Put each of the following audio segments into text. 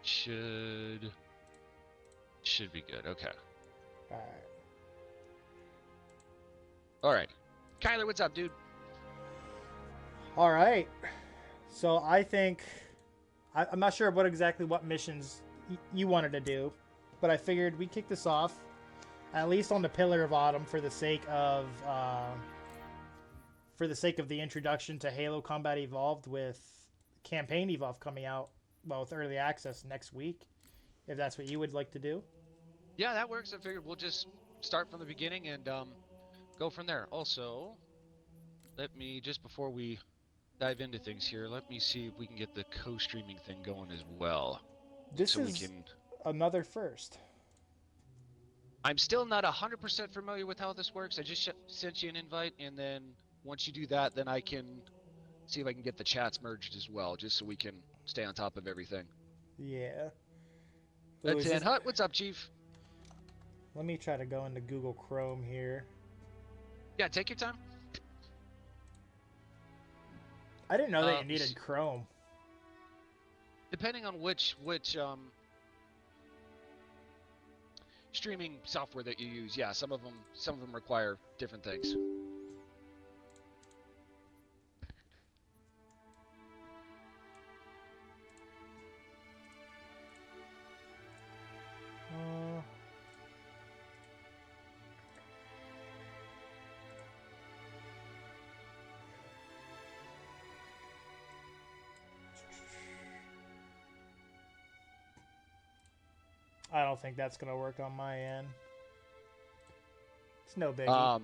should be good. Okay. All right. All right. Kyler, what's up, dude? All right. So I think I'm not sure what missions you wanted to do, but I figured we kick this off at least on the Pillar of Autumn for the sake of the introduction to Halo Combat Evolved with Campaign Evolved coming out with early access next week, if that's what you would like to do. Yeah, that works. I figured we'll just start from the beginning and go from there. Also, let me, just before we dive into things here, let me see if we can get the co-streaming thing going as well. This So we is can... another first. I'm still not 100% familiar with how this works. I just sent you an invite, and then once you do that, then I can see if I can get the chats merged as well, just so we can stay on top of everything. Yeah. Ooh, That's Ann Hut. What's up, Chief? Let me try to go into Google Chrome here. Yeah, take your time. I didn't know that you needed Chrome. Depending on which streaming software that you use, yeah, some of them require different things. I don't think that's gonna work on my end. It's no biggie.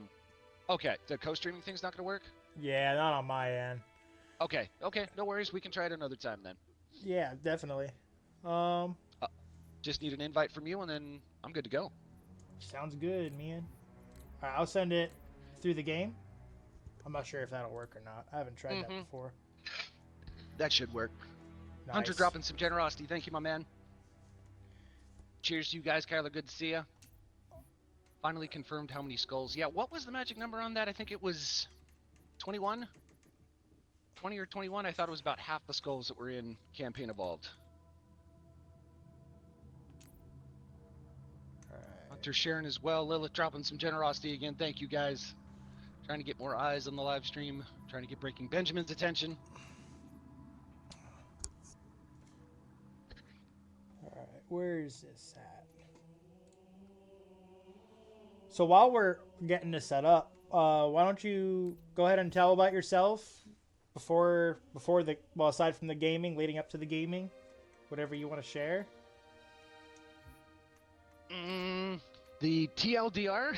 Okay, the co-streaming thing's not gonna work? Yeah, not on my end. Okay, no worries. We can try it another time then. Yeah, definitely. Just need an invite from you, and then I'm good to go. Sounds good, man. All right, I'll send it through the game. I'm not sure if that'll work or not. I haven't tried that before. That should work. Nice. Hunter dropping some generosity. Thank you, my man. Cheers to you guys, Kyler. Good to see you. Finally confirmed how many skulls. Yeah, what was the magic number on that? I think it was 21? 20 or 21? I thought it was about half the skulls that were in Campaign Evolved. Right. Hunter sharing as well. Lilith dropping some generosity again. Thank you, guys. Trying to get more eyes on the live stream. Trying to get Breaking Benjamin's attention. All right, where is this at? So while we're getting this set up, why don't you go ahead and tell about yourself before the aside from the gaming, leading up to the gaming, whatever you want to share. The TLDR.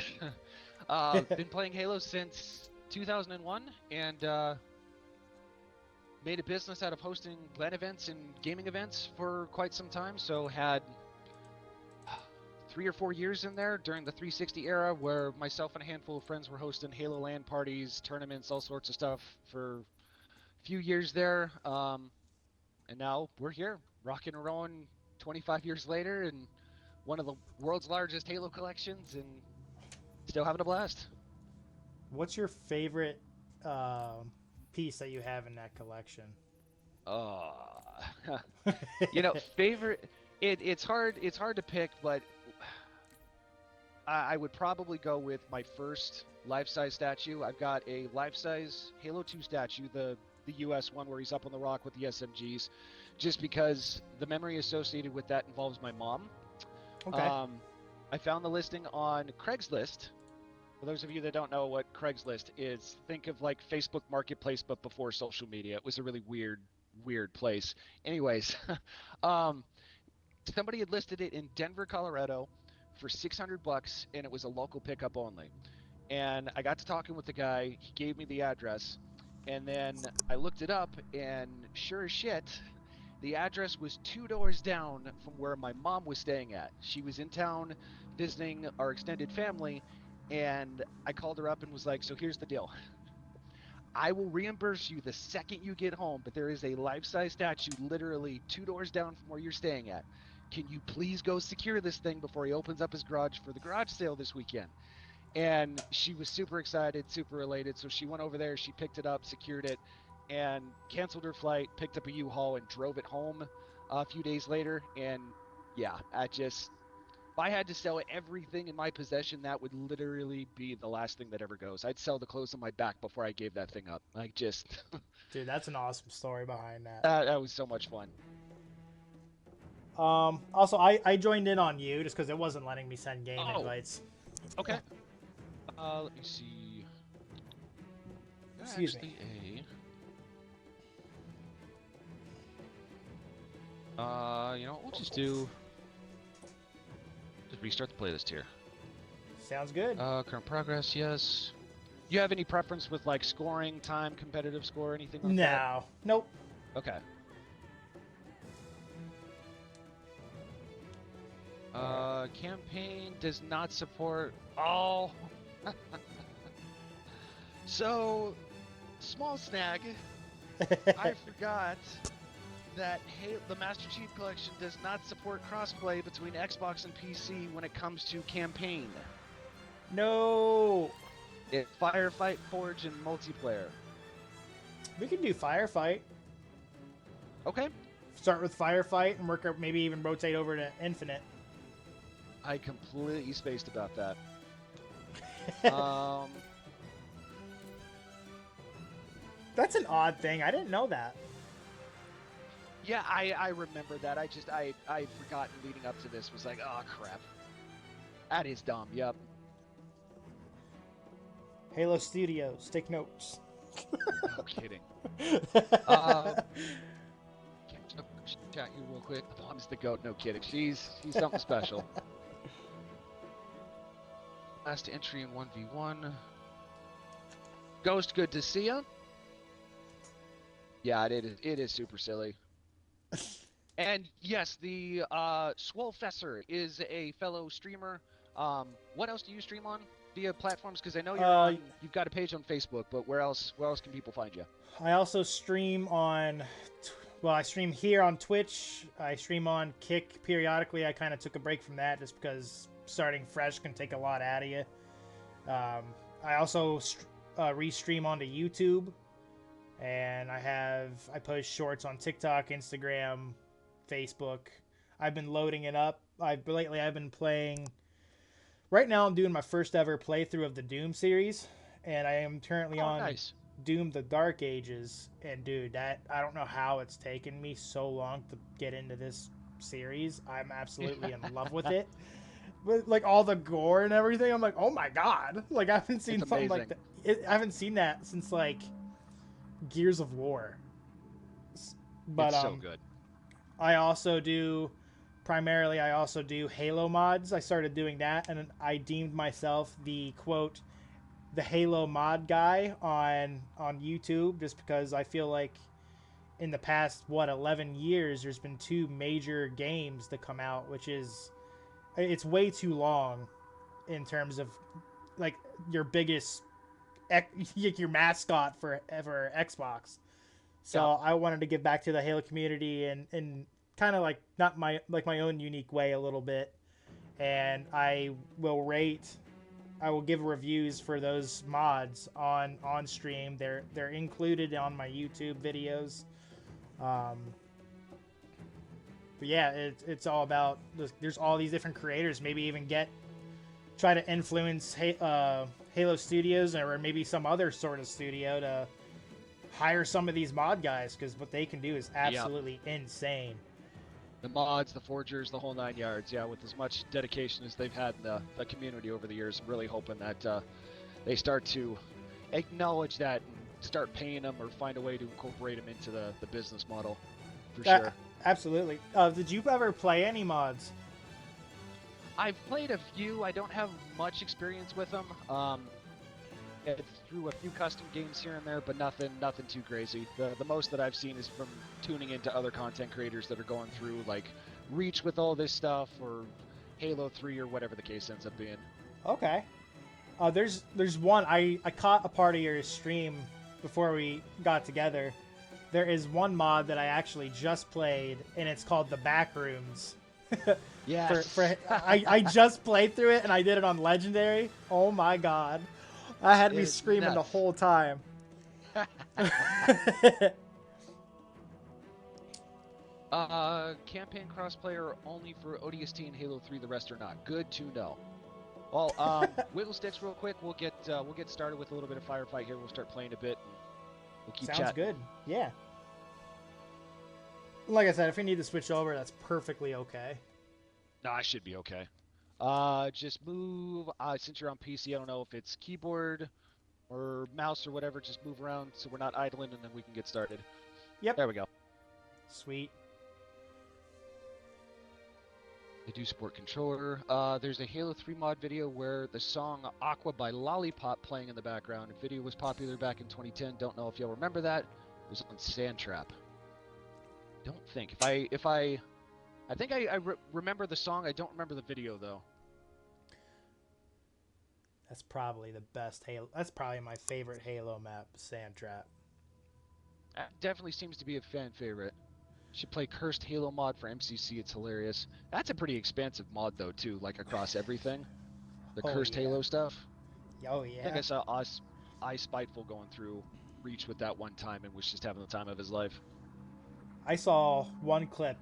Been playing Halo since 2001 and made a business out of hosting LAN events and gaming events for quite some time. So had 3 or 4 years in there during the 360 era where myself and a handful of friends were hosting Halo LAN parties, tournaments, all sorts of stuff for a few years there. And now we're here, rocking and rolling 25 years later and one of the world's largest Halo collections and still having a blast. What's your favorite piece that you have in that collection? Favorite. It's hard to pick, but I would probably go with my first life-size statue. I've got a life-size Halo 2 statue, the US one where he's up on the rock with the SMGs, just because the memory associated with that involves my mom. Okay. I found the listing on Craigslist. For those of you that don't know what Craigslist is, think of like Facebook Marketplace, but before social media. It was a really weird place. Anyways, somebody had listed it in Denver, Colorado for $600, and it was a local pickup only. And I got to talking with the guy. He gave me the address, and then I looked it up, and sure as shit, the address was 2 doors down from where my mom was staying at. She was in town visiting our extended family, and I called her up and was like, so here's the deal. I will reimburse you the second you get home, but there is a life-size statue literally 2 doors down from where you're staying at. Can you please go secure this thing before he opens up his garage for the garage sale this weekend? And she was super excited, super elated. So she went over there, she picked it up, secured it, and canceled her flight, picked up a U-Haul and drove it home. a few days later, and yeah, if I had to sell everything in my possession, that would literally be the last thing that ever goes. I'd sell the clothes on my back before I gave that thing up. Like, just Dude, that's an awesome story behind that. that was so much fun. Also, I joined in on you just because it wasn't letting me send game Oh, invites. okay. Let me see. Excuse me. You know what? We'll just restart the playlist here. Sounds good. Current progress, yes. Do you have any preference with like scoring, time, competitive score, anything like that? No. Nope. Okay. Campaign does not support all. So, small snag. I forgot that the Master Chief Collection does not support crossplay between Xbox and PC when it comes to campaign. No. It's Firefight, Forge, and multiplayer. We can do Firefight. Okay. Start with Firefight and work up, maybe even rotate over to Infinite. I completely spaced about that. That's an odd thing. I didn't know that. Yeah, I remember that. I'd forgotten leading up to this. Was like, oh crap. That is dumb. Yep. Halo Studios, take notes. No kidding. Chat here real quick. Mom's the goat. No kidding. She's something special. Last entry in 1v1. Ghost, good to see ya. Yeah, it is super silly. And yes, the Swoll is a fellow streamer. What else do you stream on via platforms? Because I know you've got a page on Facebook, but where else can people find you? I also stream on, I stream here on Twitch. I stream on Kick periodically. I kind of took a break from that just because starting fresh can take a lot out of you. I also restream onto YouTube, and I post shorts on TikTok, Instagram, Facebook. I've been loading it up. Lately I've been playing. Right now I'm doing my first ever playthrough of the Doom series, and I am currently on Doom: The Dark Ages. And dude, I don't know how it's taken me so long to get into this series. I'm absolutely in love with it. But like all the gore and everything, I'm like, oh my god! Like I haven't seen something like that. I haven't seen that since like Gears of War. But it's so good. I also do Halo mods. I started doing that, and I deemed myself the Halo mod guy on YouTube, just because I feel like in the past 11 years there's been 2 major games that come out, which is it's way too long in terms of like your biggest your mascot for Xbox. So yeah. I wanted to give back to the Halo community and kind of like not my own unique way a little bit. And I will give reviews for those mods on stream. They're included on my YouTube videos. But yeah, it's all about there's all these different creators. Maybe even try to influence Halo Studios or maybe some other sort of studio to hire some of these mod guys, because what they can do is absolutely insane. The mods, the forgers, the whole 9 yards. Yeah, with as much dedication as they've had in the community over the years, I'm really hoping that they start to acknowledge that and start paying them or find a way to incorporate them into the business model, for sure. Absolutely. Did you ever play any mods? I've played a few. I don't have much experience with them. Through a few custom games here and there, but nothing too crazy. The most that I've seen is from tuning into other content creators that are going through like Reach with all this stuff, or Halo 3, or whatever the case ends up being. Okay. There's one I caught a part of your stream before we got together. There is one mod that I actually just played, and it's called the Backrooms. Yes. I just played through it, and I did it on Legendary. Oh my god. I had me screaming the whole time. Campaign crossplayer only for ODST and Halo 3. The rest are not. Good to know. Well, wiggle sticks real quick. We'll get started with a little bit of firefight here. We'll start playing a bit. And we'll keep Sounds chatting. good. Yeah. Like I said, if we need to switch over, that's perfectly okay. No, I should be okay. Just move. Since you're on PC, I don't know if it's keyboard or mouse or whatever. Just move around so we're not idling, and then we can get started. Yep. There we go. Sweet. They do support controller. There's a Halo 3 mod video where the song Aqua by Lollipop playing in the background. The video was popular back in 2010. Don't know if y'all remember that. It was on Sandtrap. Don't think. I think I remember the song. I don't remember the video, though. That's probably the best Halo. That's probably my favorite Halo map, Sandtrap. That definitely seems to be a fan favorite. Should play Cursed Halo mod for MCC. It's hilarious. That's a pretty expansive mod, though, too, like across everything. The Cursed Halo stuff. Oh, yeah. I think I saw I Spiteful going through Reach with that one time and was just having the time of his life. I saw one clip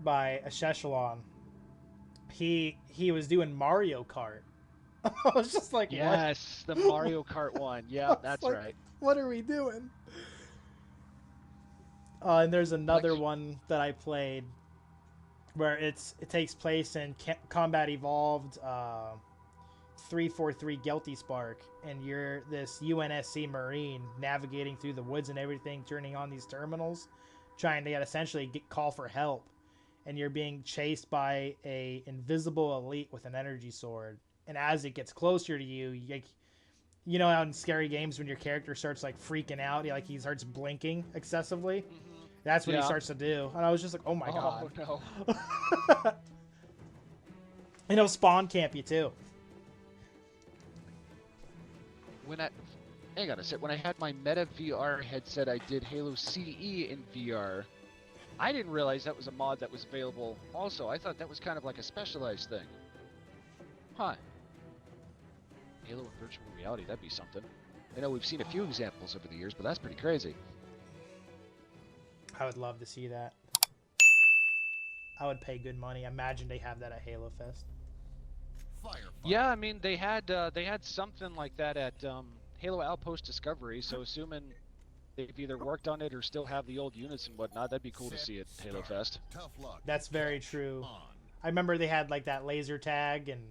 by a Shechelon. He was doing Mario Kart. I was just like, yes, what? The Mario Kart one. Yeah, that's like, right. What are we doing? And there's another one that I played where it takes place in Combat Evolved 343 Guilty Spark, and you're this UNSC Marine navigating through the woods and everything, turning on these terminals, trying to essentially call for help, and you're being chased by a invisible elite with an energy sword. And as it gets closer to you, you know how in scary games when your character starts like freaking out, he starts blinking excessively? Mm-hmm. That's what he starts to do. And I was just like, oh my god. Oh no. And it'll spawn camp you too. Hang on a sec. When I had my Meta VR headset, I did Halo CE in VR. I didn't realize that was a mod that was available also. I thought that was kind of like a specialized thing. Huh. Halo in virtual reality, that'd be something. I know we've seen a few examples over the years, but that's pretty crazy. I would love to see that. I would pay good money. Imagine they have that at Halo Fest. Yeah, I mean they had something like that at Halo Outpost Discovery. So assuming they've either worked on it or still have the old units and whatnot, that'd be cool to see at Halo Fest. That's very true. I remember they had like that laser tag, and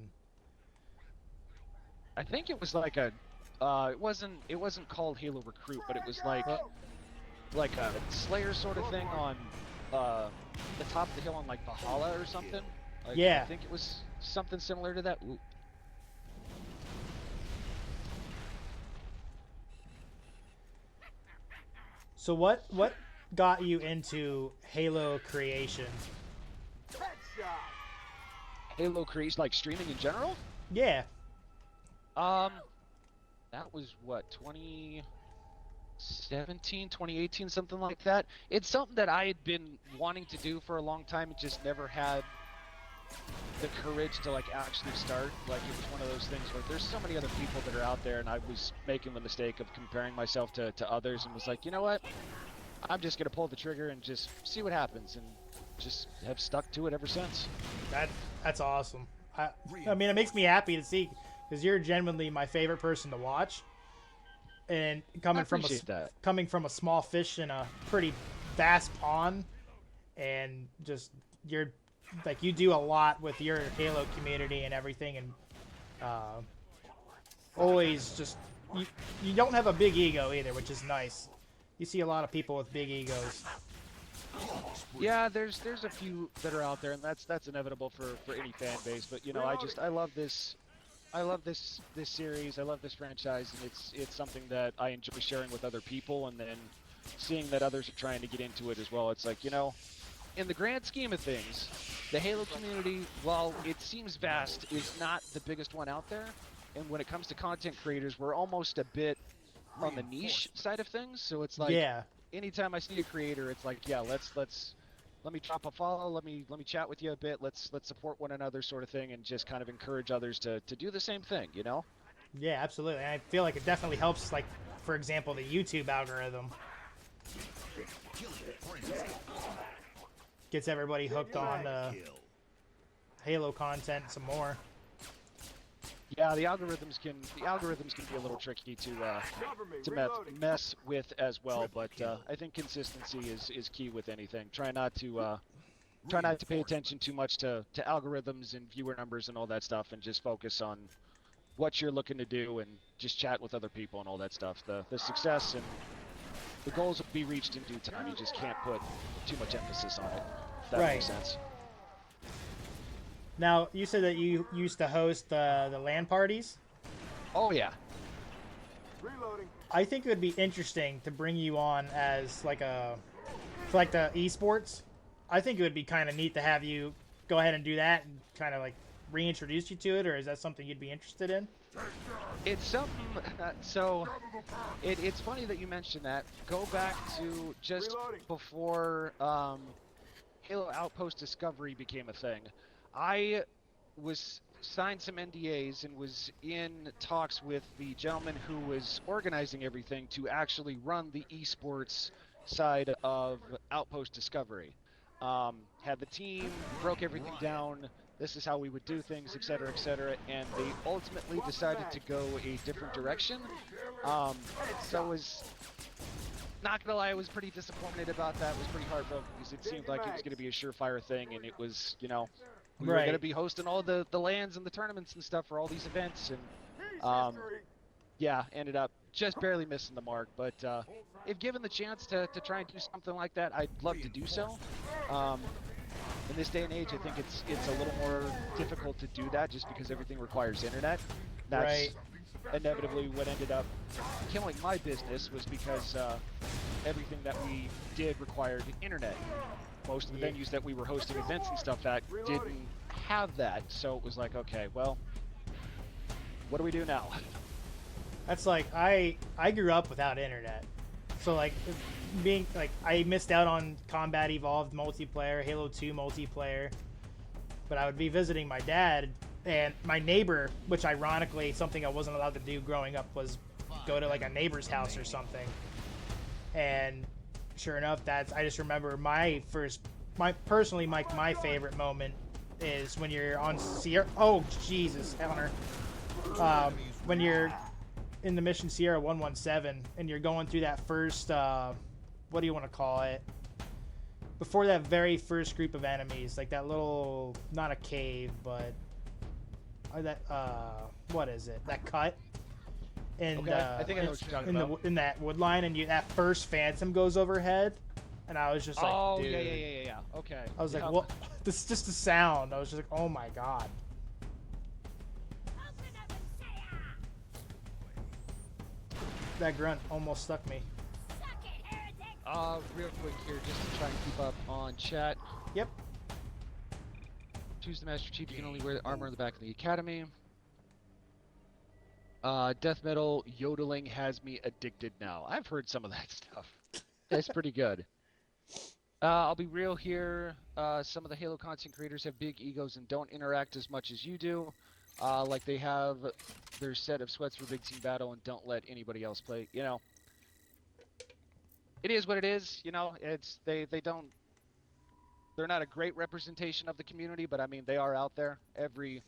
I think it was like a it wasn't called Halo Recruit, but it was like a Slayer sort of thing on the top of the hill on like Valhalla or something. Like, yeah. I think it was something similar to that. Ooh. So what got you into Halo creation? Halo creation, like streaming in general? Yeah. That was what, 2017, 2018, something like that. It's something that I had been wanting to do for a long time and just never had the courage to like actually start. Like it was one of those things where there's so many other people that are out there, and I was making the mistake of comparing myself to others, and was like, you know what? I'm just gonna pull the trigger and just see what happens, and just have stuck to it ever since. That's awesome. I mean, it makes me happy to see, because you're genuinely my favorite person to watch, and coming from a small fish in a pretty vast pond, and just you're like, you do a lot with your Halo community and everything, and always just you don't have a big ego either, which is nice. You see a lot of people with big egos. Yeah, there's a few that are out there, and that's inevitable for any fan base. But you know, I love this series. I love this franchise, and it's something that I enjoy sharing with other people, and then seeing that others are trying to get into it as well. It's like, you know, in the grand scheme of things, the Halo community, while it seems vast, is not the biggest one out there. And when it comes to content creators, we're almost a bit on the niche side of things. So it's like, yeah, anytime I see a creator, it's like, yeah, let me drop a follow, let me chat with you a bit, let's support one another, sort of thing, and just kind of encourage others to do the same thing, you know? Yeah, absolutely. And I feel like it definitely helps, like, for example, the YouTube algorithm. gets everybody hooked on Halo content some more. Yeah, the algorithms can be a little tricky to mess with as well. But I think consistency is key with anything. Try not to pay attention too much to algorithms and viewer numbers and all that stuff, and just focus on what you're looking to do and just chat with other people and all that stuff. The success and the goals will be reached in due time. You just can't put too much emphasis on it, if that makes sense. Now, you said that you used to host the LAN parties. Oh, yeah. Reloading. I think it would be interesting to bring you on as like for like the esports. I think it would be kind of neat to have you go ahead and do that and kind of like reintroduce you to it, or is that something you'd be interested in? It's something, so it's funny that you mentioned that. Go back to just before Halo Outpost Discovery became a thing. I was signed some NDAs and was in talks with the gentleman who was organizing everything to actually run the esports side of Outpost Discovery. Had the team, broke everything down. This is how we would do things, etc., and they ultimately decided to go a different direction. So I was not gonna lie, I was pretty disappointed about that. It was pretty heartbroken because it seemed like it was gonna be a surefire thing, and it was, we were gonna be hosting all the LANs and the tournaments and stuff for all these events, and yeah, ended up just barely missing the mark. But if given the chance to try and do something like that, I'd love to do so. In this day and age, I think it's a little more difficult to do that just because everything requires internet. That's inevitably what ended up killing my business, was because everything that we did required internet. Most of the venues that we were hosting events and stuff at didn't have that, so it was like, okay, well, what do we do now? That's like, I grew up without internet. So like, I missed out on Combat Evolved multiplayer, Halo 2 multiplayer, but I would be visiting my dad, and my neighbor, which ironically, something I wasn't allowed to do growing up was go to like a neighbor's house or something. And sure enough, I just remember my favorite moment is when you're on Sierra. Oh Jesus, Hunter. When you're in the mission Sierra 117 and you're going through that first, what do you want to call it? Before that very first group of enemies, like that little, not a cave, but what is it? That cut. And I think I know what you're talking about. In that wood line, and that first phantom goes overhead, and I was just like, oh, dude. yeah. Okay. I was like, what? This is just the sound. I was just like, oh my god. That grunt almost stuck me. Real quick here, just to try and keep up on chat. Yep. Choose the Master Chief. You can only wear the armor on the back of the Academy. Death metal yodeling has me addicted now. I've heard some of that stuff. That's pretty good. I'll be real here. Some of the Halo content creators have big egos and don't interact as much as you do. Like they have their set of sweats for big team battle and don't let anybody else play. It is what it is. It's they're not a great representation of the community, but I mean they are out there. Every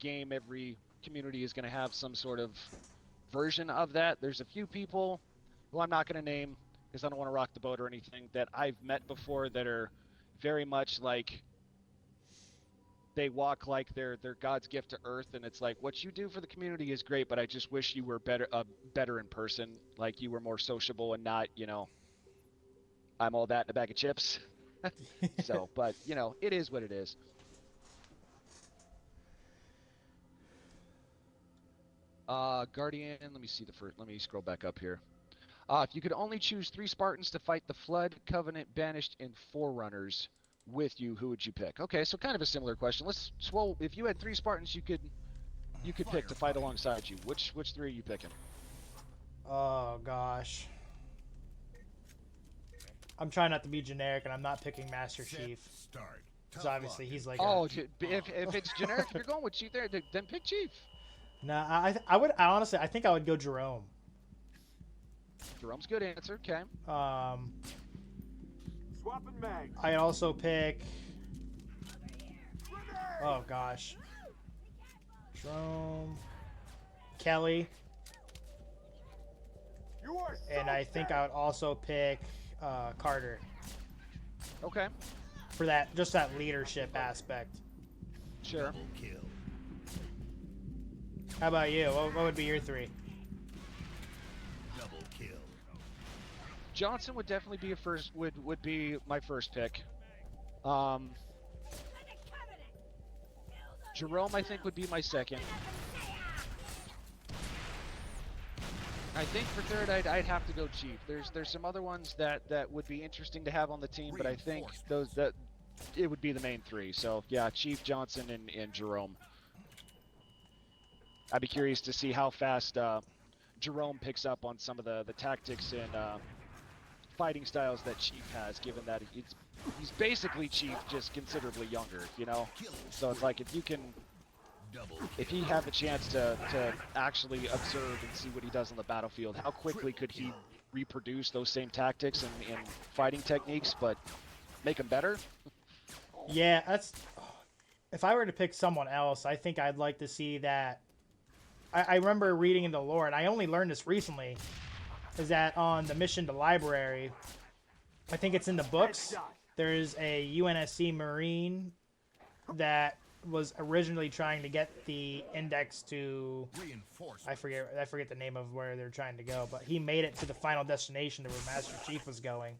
game, every community is going to have some sort of version of that. There's a few people who I'm not going to name because I don't want to rock the boat or anything, that I've met before that are very much like, they walk like they're God's gift to Earth, and it's like, what you do for the community is great, but I just wish you were better in person, like you were more sociable and not, I'm all that in a bag of chips. So, but it is what it is. Guardian, let me see let me scroll back up here. If you could only choose 3 Spartans to fight the Flood, Covenant, Banished, and Forerunners with you, who would you pick? Okay, so kind of a similar question. Swoll, if you had 3 Spartans you could pick to fight alongside you, which 3 are you picking? Oh gosh. I'm trying not to be generic, and I'm not picking Master Chief. Because obviously he's like. Oh, if it's generic, if you're going with Chief there, then pick Chief. Nah, I would honestly, I think I would go Jerome. Jerome's a good answer. Okay. Swapping mags. I'd also pick. Oh gosh. Jerome, Kelly, You are and I think I would also pick Carter Okay, for that leadership aspect. sure. How about you? What would be your three? Johnson would definitely be would be my first pick. Um, Jerome, I think, would be my second. I think for third, I'd have to go Chief. There's some other ones that would be interesting to have on the team, but I think that it would be the main three. So yeah, Chief, Johnson, and Jerome. I'd be curious to see how fast Jerome picks up on some of the tactics and fighting styles that Chief has, given that he's basically Chief, just considerably younger, you know? So it's like if he had the chance to actually observe and see what he does on the battlefield, how quickly could he reproduce those same tactics and fighting techniques, but make them better? Yeah, that's. If I were to pick someone else, I think I'd like to see that. I remember reading in the lore, and I only learned this recently, is that on the mission to library, I think it's in the books, there's a UNSC Marine that was originally trying to get the index to I forget the name of where they're trying to go, but he made it to the final destination to where Master Chief was going.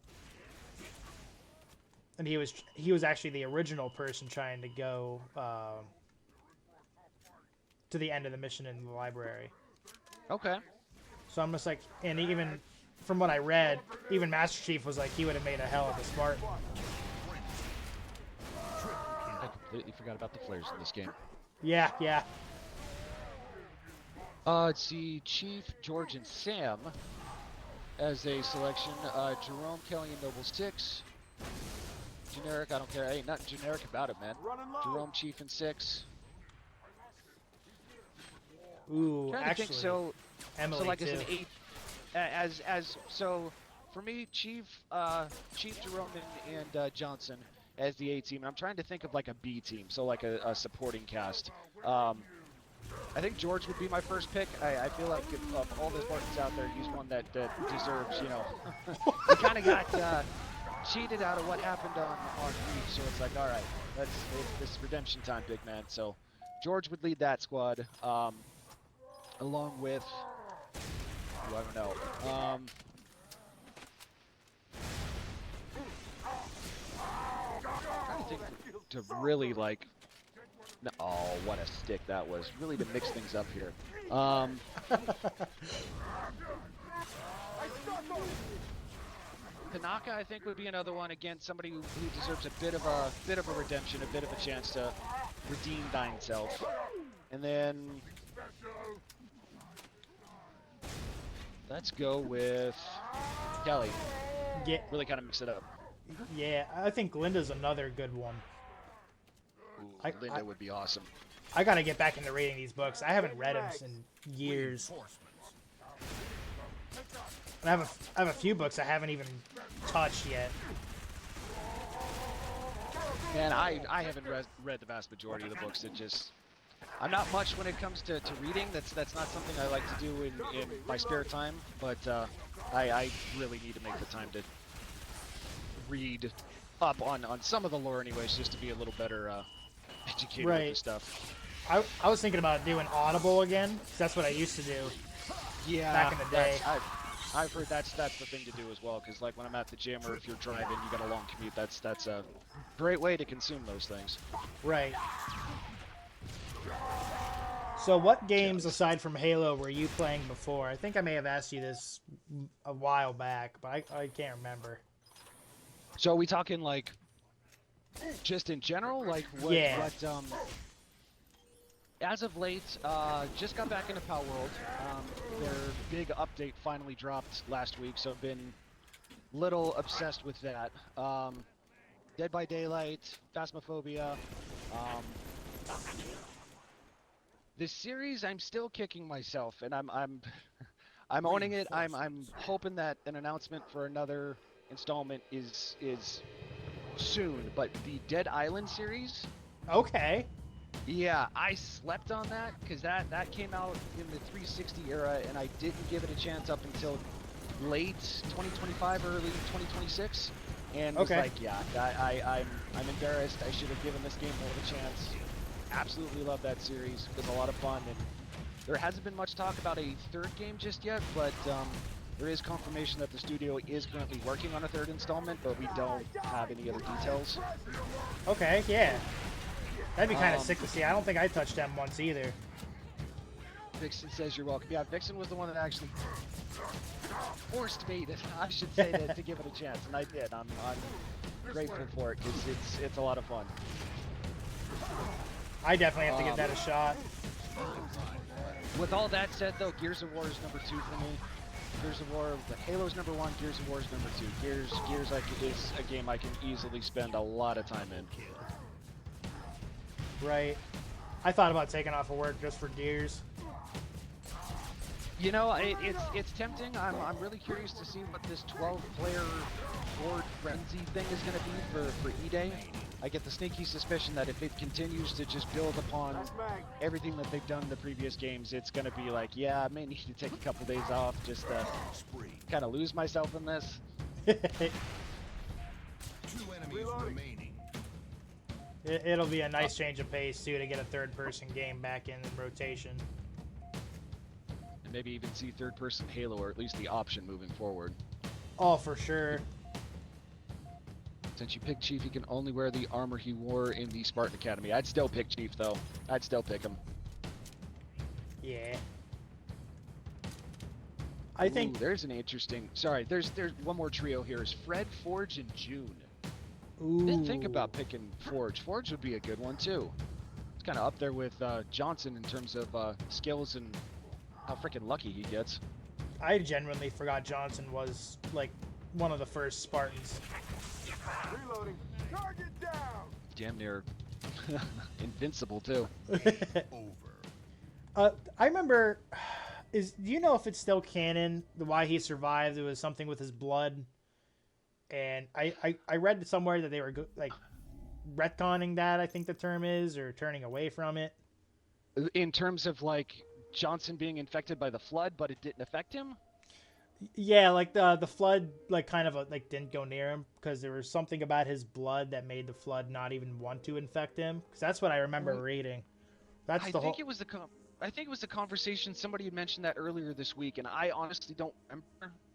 And he was actually the original person trying to go to the end of the mission in the library. Okay. So I'm just like, and even from what I read, even Master Chief was like, he would have made a hell of a Spartan. I completely forgot about the flares in this game. Yeah. Let's see, Chief, George, and Sam as a selection. Jerome, Kelly, and Noble 6. Generic, I don't care. Ain't nothing generic about it, man. Jerome, Chief, and 6. Ooh, Trying actually, to think, so Emily like too. as an 8, so for me, Chief, Jerome, and Johnson as the A team. And I'm trying to think of like a B team, so like a supporting cast. I think George would be my first pick. I feel like of all the Spartans out there, he's one that deserves, you know. He kind of got cheated out of what happened on Reach, so it's like, all right, this redemption time, big man. So George would lead that squad, along with, I don't know. Trying to think to really like. Oh, what a stick that was! Really to mix things up here. Tanaka, I think, would be another one. Again, somebody who deserves a bit of a redemption, a bit of a chance to redeem thine self. And then let's go with Kelly. Yeah, Really kind of mix it up. yeah. I think Linda's another good one. Ooh, Linda would be awesome. I gotta get back into reading these books. I haven't read them in years. And I have a few books I haven't even touched yet. Man, I haven't read the vast majority of the books. I'm not much when it comes to reading. That's not something I like to do in my spare time. But I really need to make the time to read up on some of the lore anyways, just to be a little better educated with the stuff. I was thinking about doing Audible again, 'cause that's what I used to do. Yeah, back in the day. I've heard that's the thing to do as well, because like when I'm at the gym or if you're driving, you got a long commute. That's a great way to consume those things. Right. So what games aside from Halo were you playing before? I think I may have asked you this a while back, but I can't remember. So are we talking like just in general, like what? Yeah. What, as of late, just got back into Power World. Their big update finally dropped last week, so I've been little obsessed with that. Dead by Daylight, Phasmophobia. This series, I'm still kicking myself, and I'm owning it. I'm hoping that an announcement for another installment is soon, but the Dead Island series, Okay. yeah, I slept on that because that came out in the 360 era, and I didn't give it a chance up until late 2025, early 2026, and was Okay. like, yeah, I'm embarrassed. I should have given this game more of a chance. Absolutely love that series. It was a lot of fun, and there hasn't been much talk about a third game just yet, but there is confirmation that the studio is currently working on a third installment, but we don't have any other details. Okay, yeah. That'd be kind of sick to see. I don't think I touched them once either. Vixen says you're welcome. Yeah, Vixen was the one that actually forced me to, I should say, to give it a chance, and I did. I'm grateful for it because it's a lot of fun. I definitely have to give that a shot. With all that said, though, Gears of War is number 2 for me. Gears of War, but Halo's number 1, Gears of War is number 2. Gears is a game I can easily spend a lot of time in. Right. I thought about taking off of work just for Gears. You know, it's tempting. I'm really curious to see what this 12-player board frenzy thing is going to be for E-Day. I get the sneaky suspicion that if it continues to just build upon everything that they've done in the previous games, it's going to be like, yeah, I may need to take a couple days off just to kind of lose myself in this. 2 enemies remaining. It'll be a nice change of pace, too, to get a third-person game back in rotation. And maybe even see third-person Halo, or at least the option moving forward. Oh, for sure. Since you picked Chief, he can only wear the armor he wore in the Spartan Academy. I'd still pick Chief, though. I'd still pick him. Yeah. I think... Ooh, there's an interesting... Sorry, there's one more trio here. Is Fred, Forge, and June. Ooh. Didn't think about picking Forge. Forge would be a good one, too. It's kind of up there with Johnson in terms of skills and how freaking lucky he gets. I genuinely forgot Johnson was, like, one of the first Spartans. Reloading. Target down. Damn near invincible, too. Over. I remember... do you know if it's still canon, why he survived? It was something with his blood. And I read somewhere that they were, like, retconning that, I think the term is, or turning away from it. In terms of, like, Johnson being infected by the flood, but it didn't affect him? Yeah, like the flood, like kind of like didn't go near him because there was something about his blood that made the flood not even want to infect him. Because that's what I remember reading. That's I the think whole. it was I think it was the conversation. Somebody had mentioned that earlier this week, and I honestly don't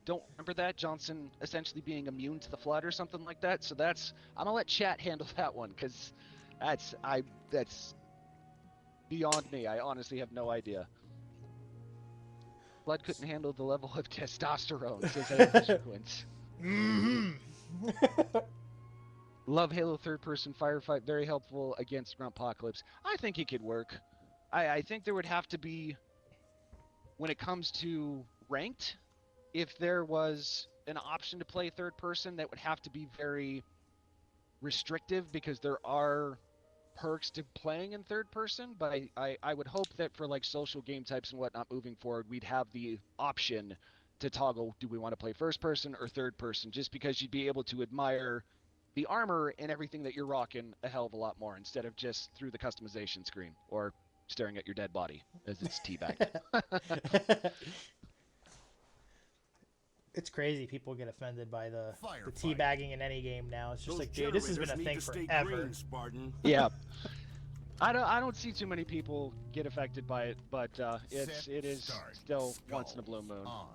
remember that Johnson essentially being immune to the flood or something like that. So I'm gonna let chat handle that one because that's beyond me. I honestly have no idea. Blood couldn't handle the level of testosterone, says Halo Quince. Mm-hmm. Love Halo third-person firefight, very helpful against Gruntpocalypse. I think it could work. I think there would have to be, when it comes to ranked, if there was an option to play third-person, that would have to be very restrictive because there are perks to playing in third person, but I would hope that for like social game types and whatnot moving forward, we'd have the option to toggle, do we want to play first person or third person, just because you'd be able to admire the armor and everything that you're rocking a hell of a lot more instead of just through the customization screen or staring at your dead body as it's teabagged. It's crazy. People get offended by the Firefight. teabagging in any game now. It's just Those like, dude, this has been a generators thing need to stay forever. green, Spartan. Yeah. I don't see too many people get affected by it, but it is Start. still Go. once in a blue moon. On.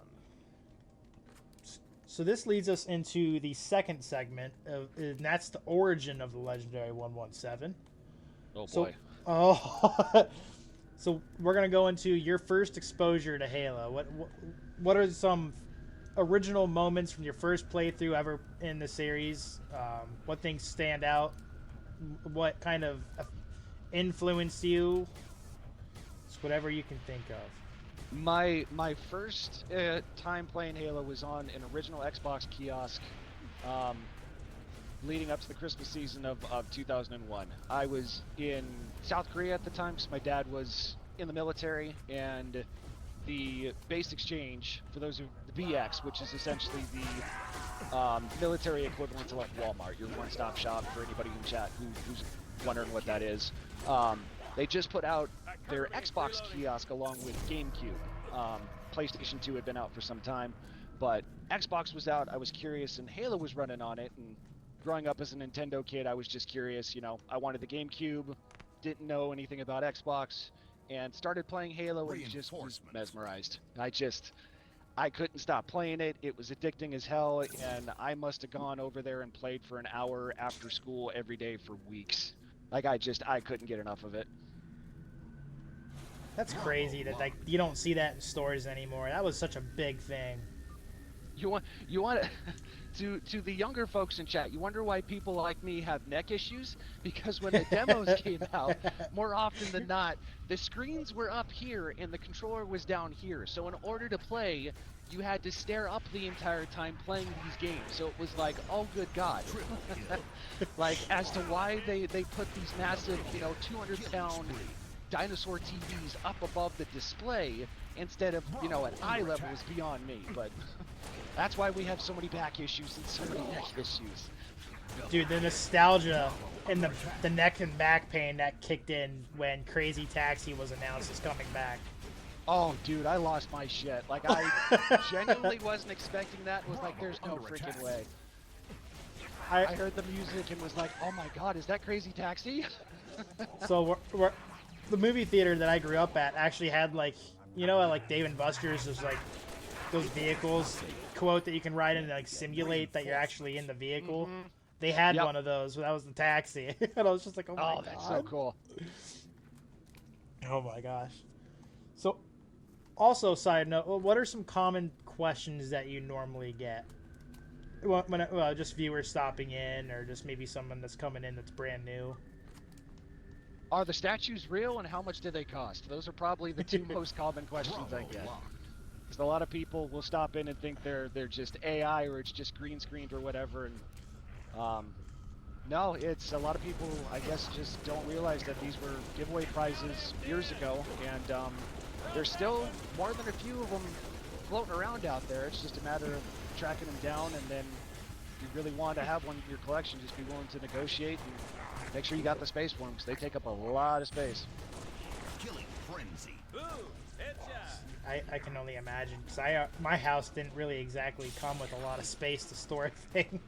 So this leads us into the second segment, and that's the origin of the Legendary 117. Oh So- boy. Oh, so we're gonna go into your first exposure to Halo. What are some original moments from your first playthrough ever in the series? What things stand out? What kind of influenced you? It's whatever you can think of. My first time playing Halo was on an original Xbox kiosk, leading up to the Christmas season of 2001. I was in South Korea at the time because my dad was in the military, and the base exchange, for those who the BX, which is essentially the military equivalent to like Walmart, your one-stop shop for anybody in chat who's wondering what that is. They just put out their Xbox kiosk along with GameCube. PlayStation 2 had been out for some time, but Xbox was out. I was curious, and Halo was running on it. And growing up as a Nintendo kid, I was just curious. I wanted the GameCube, didn't know anything about Xbox, and started playing Halo and just was mesmerized. I couldn't stop playing it. It was addicting as hell, and I must have gone over there and played for an hour after school every day for weeks. Like I couldn't get enough of it. That's crazy that like you don't see that in stores anymore. That was such a big thing. You want to the younger folks in chat, you wonder why people like me have neck issues? Because when the demos came out, more often than not, the screens were up here and the controller was down here. So in order to play, you had to stare up the entire time playing these games. So it was like, oh good God. Like as to why they put these massive, 200-pound dinosaur TVs up above the display instead of, at eye level is beyond me. But that's why we have so many back issues and so many neck issues. Dude, the nostalgia and the neck and back pain that kicked in when Crazy Taxi was announced as coming back. Oh, dude, I lost my shit. Like, I genuinely wasn't expecting that. It was like, there's no freaking way. I heard the music and was like, oh my God, is that Crazy Taxi? So the movie theater that I grew up at actually had like, like Dave & Buster's, there's like those vehicles quote that you can ride in and like simulate that you're actually in the vehicle. Mm-hmm. They had one of those. That was the taxi, and I was just like, oh my God, that's so cool. Oh my gosh. So, also side note, what are some common questions that you normally get? When just viewers stopping in, or just maybe someone that's coming in that's brand new. Are the statues real, and how much do they cost? Those are probably the two most common questions I get. Because a lot of people will stop in and think they're just AI or it's just green screened or whatever. And no, it's a lot of people, I guess, just don't realize that these were giveaway prizes years ago, and there's still more than a few of them floating around out there. It's just a matter of tracking them down, and then if you really want to have one in your collection, just be willing to negotiate and make sure you got the space for them, because they take up a lot of space. Killing frenzy. I can only imagine, because my house didn't really exactly come with a lot of space to store things.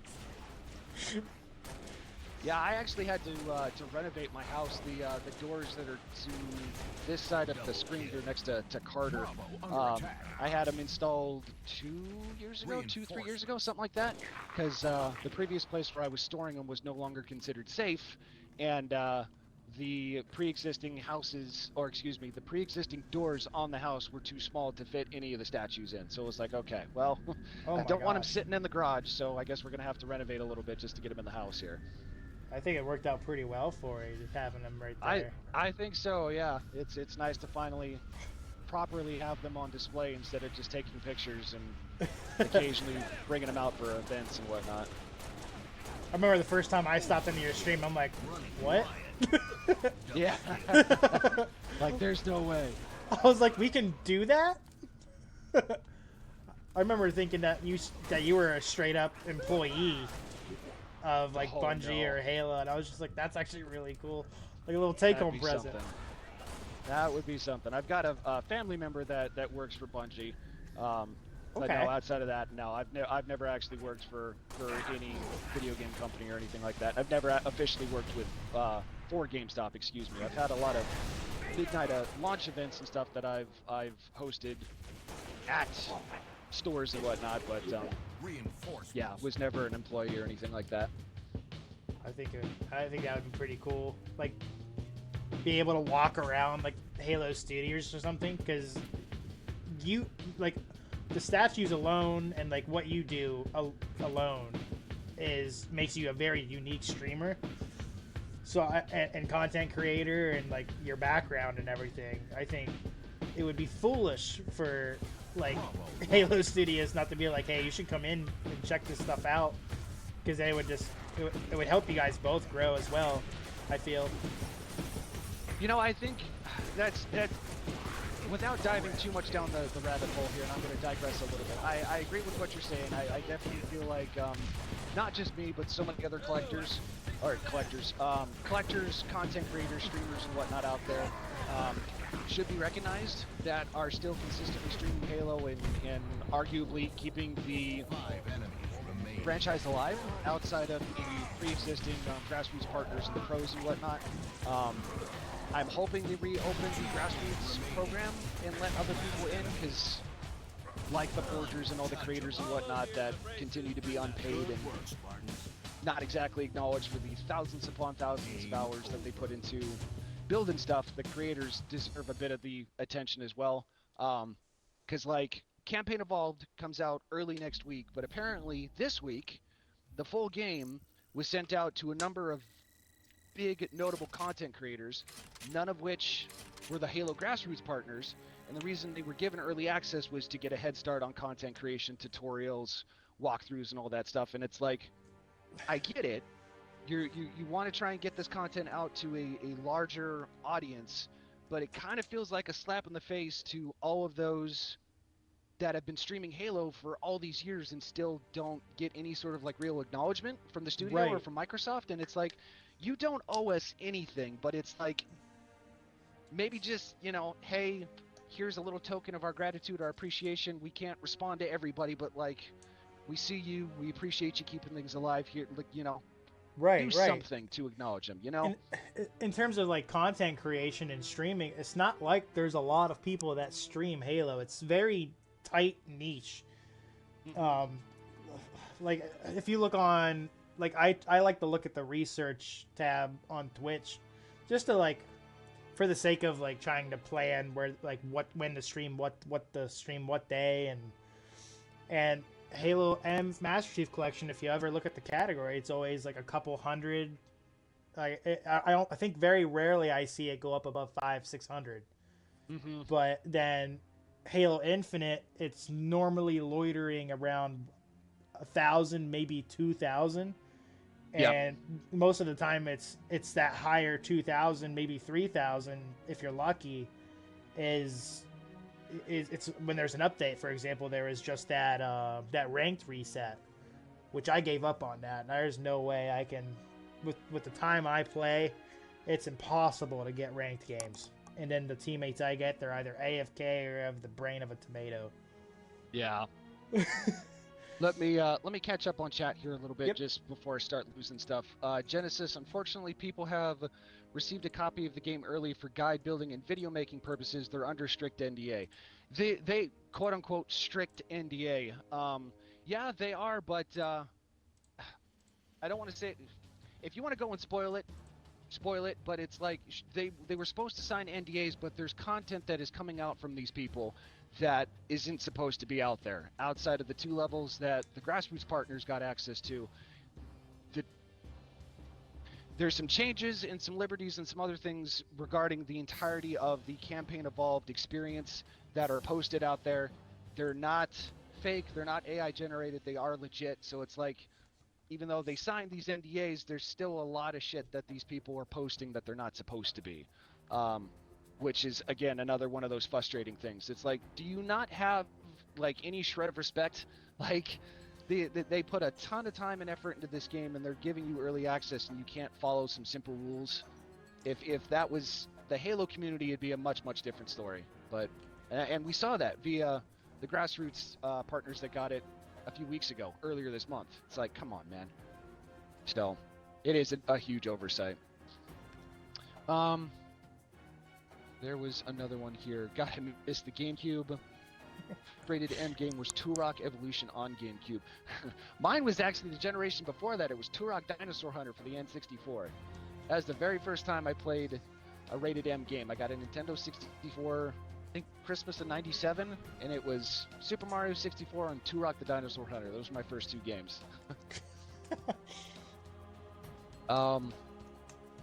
Yeah, I actually had to renovate my house. The doors that are to this side of the screen here next to Carter, I had them installed 3 years ago, something like that, because the previous place where I was storing them was no longer considered safe, and the pre-existing doors on the house were too small to fit any of the statues in. So it was like, okay, well, I don't want them sitting in the garage, so I guess we're gonna have to renovate a little bit just to get them in the house here. I think it worked out pretty well for you, just having them right there. I think so, yeah. It's nice to finally properly have them on display instead of just taking pictures and occasionally bringing them out for events and whatnot. I remember the first time I stopped into your stream, I'm like, what? Yeah. Like, there's no way. I was like, we can do that? I remember thinking that you were a straight up employee of like Bungie or Halo, and I was just like, that's actually really cool. Like a little take-home present. Something. That would be something. I've got a family member that works for Bungie. But no, outside of that, no, I've never actually worked for any video game company or anything like that. I've never officially worked with for GameStop. Excuse me. I've had a lot of midnight launch events and stuff that I've hosted at stores and whatnot, but yeah, was never an employee or anything like that. I think that would be pretty cool. Like, be able to walk around like Halo Studios or something, because you like the statues alone and like what you do alone makes you a very unique streamer. So and content creator, and like your background and everything. I think it would be foolish for like Halo Studios not to be like, hey, you should come in and check this stuff out, because they would just it would help you guys both grow as well, I feel. You know, I think that's without diving too much down the rabbit hole here, and I'm going to digress a little bit, I agree with what you're saying. I definitely feel like not just me, but so many other collectors, content creators, streamers, and whatnot out there should be recognized that are still consistently streaming Halo and arguably keeping the franchise alive outside of the pre-existing grassroots partners and the pros and whatnot. I'm hoping they reopen the grassroots program and let other people in, because like the forgers and all the creators and whatnot that continue to be unpaid and not exactly acknowledged for the thousands upon thousands of hours that they put into building stuff, the creators deserve a bit of the attention as well. Because like Campaign Evolved comes out early next week, but apparently this week the full game was sent out to a number of big notable content creators, none of which were the Halo grassroots partners, and the reason they were given early access was to get a head start on content creation, tutorials, walkthroughs, and all that stuff. And it's like, I get it. You want to try and get this content out to a larger audience, but it kind of feels like a slap in the face to all of those that have been streaming Halo for all these years and still don't get any sort of like real acknowledgement from the studio or from Microsoft. And it's like, you don't owe us anything, but it's like, maybe just, hey, here's a little token of our gratitude, our appreciation. We can't respond to everybody, but like, we see you, we appreciate you keeping things alive here, like, do something to acknowledge them, In terms of like content creation and streaming, it's not like there's a lot of people that stream Halo. It's very tight niche. Like if you look on, like I like to look at the research tab on Twitch, just to like, for the sake of like trying to plan where like when to stream what day, and Halo and Master Chief Collection, if you ever look at the category, it's always like a couple hundred. I think very rarely I see it go up above 500-600. But then Halo Infinite, it's normally loitering around 1,000, maybe 2,000, and most of the time it's that higher 2,000, maybe 3,000 if you're lucky. It's when there's an update. For example, there is just that ranked reset, which I gave up on that. There's no way I can, with the time I play, it's impossible to get ranked games. And then the teammates I get, they're either AFK or have the brain of a tomato. Yeah. Let me catch up on chat here a little bit just before I start losing stuff. Genesis, unfortunately, people have received a copy of the game early for guide building and video making purposes. They're under strict NDA. They quote unquote strict NDA. Yeah, they are, but I don't want to say, if you want to go and spoil it, but it's like they were supposed to sign NDAs, but there's content that is coming out from these people that isn't supposed to be out there, outside of the 2 levels that the grassroots partners got access to. There's some changes and some liberties and some other things regarding the entirety of the Campaign Evolved experience that are posted out there. They're not fake, they're not AI generated, they are legit. So it's like, even though they signed these NDAs, there's still a lot of shit that these people are posting that they're not supposed to be. Which is, again, another one of those frustrating things. It's like, do you not have like any shred of respect? Like, they put a ton of time and effort into this game, and they're giving you early access, and you can't follow some simple rules. If that was the Halo community, it'd be a much different story. But and we saw that via the grassroots partners that got it a few weeks ago, earlier this month. It's like, come on, man. So, it is a huge oversight. There was another one here. God, I missed the GameCube. Rated M game was Turok Evolution on GameCube. Mine was actually the generation before that. It was Turok Dinosaur Hunter for the N64. That was the very first time I played a rated M game. I got a Nintendo 64, I think Christmas of '97, and it was Super Mario 64 and Turok the Dinosaur Hunter. Those were my first 2 games.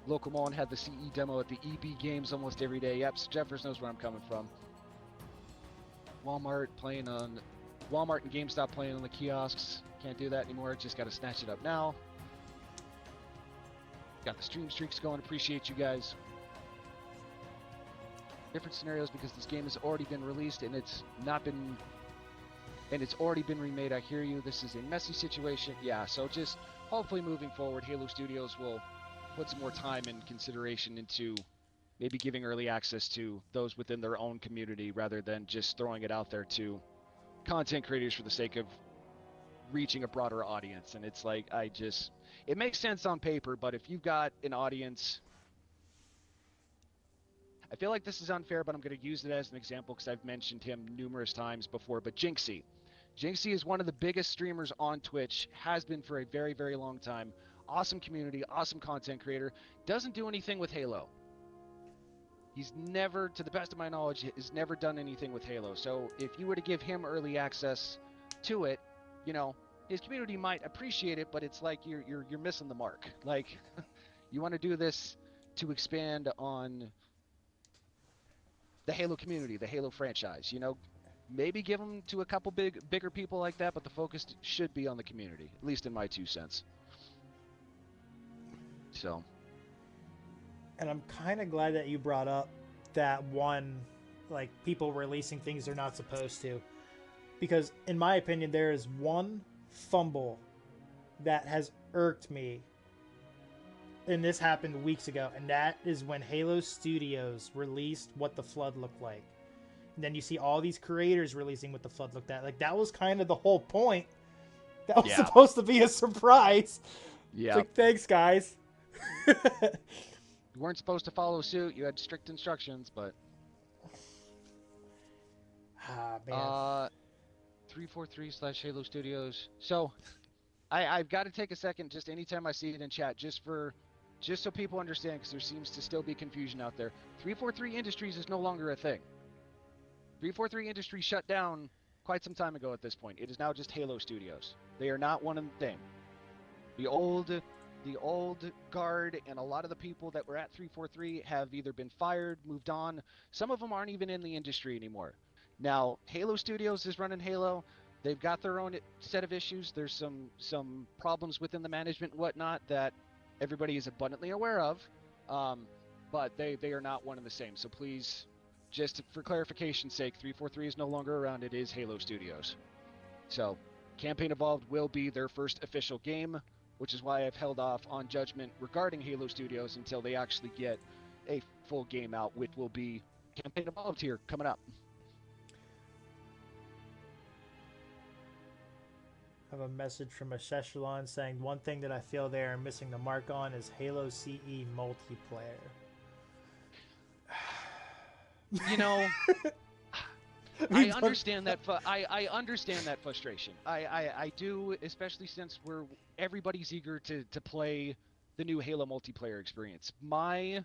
Local Mullen had the CE demo at the EB Games almost every day. Yep, so Jeffers knows where I'm coming from. Walmart and GameStop playing on the kiosks. Can't do that anymore. Just got to snatch it up now. Got the stream streaks going. Appreciate you guys. different scenarios because this game has already been released and it's not been, and it's already been remade. I hear you. This is a messy situation. Yeah, so just hopefully moving forward, Halo Studios will put some more time and consideration into maybe giving early access to those within their own community rather than just throwing it out there to content creators for the sake of reaching a broader audience. And it's like, it makes sense on paper, but if you've got an audience, I feel like this is unfair, but I'm going to use it as an example because I've mentioned him numerous times before, but Jinxie. Jinxie is one of the biggest streamers on Twitch, has been for a very, very long time. Awesome community, awesome content creator, doesn't do anything with Halo. He's never, to the best of my knowledge, has never done anything with Halo. So if you were to give him early access to it, you know, his community might appreciate it, but it's like you're missing the mark. Like, you want to do this to expand on the Halo community, the Halo franchise. You know, maybe give them to a couple bigger people like that, but the focus should be on the community, at least in my 2 cents. So. And I'm kind of glad that you brought up that one, like, people releasing things they're not supposed to. Because, in my opinion, there is one fumble that has irked me. And this happened weeks ago. And that is when Halo Studios released what the Flood looked like. And then you see all these creators releasing what the Flood looked at. Like, that was kind of the whole point. That was supposed to be a surprise. Yeah. Like, thanks, guys. You weren't supposed to follow suit. You had strict instructions, but... Ah, man. 343/Halo Studios. So, I've got to take a second, just anytime I see it in chat, just so people understand, because there seems to still be confusion out there. 343 Industries is no longer a thing. 343 Industries shut down quite some time ago at this point. It is now just Halo Studios. They are not one and the same. The old guard and a lot of the people that were at 343 have either been fired, moved on. Some of them aren't even in the industry anymore. Now, Halo Studios is running Halo. They've got their own set of issues. There's some problems within the management and whatnot that everybody is abundantly aware of, but they are not one and the same. So please, just for clarification's sake, 343 is no longer around. It is Halo Studios. So, Campaign Evolved will be their first official game, which is why I've held off on judgment regarding Halo Studios until they actually get a full game out, which will be Campaign Evolved here coming up. I have a message from a Shechelon saying one thing that I feel they are missing the mark on is Halo CE multiplayer. You know, I understand that. I understand that frustration. I do, especially since everybody's eager to play the new Halo multiplayer experience. My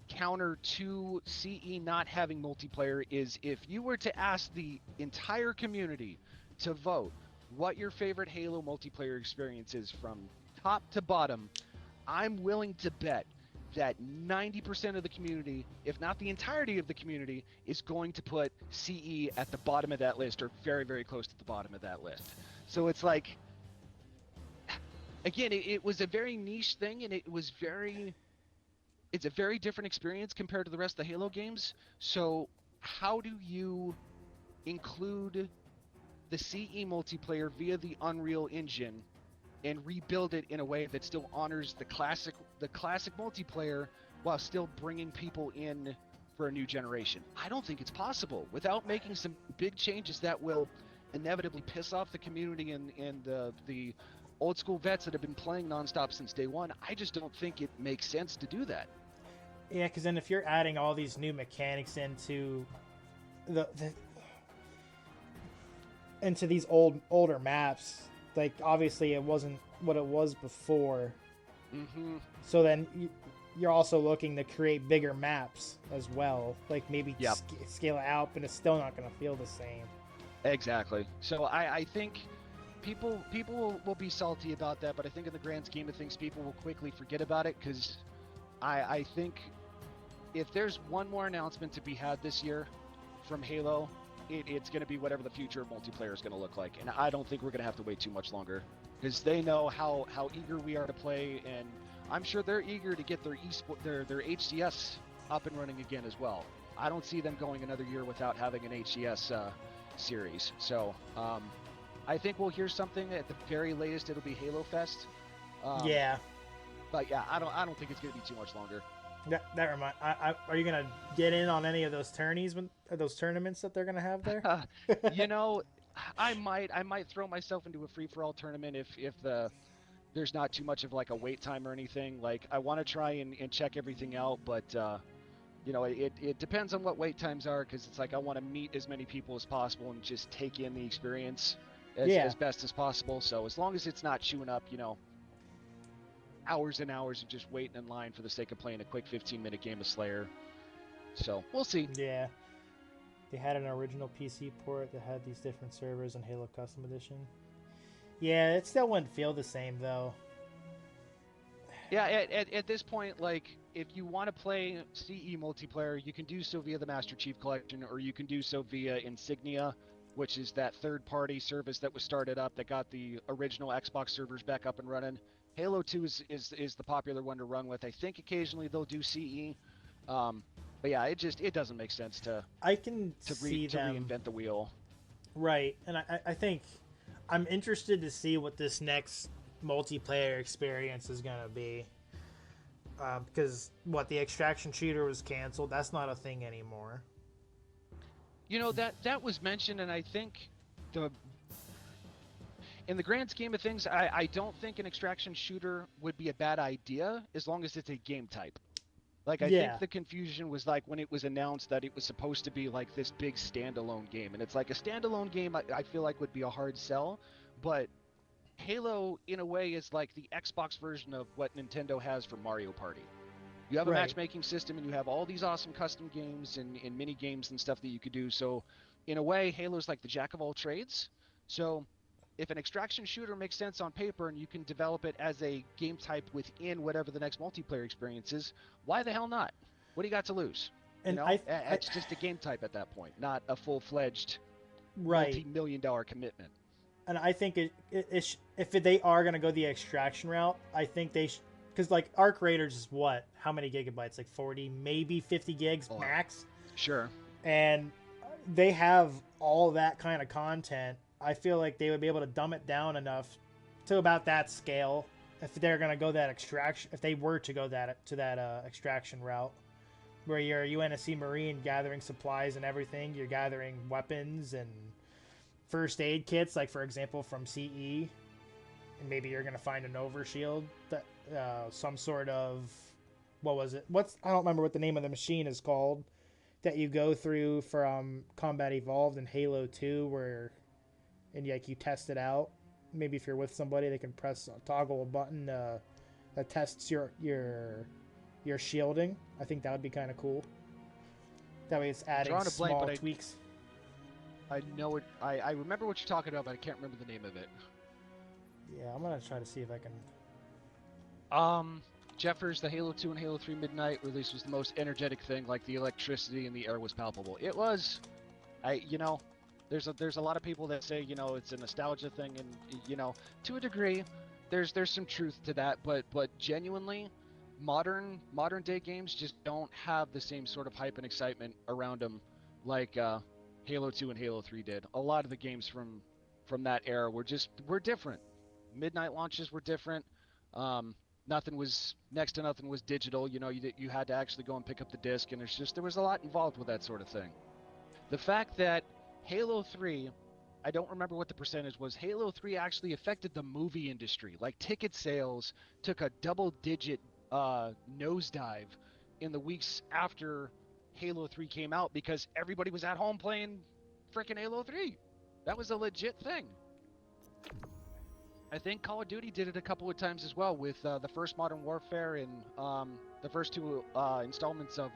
counter to CE not having multiplayer is if you were to ask the entire community to vote what your favorite Halo multiplayer experience is from top to bottom, I'm willing to bet that 90% of the community, if not the entirety of the community, is going to put CE at the bottom of that list or very, very close to the bottom of that list. So it's like, again, it was a very niche thing, and it's a very different experience compared to the rest of the Halo games. So how do you include the CE multiplayer via the Unreal Engine and rebuild it in a way that still honors the classic multiplayer while still bringing people in for a new generation? I don't think it's possible without making some big changes that will inevitably piss off the community and the old school vets that have been playing nonstop since day one. I just don't think it makes sense to do that. Yeah, because then if you're adding all these new mechanics into into these older maps, like obviously it wasn't what it was before. Mm-hmm. So then you're also looking to create bigger maps as well, like maybe scale it out, but it's still not going to feel the same. Exactly. So I think people will be salty about that, but I think in the grand scheme of things, people will quickly forget about it, because I think if there's one more announcement to be had this year from Halo, it's going to be whatever the future of multiplayer is going to look like. And I don't think we're going to have to wait too much longer, because they know how eager we are to play, and I'm sure they're eager to get their HCS up and running again as well. I don't see them going another year without having an HCS series. So I think we'll hear something at the very latest. It'll be Halo Fest. Yeah. But yeah, I don't think it's going to be too much longer. That remind. Are you gonna get in on any of those those tournaments that they're gonna have there? You know, I might throw myself into a free for all tournament if there's not too much of like a wait time or anything. Like I want to try and check everything out, but you know, it depends on what wait times are, because it's like I want to meet as many people as possible and just take in the experience as best as possible. So as long as it's not chewing up, you know, hours and hours of just waiting in line for the sake of playing a quick 15-minute game of Slayer. So we'll see. Yeah. They had an original PC port that had these different servers in Halo Custom Edition. Yeah, it still wouldn't feel the same though. Yeah, at this point, like, if you want to play CE multiplayer, you can do so via the Master Chief Collection, or you can do so via Insignia, which is that third-party service that was started up that got the original Xbox servers back up and running. Halo 2 is the popular one to run with. I think occasionally they'll do CE, but yeah, it doesn't make sense to reinvent the wheel. Right, and I think I'm interested to see what this next multiplayer experience is gonna be, because the extraction shooter was canceled. That's not a thing anymore. You know, that was mentioned, and I think in the grand scheme of things, I don't think an extraction shooter would be a bad idea as long as it's a game type. Like, I think the confusion was like when it was announced that it was supposed to be like this big standalone game. And it's like a standalone game I feel like would be a hard sell, but Halo in a way is like the Xbox version of what Nintendo has for Mario Party. You have a matchmaking system and you have all these awesome custom games and mini games and stuff that you could do. So in a way, Halo's like the jack of all trades. So if an extraction shooter makes sense on paper and you can develop it as a game type within whatever the next multiplayer experience is, why the hell not? What do you got to lose? And you know, it's just a game type at that point, not a full-fledged multi-million-dollar commitment. And I think if they are going to go the extraction route, I think they because like Arc Raiders is how many gigabytes? Like 40, maybe 50 gigs max. Sure. And they have all that kind of content. I feel like they would be able to dumb it down enough to about that scale if they're going to go that extraction. If they were to go that extraction route, where you're a UNSC Marine gathering supplies and everything, you're gathering weapons and first aid kits, like for example from CE, and maybe you're going to find an overshield that some sort of I don't remember what the name of the machine is called that you go through from Combat Evolved and Halo 2 and like you test it out. Maybe if you're with somebody, they can toggle a button that tests your shielding. I think that would be kind of cool. That way it's adding small tweaks. I know it. I remember what you're talking about, but I can't remember the name of it. Yeah, I'm gonna try to see if I can. Jeffers, the Halo 2 and Halo 3 Midnight release was the most energetic thing. Like the electricity in the air was palpable. It was. There's a lot of people that say it's a nostalgia thing, and to a degree, there's some truth to that. But genuinely, modern day games just don't have the same sort of hype and excitement around them like Halo 2 and Halo 3 did. A lot of the games from that era were different. Midnight launches were different. Next to nothing was digital. You had to actually go and pick up the disc, and there was a lot involved with that sort of thing. The fact that Halo 3, I don't remember what the percentage was. Halo 3 actually affected the movie industry. Like ticket sales took a double-digit nosedive in the weeks after Halo 3 came out because everybody was at home playing frickin' Halo 3. That was a legit thing. I think Call of Duty did it a couple of times as well with the first Modern Warfare and the first two installments of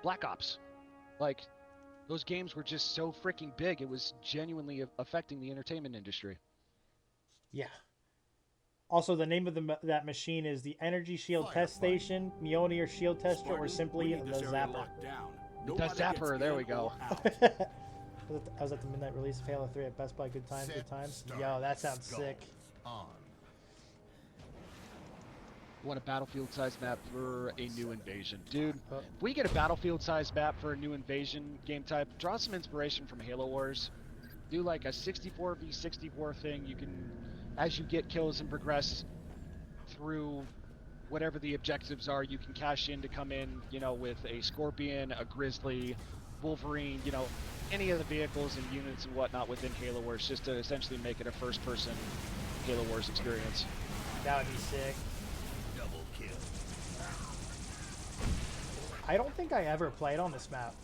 Black Ops. Like, those games were just so freaking big, it was genuinely affecting the entertainment industry. Yeah. Also, the name of that machine is the Energy Shield Test Station, Mjolnir Shield Tester, or simply the Zapper. The Zapper, there we go. I was at the midnight release of Halo 3 at Best Buy. Good times. Yo, that sounds sick. Want a battlefield-sized map for a new invasion. Dude, Uh, if we get a battlefield-sized map for a new invasion game type, draw some inspiration from Halo Wars. Do like a 64v64 thing. You can, as you get kills and progress through whatever the objectives are, you can cash in to come in, you know, with a Scorpion, a Grizzly, Wolverine, you know, any of the vehicles and units and whatnot within Halo Wars, just to essentially make it a first-person Halo Wars experience. That would be sick. Double kill. I don't think I ever played on this map.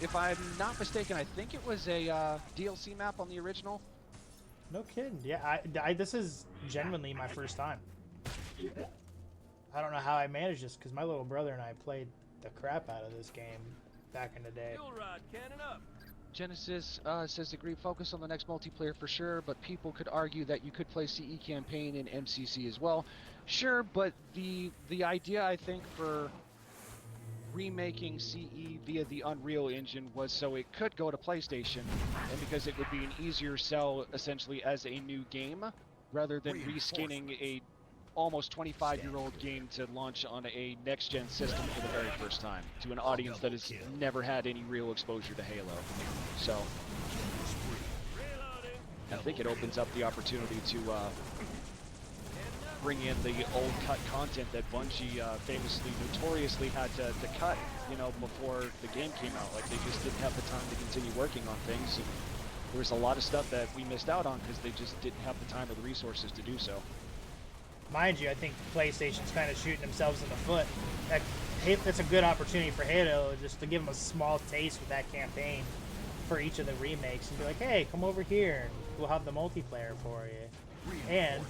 If I'm not mistaken, I think it was a DLC map on the original. No kidding. Yeah, this is genuinely my first time. I don't know how I managed this because my little brother and I played the crap out of this game back in the day. Fuel rod, cannon up. Genesis says agree, focus on the next multiplayer for sure, but people could argue that you could play CE campaign in MCC as well. Sure, but the idea I think for remaking CE via the Unreal Engine was so it could go to PlayStation, and because it would be an easier sell essentially as a new game, rather than reskinning a almost 25-year-old game to launch on a next-gen system for the very first time to an audience that has never had any real exposure to Halo. So I think it opens up the opportunity to bring in the old cut content that Bungie famously, notoriously had to cut, you know, before the game came out. Like, they just didn't have the time to continue working on things, and there was a lot of stuff that we missed out on because they just didn't have the time or the resources to do so. Mind you, I think PlayStation's kind of shooting themselves in the foot. That's a good opportunity for Halo, just to give them a small taste with that campaign for each of the remakes and be like, hey, come over here and we'll have the multiplayer for you. And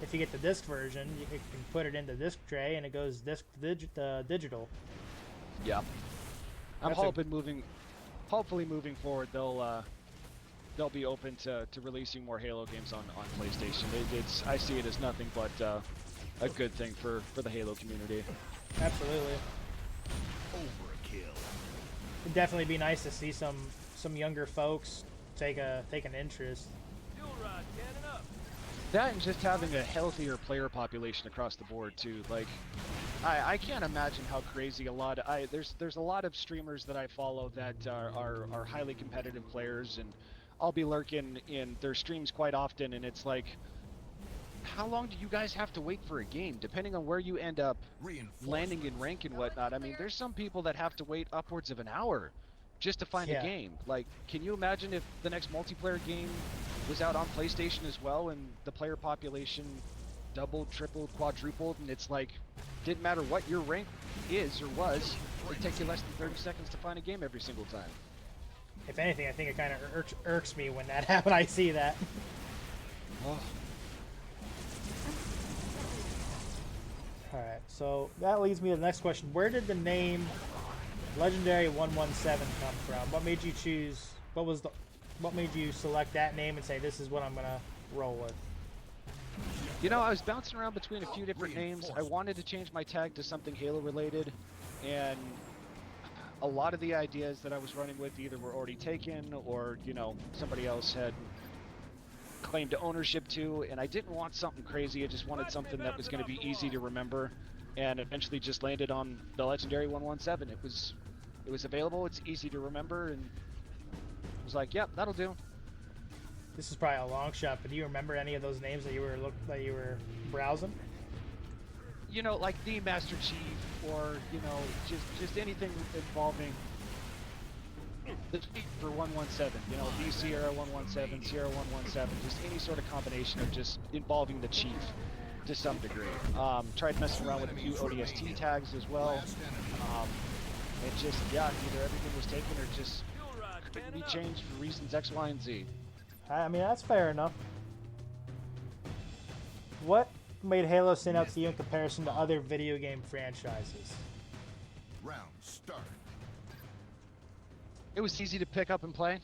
if you get the disc version, you can put it into disc tray and it goes disc digital. Yeah. I'm That's hopefully moving forward, they'll be open to releasing more Halo games on PlayStation. I see it as nothing but a good thing for the Halo community. Absolutely. Overkill. It'd definitely be nice to see some younger folks take an interest. Fuel rod, cannon up. That and just having a healthier player population across the board too. Like, I can't imagine how crazy there's a lot of streamers that I follow that are highly competitive players, and I'll be lurking in their streams quite often, and it's like, how long do you guys have to wait for a game? Depending on where you end up landing in rank and whatnot. I mean, there's some people that have to wait upwards of an hour just to find a game. Like, can you imagine if the next multiplayer game was out on PlayStation as well, and the player population doubled, tripled, quadrupled, and it's like, didn't matter what your rank is or was, it'd take you less than 30 seconds to find a game every single time. If anything, I think it kind of irks me when that happens. I see that. Oh. Alright, so that leads me to the next question. Where did the name Legendary117 come from? What made you choose, what made you select that name and say, this is what I'm gonna roll with? You know, I was bouncing around between a few different names. I wanted to change my tag to something Halo related, and a lot of the ideas that I was running with either were already taken or, you know, somebody else had claimed ownership to, and I didn't want something crazy. I just wanted something that was going to be easy to remember, and eventually just landed on the Legendary 117. It was available, it's easy to remember, and I was like, yep, that'll do. This is probably a long shot, but do you remember any of those names that you were browsing? You know, like the Master Chief, or, you know, just anything involving the Chief for 117. You know, the Sierra 117, Sierra 117, just any sort of combination of just involving the Chief to some degree. Tried messing around with a few ODST tags as well. It just, yeah, either everything was taken or just couldn't be changed for reasons X, Y, and Z. I mean, that's fair enough. What made Halo stand out to you in comparison to other video game franchises? Round start. It was easy to pick up and play.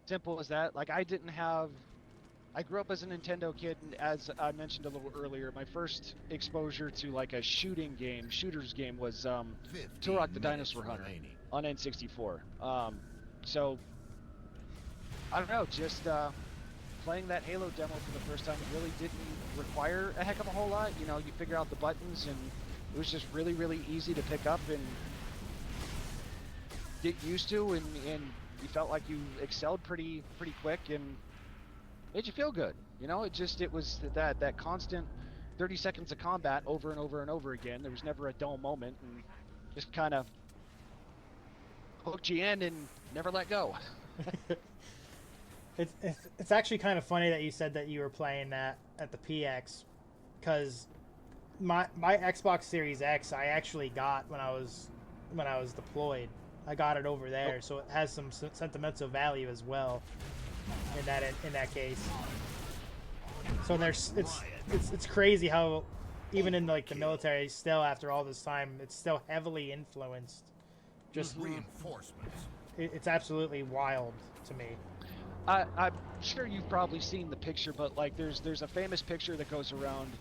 Simple as that. Like, I grew up as a Nintendo kid, and as I mentioned a little earlier, my first exposure to like a shooters game was Turok the Dinosaur Hunter on N64. So I don't know, just playing that Halo demo for the first time, it really didn't require a heck of a whole lot. You know, you figure out the buttons, and it was just really, really easy to pick up and get used to, and you felt like you excelled pretty quick, and made you feel good. You know, it was that constant 30 seconds of combat over and over and over again. There was never a dull moment, and just kind of hooked you in and never let go. It's actually kind of funny that you said that you were playing that at the PX, because my Xbox Series X I actually got when I was deployed. I got it over there, so it has some sentimental value as well in that case. So it's crazy how even in like the military, still after all this time, it's still heavily influenced. Just reinforcements. It's absolutely wild to me. I'm sure you've probably seen the picture, but like there's a famous picture that goes around.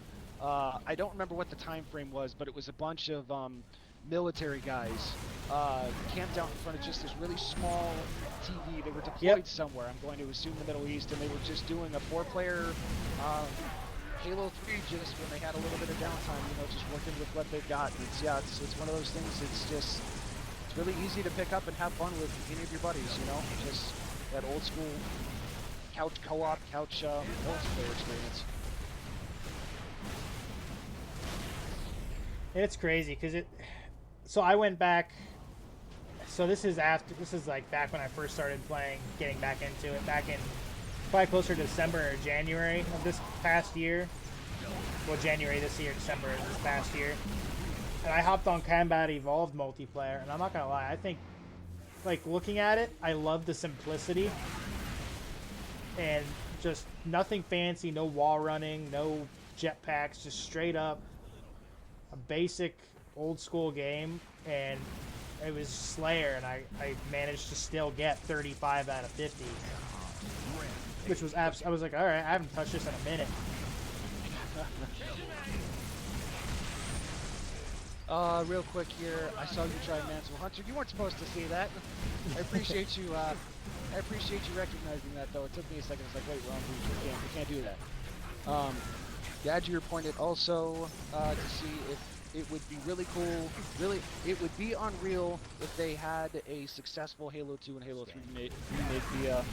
I don't remember what the time frame was, but it was a bunch of military guys camped out in front of just this really small TV. They were deployed somewhere. I'm going to assume the Middle East, and they were just doing a 4-player Halo 3 just when they had a little bit of downtime. You know, just working with what they've got. It's one of those things. It's really easy to pick up and have fun with any of your buddies. You know, just that old school couch co-op, couch multiplayer experience. It's crazy because so I went back. So this is like back when I first started playing, getting back into it, back in probably closer to December or January of this past year. Well, January this year, December of this past year. And I hopped on Combat Evolved multiplayer, and I'm not gonna lie, I think, like, looking at it, I love the simplicity and just nothing fancy, no wall running, no jetpacks, just straight up a basic old school game. And it was Slayer, and I managed to still get 35 out of 50, which was I was like, all right, I haven't touched this in a minute. Real quick here, I saw you try Mansell Hunter. You weren't supposed to see that. I appreciate you. I appreciate you recognizing that, though. It took me a second. It's like, wait, we're on Bluetooth. We can't do that. Gadgear pointed also to see if it would be really cool. Really, it would be unreal if they had a successful Halo 2 and Halo 3 remake via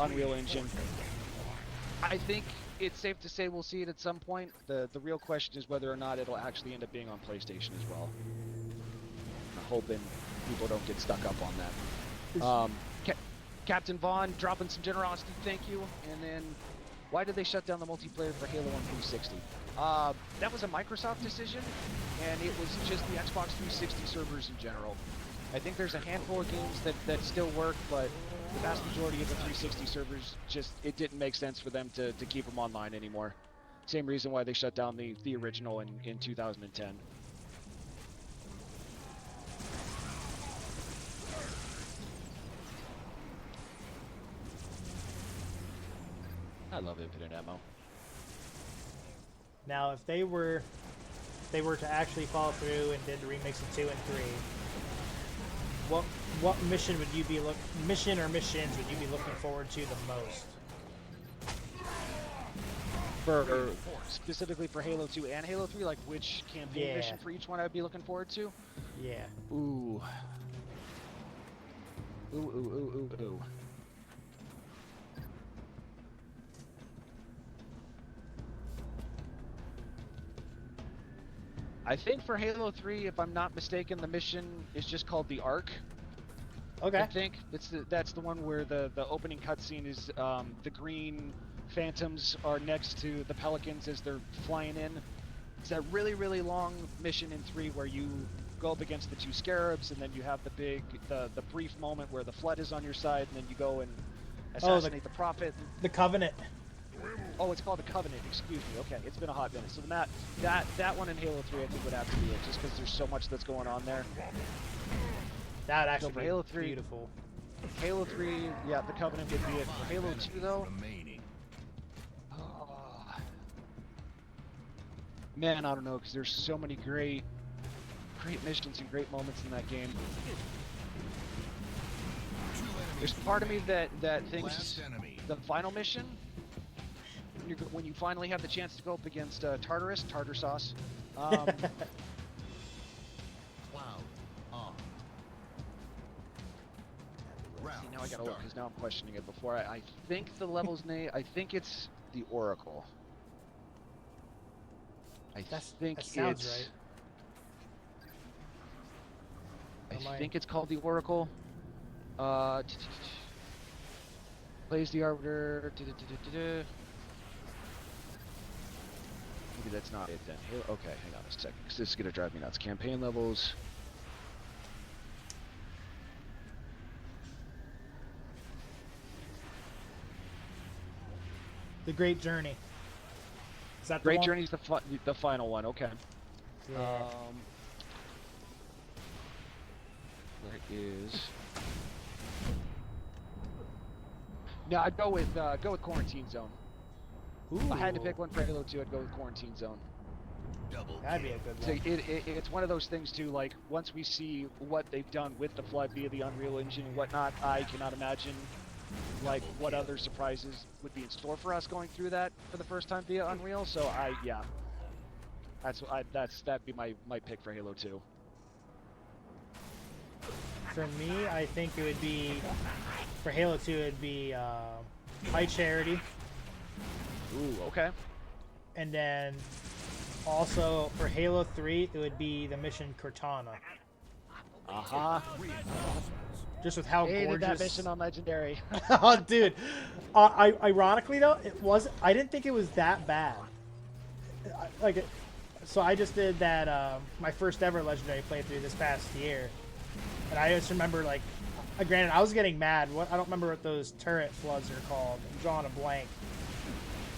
Unreal Engine. I think it's safe to say we'll see it at some point. The real question is whether or not it'll actually end up being on PlayStation as well. I'm hoping people don't get stuck up on that. Captain Vaughn dropping some generosity, thank you. And then, why did they shut down the multiplayer for Halo on 360? That was a Microsoft decision, and it was just the Xbox 360 servers in general. I think there's a handful of games that still work, but the vast majority of the 360 servers it didn't make sense for them to keep them online anymore. Same reason why they shut down the original in 2010. I love infinite ammo. Now, if they were to actually follow through and did the remakes of 2 and 3, what mission would you be missions would you be looking forward to the most? For specifically for Halo 2 and Halo 3, like which campaign mission for each one I'd be looking forward to? Yeah. Ooh. Ooh. I think for Halo 3, if I'm not mistaken, the mission is just called the Ark. Okay. I think that's the one where the opening cutscene is the green phantoms are next to the Pelicans as they're flying in. It's that really, really long mission in 3 where you go up against the 2 scarabs, and then you have the brief moment where the flood is on your side, and then you go and assassinate the prophet. The Covenant. Oh, it's called the Covenant. Excuse me. Okay, it's been a hot minute. So that one in Halo 3, I think would have to be it, just because there's so much that's going on there. That would actually for be Halo 3, beautiful. Halo 3, yeah, the Covenant would be it. For Halo 2, though, man, I don't know, because there's so many great missions and great moments in that game. There's part of me that thinks the final mission when you finally have the chance to go up against Tartarus, tartar sauce. Um, Cloud on. Round see, now I gotta look start. because now I'm questioning it. Before I think the level's name. I think it's the Oracle. I think that sounds it's. right. I think it's called the Oracle. Plays the Arbiter. Maybe that's not it then. Okay, hang on a second, because this is gonna drive me nuts. Campaign levels. The Great Journey. Is that the Great one? Journey's the final one. Okay. Yeah. Where is? No, I'd go with Quarantine Zone. If I had to Ooh, pick one for Halo 2, I'd go with Quarantine Zone. Double that'd be kill. a good So one. it's one of those things too. Like once we see what they've done with the Flood via the Unreal Engine and whatnot, I cannot imagine like what other surprises would be in store for us going through that for the first time via Unreal. So that'd be my pick for Halo 2. For me, I think it would be for Halo 2. It'd be High Charity, Ooh, okay. and then also for Halo 3, it would be the mission Cortana. Aha. Just with how Hated gorgeous. that mission on Legendary. Oh, dude. Ironically though, I didn't think it was that bad. So I just did that my first ever Legendary playthrough this past year, and I just remember like, granted I was getting mad. I don't remember what those turret floods are called. I'm drawing a blank.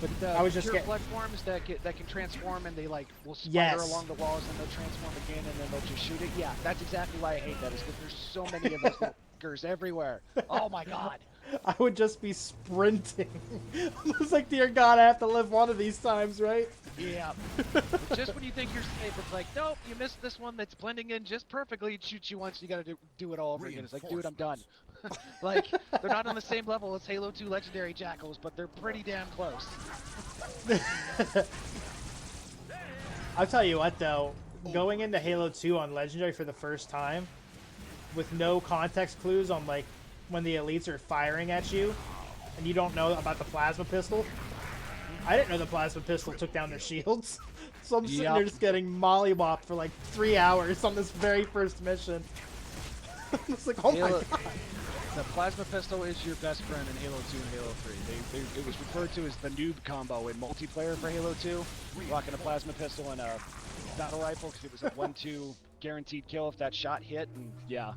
But I was just pure getting. flood forms that can transform and they like will spider Yes. along the walls and they'll transform again and then they'll just shoot it. Yeah, that's exactly why I hate that. Is because there's so many of those little fuckers everywhere. Oh my god. I would just be sprinting. I was like, dear God, I have to live one of these times, right? Yeah. Just when you think you're safe, it's like, nope, you missed this one that's blending in just perfectly. It shoots you once, you gotta do it all over again. It's like, dude, I'm done. Like, they're not on the same level as Halo 2 Legendary Jackals, but they're pretty damn close. I'll tell you what, though, going into Halo 2 on Legendary for the first time, with no context clues on, like, when the elites are firing at you, and you don't know about the plasma pistol, I didn't know the plasma pistol took down their shields. So I'm sitting there just getting mollywopped for, like, 3 hours on this very first mission. It's like, oh my God. The plasma pistol is your best friend in Halo 2 and Halo 3. It was referred to as the noob combo in multiplayer for Halo 2, rocking a plasma pistol and a battle rifle because it was a 1-2 guaranteed kill if that shot hit. And yeah,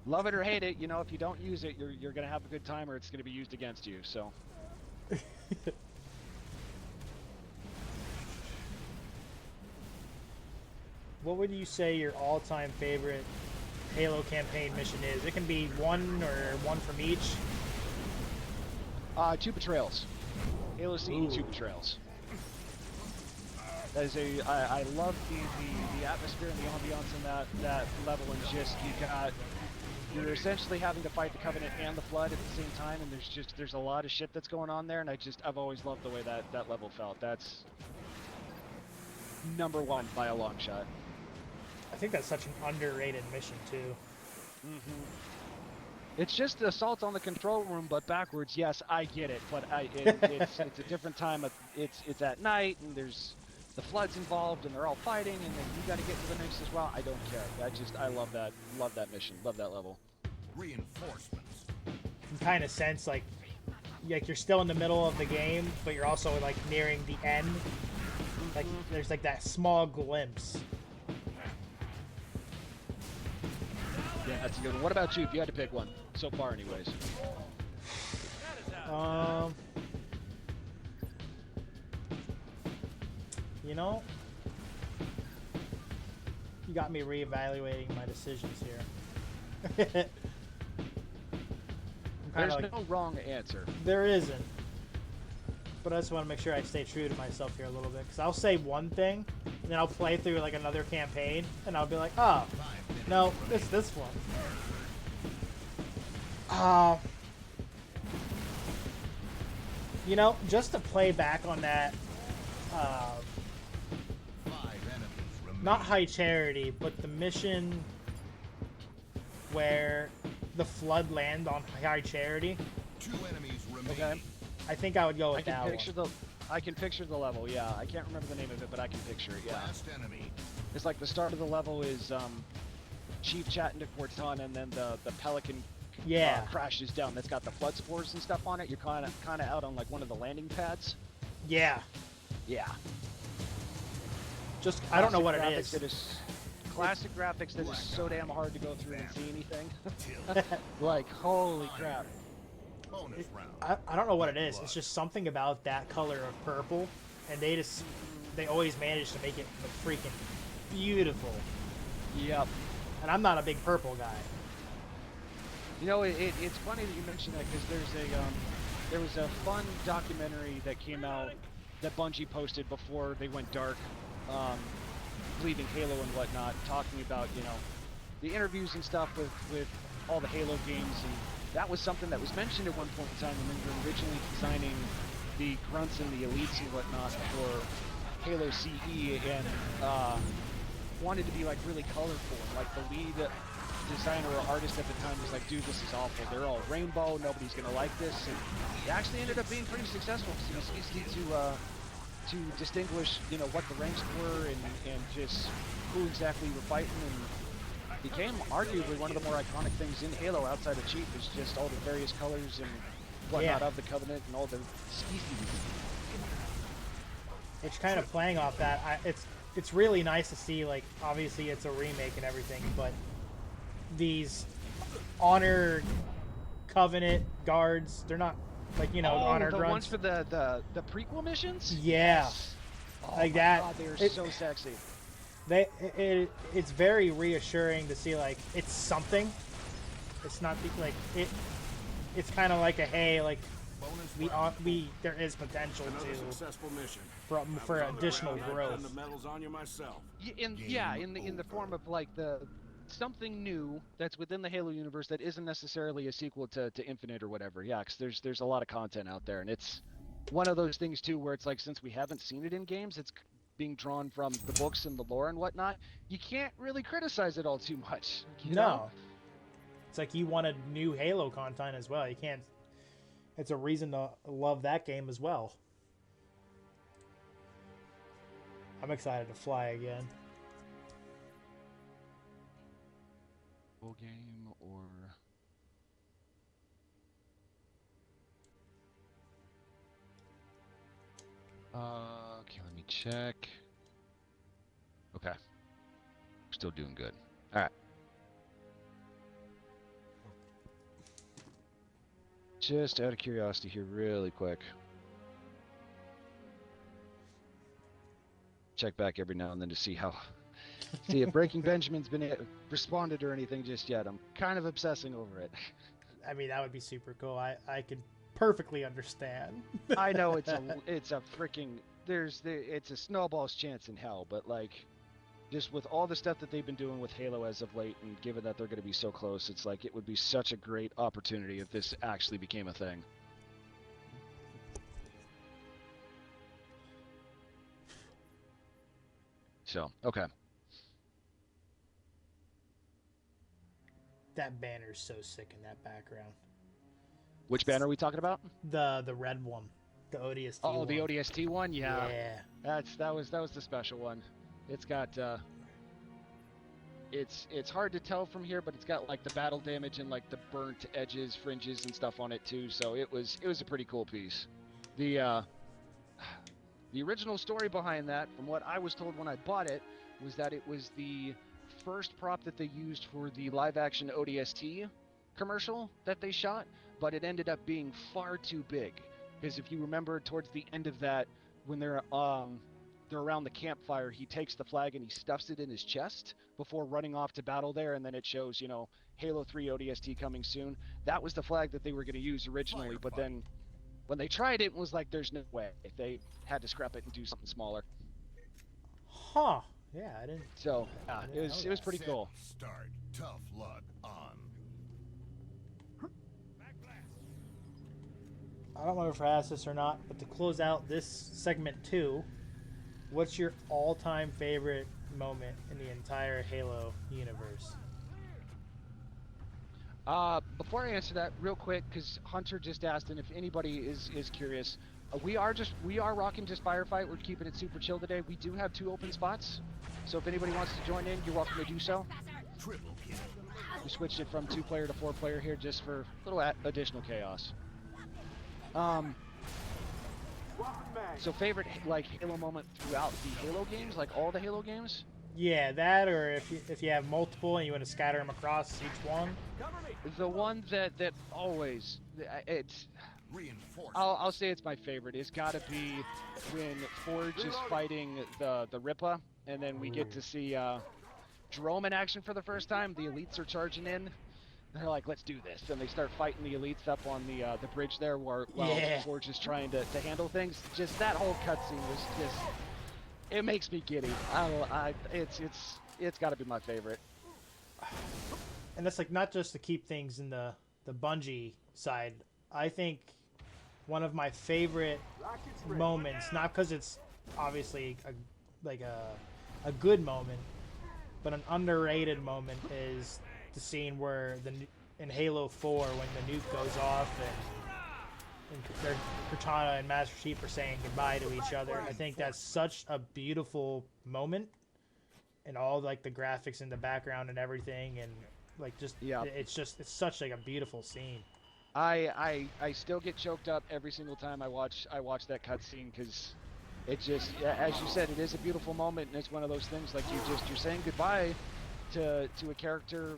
love it or hate it, you know, if you don't use it, you're gonna have a good time or it's gonna be used against you. So. What would you say your all-time favorite Halo campaign mission is? It can be one or one from each. 2 betrayals. Halo CE 2 betrayals. That is I love the atmosphere and the ambiance in that level, and just you're essentially having to fight the Covenant and the Flood at the same time, and there's a lot of shit that's going on there, and I've always loved the way that level felt. That's #1 by a long shot. I think that's such an underrated mission too. It's just assault on the control room, but backwards. Yes, I get it, but it's a different time. It's at night, and there's the Flood's involved, and they're all fighting, and then you got to get to the next as well. I don't care. I love that mission, love that level. Reinforcements. In kind of sense, like you're still in the middle of the game, but you're also like nearing the end. Like there's like that small glimpse. Yeah, that's a good one. What about you, if you had to pick one? So far, anyways. You know, you got me reevaluating my decisions here. There's no wrong answer. There isn't. But I just want to make sure I stay true to myself here a little bit. Because I'll say one thing, and then I'll play through like another campaign, and I'll be like, oh, no, it's this one. You know, just to play back on that, 5 enemies remain. not High Charity, but the mission where the flood land on High Charity, 2 enemies remain. Okay. I think I would go I with can that picture one. I can picture the level. Yeah, I can't remember the name of it, but I can picture it. Yeah, Last enemy. it's like the start of the level is Chief chatting to Cortana, and then the Pelican Yeah. crashes down. That's got the flood spores and stuff on it. You're kind of out on like one of the landing pads. Yeah. Yeah. Just, I don't know what it Classic graphics is. that is classic graphics that is so damn hard to go through and see anything. Like, holy crap. Bonus round. I don't know what it is. It's just something about that color of purple, and they always manage to make it look freaking beautiful. Yep. And I'm not a big purple guy. You know, it's funny that you mentioned that because there was a fun documentary that came out that Bungie posted before they went dark, leaving Halo and whatnot, talking about, you know, the interviews and stuff with all the Halo games, and that was something that was mentioned at one point in time when they were originally designing the grunts and the elites and whatnot for Halo CE, and wanted to be like really colorful. Like the lead designer or artist at the time was like, dude, this is awful. They're all rainbow. Nobody's gonna like this. And it actually ended up being pretty successful because it was easy to distinguish, you know, what the ranks were and just who exactly you were fighting, and became arguably one of the more iconic things in Halo outside of Chief is just all the various colors and whatnot of the Covenant and all the species. Which kind of playing off that, it's really nice to see, like, obviously it's a remake and everything, but these Honor Covenant guards, they're not, like, you know, Honor the grunts. ones for the prequel missions? Yeah. Yes. Oh Like my that. God, they are so sexy. It's very reassuring to see, like, it's something. It's not like it's kind of like a, hey, like, Bonus round. there is potential Another to successful mission. for additional I've growth. done the medals on you myself. In the form of like the something new that's within the Halo universe that isn't necessarily a sequel to Infinite or whatever. Yeah, 'cause there's a lot of content out there, and it's one of those things too where it's like, since we haven't seen it in games, it's being drawn from the books and the lore and whatnot. You can't really criticize it all too much. You know? It's like you wanted new Halo content as well. You can't. It's a reason to love that game as well. I'm excited to fly again. Full game or okay, let me check. Okay. We're still doing good. All right. Just out of curiosity here, really quick. Check back every now and then to see if Breaking Benjamin's been responded or anything just yet. I'm kind of obsessing over it. I mean, that would be super cool. I could perfectly understand. I know it's a freaking it's a snowball's chance in hell, but like, just with all the stuff that they've been doing with Halo as of late, and given that they're going to be so close, it's like it would be such a great opportunity if this actually became a thing. So, okay. That banner's so sick in that background. Which banner are we talking about? The red one, the ODST. Oh, one. the ODST one, yeah. Yeah. That was the special one. It's got it's hard to tell from here, but it's got like the battle damage and like the burnt edges, fringes, and stuff on it too. So it was a pretty cool piece. The original story behind that, from what I was told when I bought it, was that it was the first prop that they used for the live-action ODST commercial that they shot, but it ended up being far too big. Because if you remember, towards the end of that, when they're around the campfire, he takes the flag and he stuffs it in his chest before running off to battle there, and then it shows, you know, Halo 3 ODST coming soon. That was the flag that they were going to use originally, but then when they tried it, it was like, there's no way. They had to scrap it and do something smaller. Huh. Yeah, I didn't. So, yeah, I didn't it was pretty Set, cool. Start. Tough luck on. I don't know if I asked this or not, but to close out this segment 2, what's your all-time favorite moment in the entire Halo universe? Before I answer that, real quick, because Hunter just asked, and if anybody is curious, we are rocking just firefight. We're keeping it super chill today. We do have 2 open spots, so if anybody wants to join in, you're welcome to do so. Triple kill. We switched it from 2-player to 4-player here just for a little additional chaos. So favorite like Halo moment throughout the Halo games, like all the Halo games? Yeah, that, or if you have multiple and you want to scatter them across each one. Cover me. The one that always it's Reinforcements. I'll say it's my favorite. It's got to be when Forge is fighting the Ripa, and then we get to see Jerome in action for the first time. The elites are charging in. They're like, let's do this, and they start fighting the elites up on the bridge there, while Forge is trying to handle things. Just that whole cutscene was just, it makes me giddy. It's got to be my favorite. And that's like not just to keep things in the Bungie side. I think one of my favorite moments, not because it's obviously a good moment, but an underrated moment, is the scene where in Halo 4 when the nuke goes off and Cortana and Master Chief are saying goodbye to each other. I think that's such a beautiful moment, and all like the graphics in the background and everything, and like just it's such like a beautiful scene. I still get choked up every single time I watch that cutscene, because it just, as you said, it is a beautiful moment, and it's one of those things like you're saying goodbye to a character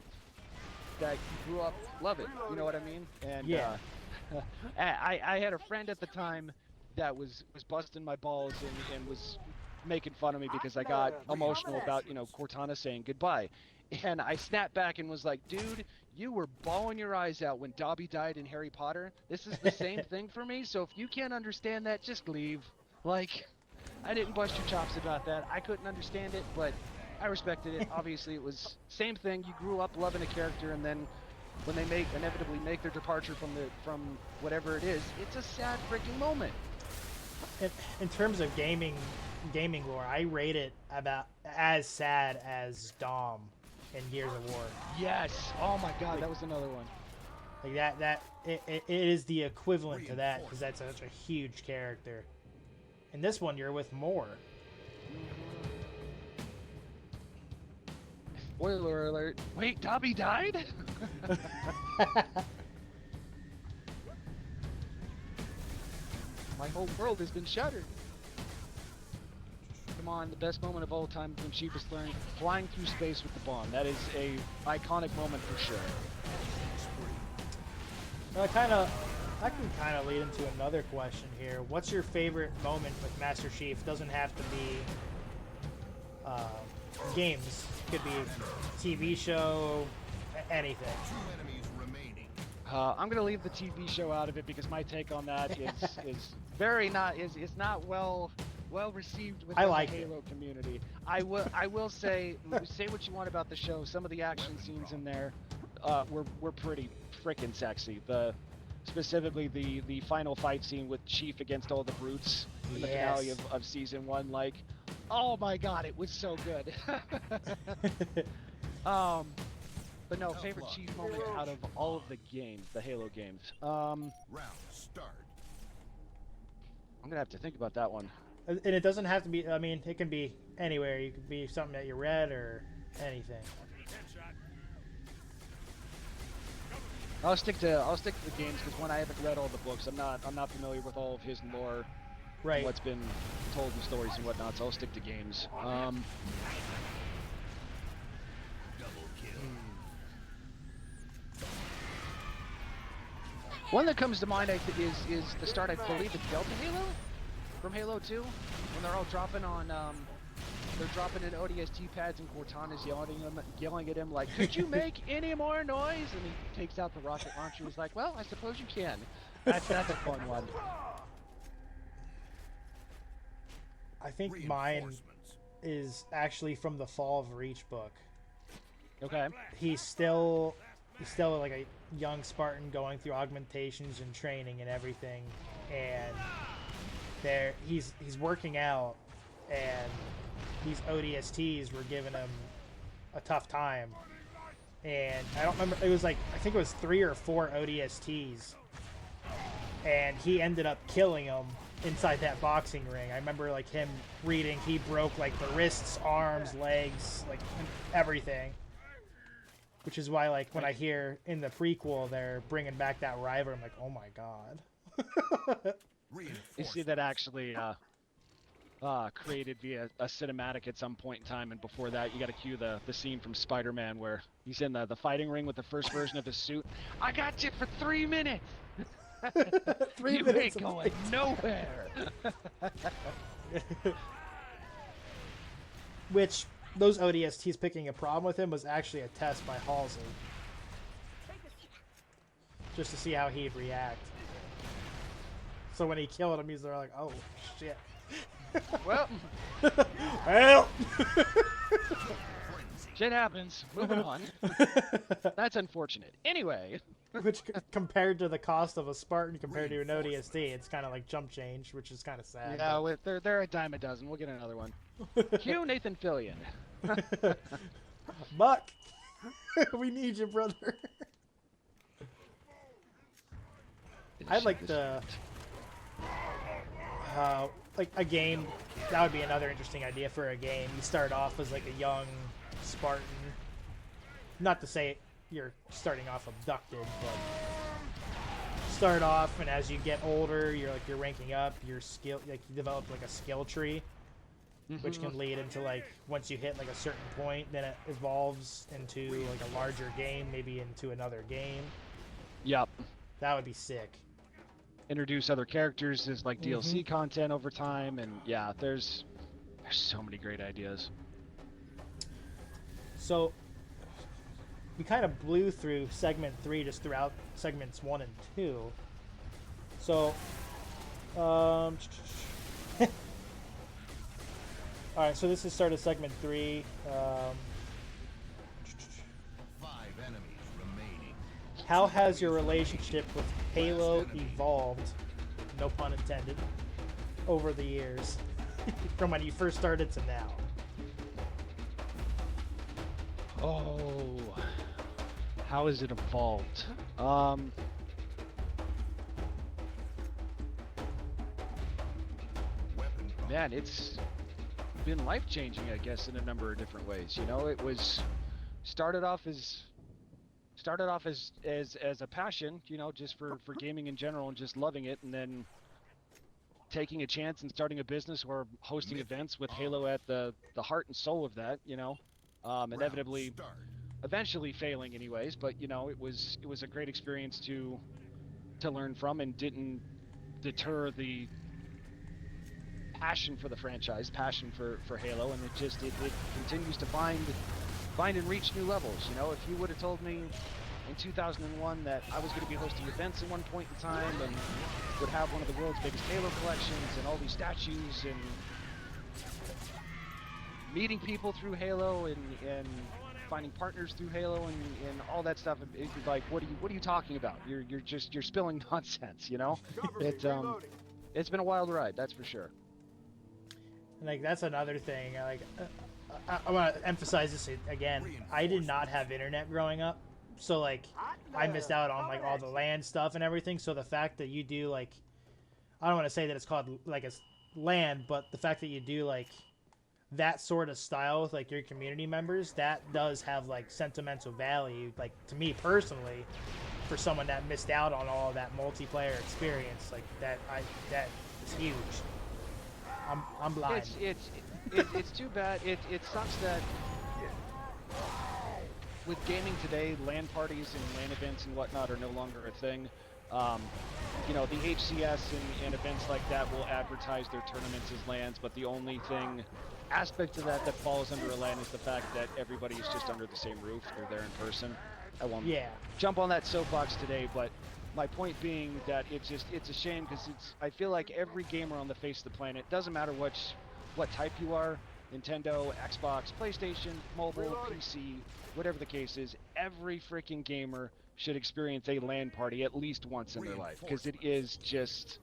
that you grew up loving. You know what I mean? And yeah. I had a friend at the time that was busting my balls and was making fun of me because I got emotional about Cortana saying goodbye. And I snapped back and was like, dude, you were bawling your eyes out when Dobby died in Harry Potter. This is the same thing for me, so if you can't understand that, just leave. Like, I didn't bust your chops about that. I couldn't understand it, but I respected it. Obviously, it was same thing. You grew up loving a character, and then when they inevitably make their departure from whatever it is, it's a sad freaking moment. In terms of gaming lore, I rate it about as sad as Dom in Gears of War. Yes. Oh my God, that was another one. Like it is the equivalent to that, because that's such a huge character. In this one, you're with more. Spoiler alert. Wait, Dobby died? My whole world has been shattered. Come on, the best moment of all time when Chief is flying through space with the bomb. That is a iconic moment for sure. Well, I can kind of lead into another question here. What's your favorite moment with Master Chief? Doesn't have to be games. Could be TV show, anything. 2 enemies remaining. I'm gonna leave the TV show out of it because my take on that is not well received within the Halo community. I will say what you want about the show. Some of the action scenes in there were pretty freaking sexy. Specifically the final fight scene with Chief against all the brutes in the finale of season 1. Like, oh my God, it was so good. But no, favorite Chief moment out of all of the games, the Halo games. Round start. I'm gonna have to think about that one. And it doesn't have to be. I mean, it can be anywhere. You could be something that you read or anything. I'll stick to the games because one, I haven't read all the books. I'm not familiar with all of his lore, right? What's been told in stories and whatnot. So I'll stick to games. Double kill. One that comes to mind is the start, I believe it's Delta Halo from Halo 2, when they're all dropping on they're dropping in ODST pads and Cortana's yelling at him like, could you make any more noise? And he takes out the rocket launcher. He's like, well, I suppose you can. That's a fun one. I think mine is actually from the Fall of Reach book. Okay. He's still he's still like a young Spartan going through augmentations and training and everything, and he's working out, and these ODSTs were giving him a tough time, and I don't remember, it was like, I think it was 3 or 4 ODSTs, and he ended up killing them inside that boxing ring. I remember like him reading, he broke like the wrists, arms, legs, like everything. Which is why, like, when I hear in the prequel they're bringing back that rival, I'm like, oh my god. You see that actually created via a cinematic at some point in time, and before that you got to cue the scene from Spider-Man where he's in the fighting ring with the first version of his suit. I got you for 3 minutes. 3 you minutes ain't going nowhere. Which, those ODSTs picking a problem with him was actually a test by Halsey. Just to see how he'd react. So when he killed him, he's there like, oh, shit. Well, Well! shit happens. Moving on. That's unfortunate. Anyway. Which, compared to the cost of a Spartan compared to an ODST, it's kind of like jump change, which is kind of sad. Yeah, they're a dime a dozen. We'll get another one. Cue Nathan Fillion. Buck! We need you, brother. I'd like to... like a game, that would be another interesting idea for a game. You start off as like a young Spartan. Not to say you're starting off abducted, but start off, and as you get older, you're ranking up, your skill, like you develop like a skill tree, which can lead into like, once you hit like a certain point, then it evolves into like a larger game, maybe into another game. Yep. That would be sick. Introduce other characters as like DLC content over time, and yeah, there's so many great ideas. So we kind of blew through segment 3 just throughout segments 1 and 2. So all right, so this is start of segment 3. 5 enemies remaining. How has your relationship with Halo evolved, no pun intended, over the years, from when you first started to now? Oh, how has it evolved? Man, it's been life-changing, I guess, in a number of different ways. You know, it was started off as a passion, you know, just for gaming in general and just loving it, and then taking a chance and starting a business or hosting events with Halo at the heart and soul of that, you know, inevitably, eventually failing anyways, but you know, it was a great experience to learn from, and didn't deter the passion for the franchise, passion for Halo, and it continues to find and reach new levels. You know, if you would have told me in 2001 that I was going to be hosting events at one point in time and would have one of the world's biggest Halo collections and all these statues and meeting people through Halo and finding partners through Halo and all that stuff, it'd be like, what are you talking about? You're spilling nonsense, you know? It's been a wild ride, that's for sure. Like, that's another thing. Like, I want to emphasize this again. I did not have internet growing up, so like, I missed out on like all the LAN stuff and everything. So the fact that you do like, I don't want to say that it's called like a LAN, but the fact that you do like that sort of style with like your community members, that does have like sentimental value. Like, to me personally, for someone that missed out on all of that multiplayer experience, like that is huge. I'm blind. It's too bad. It sucks that with gaming today, LAN parties and LAN events and whatnot are no longer a thing. You know, the HCS and events like that will advertise their tournaments as LANs, but the only aspect of that falls under a LAN is the fact that everybody is just under the same roof. They're there in person. I won't jump on that soapbox today, but my point being that it's a shame, because I feel like every gamer on the face of the planet, doesn't matter what type you are, Nintendo, Xbox, PlayStation, mobile, PC, whatever the case is, every freaking gamer should experience a LAN party at least once in their life, because it is just,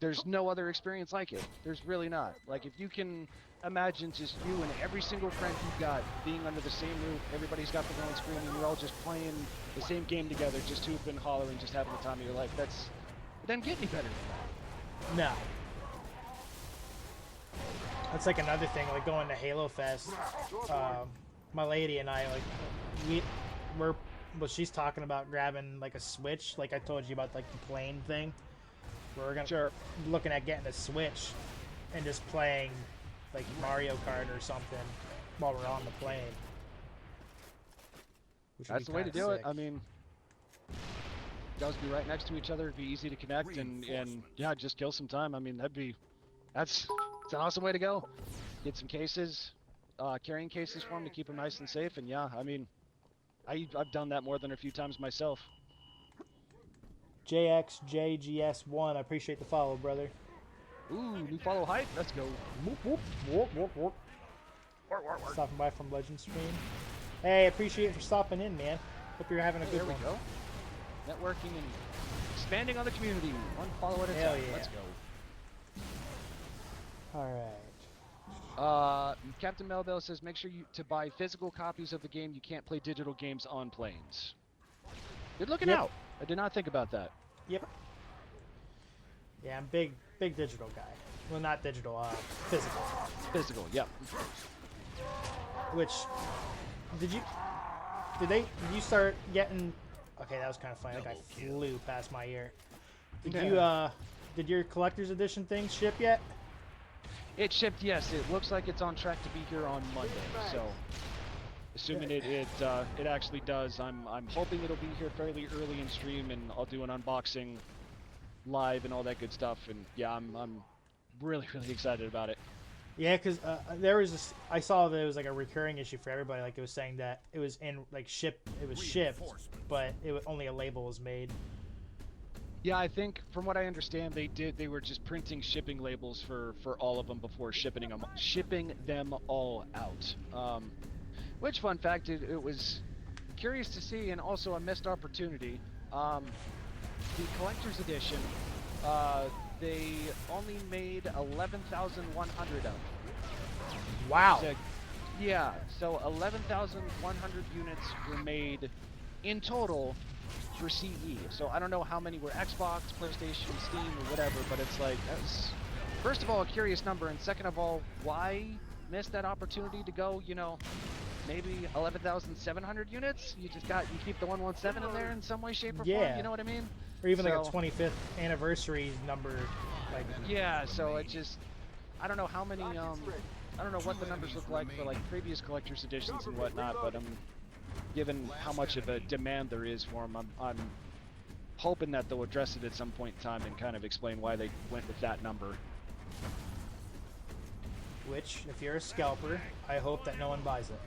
there's no other experience like it. There's really not. Like, if you can imagine just you and every single friend you've got being under the same roof, everybody's got their own screen, and you're all just playing the same game together, just hooping, hollering, just having the time of your life. It doesn't get any better than that. No. That's like another thing, like going to Halo Fest. My lady and I, like, well, she's talking about grabbing like a Switch, like I told you about, like the plane thing. We're gonna looking at getting a Switch and just playing like Mario Kart or something while we're on the plane. That's the way to do it. I mean, those be right next to each other, it'd be easy to connect, and yeah, just kill some time. I mean, it's an awesome way to go. Get some cases, carrying cases for them to keep them nice and safe, and yeah, I mean, I've done that more than a few times myself. JXJGS1, I appreciate the follow, brother. Ooh, new follow hype. Let's go. Whoop, whoop, whoop, whoop, whoop. Stopping by from Legend Stream. Hey, appreciate it for stopping in, man. Hope you're having a good one. There we go. Networking and expanding on the community. One follow at a time. Yeah. Let's go. All right. Captain Melville says, make sure to buy physical copies of the game. You can't play digital games on planes. Good looking out. I did not think about that. Yep. Yeah, I'm big digital guy. Well, not digital, physical. Physical, yep. Which, did you start getting? Okay, that was kind of funny. That guy flew past my ear. Did your collector's edition thing ship yet? It shipped, yes. It looks like it's on track to be here on Monday. So, assuming it actually does, I'm hoping it'll be here fairly early in stream, and I'll do an unboxing live and all that good stuff. And yeah, I'm really excited about it. Yeah, because there was this, I saw that it was like a recurring issue for everybody. Like, it was saying that it was shipped, but only a label was made. Yeah, I think from what I understand, they were just printing shipping labels for all of them before shipping them all out. Which, fun fact, it was curious to see, and also a missed opportunity. The collector's edition, they only made 11,100 of them. Wow. So, yeah, so 11,100 units were made in total for CE. So I don't know how many were Xbox, PlayStation, Steam, or whatever, but it's like, that's, first of all, a curious number, and second of all, why miss that opportunity to go, maybe 11,700 units? You keep the 117 in there in some way, shape, or form, you know what I mean? Or even like a 25th anniversary number. Like, yeah, so it just, I don't know how many, I don't know what the numbers look like for like previous collector's editions and whatnot, but given how much of a demand there is for them, I'm hoping that they'll address it at some point in time and kind of explain why they went with that number. Which, if you're a scalper, I hope that no one buys it.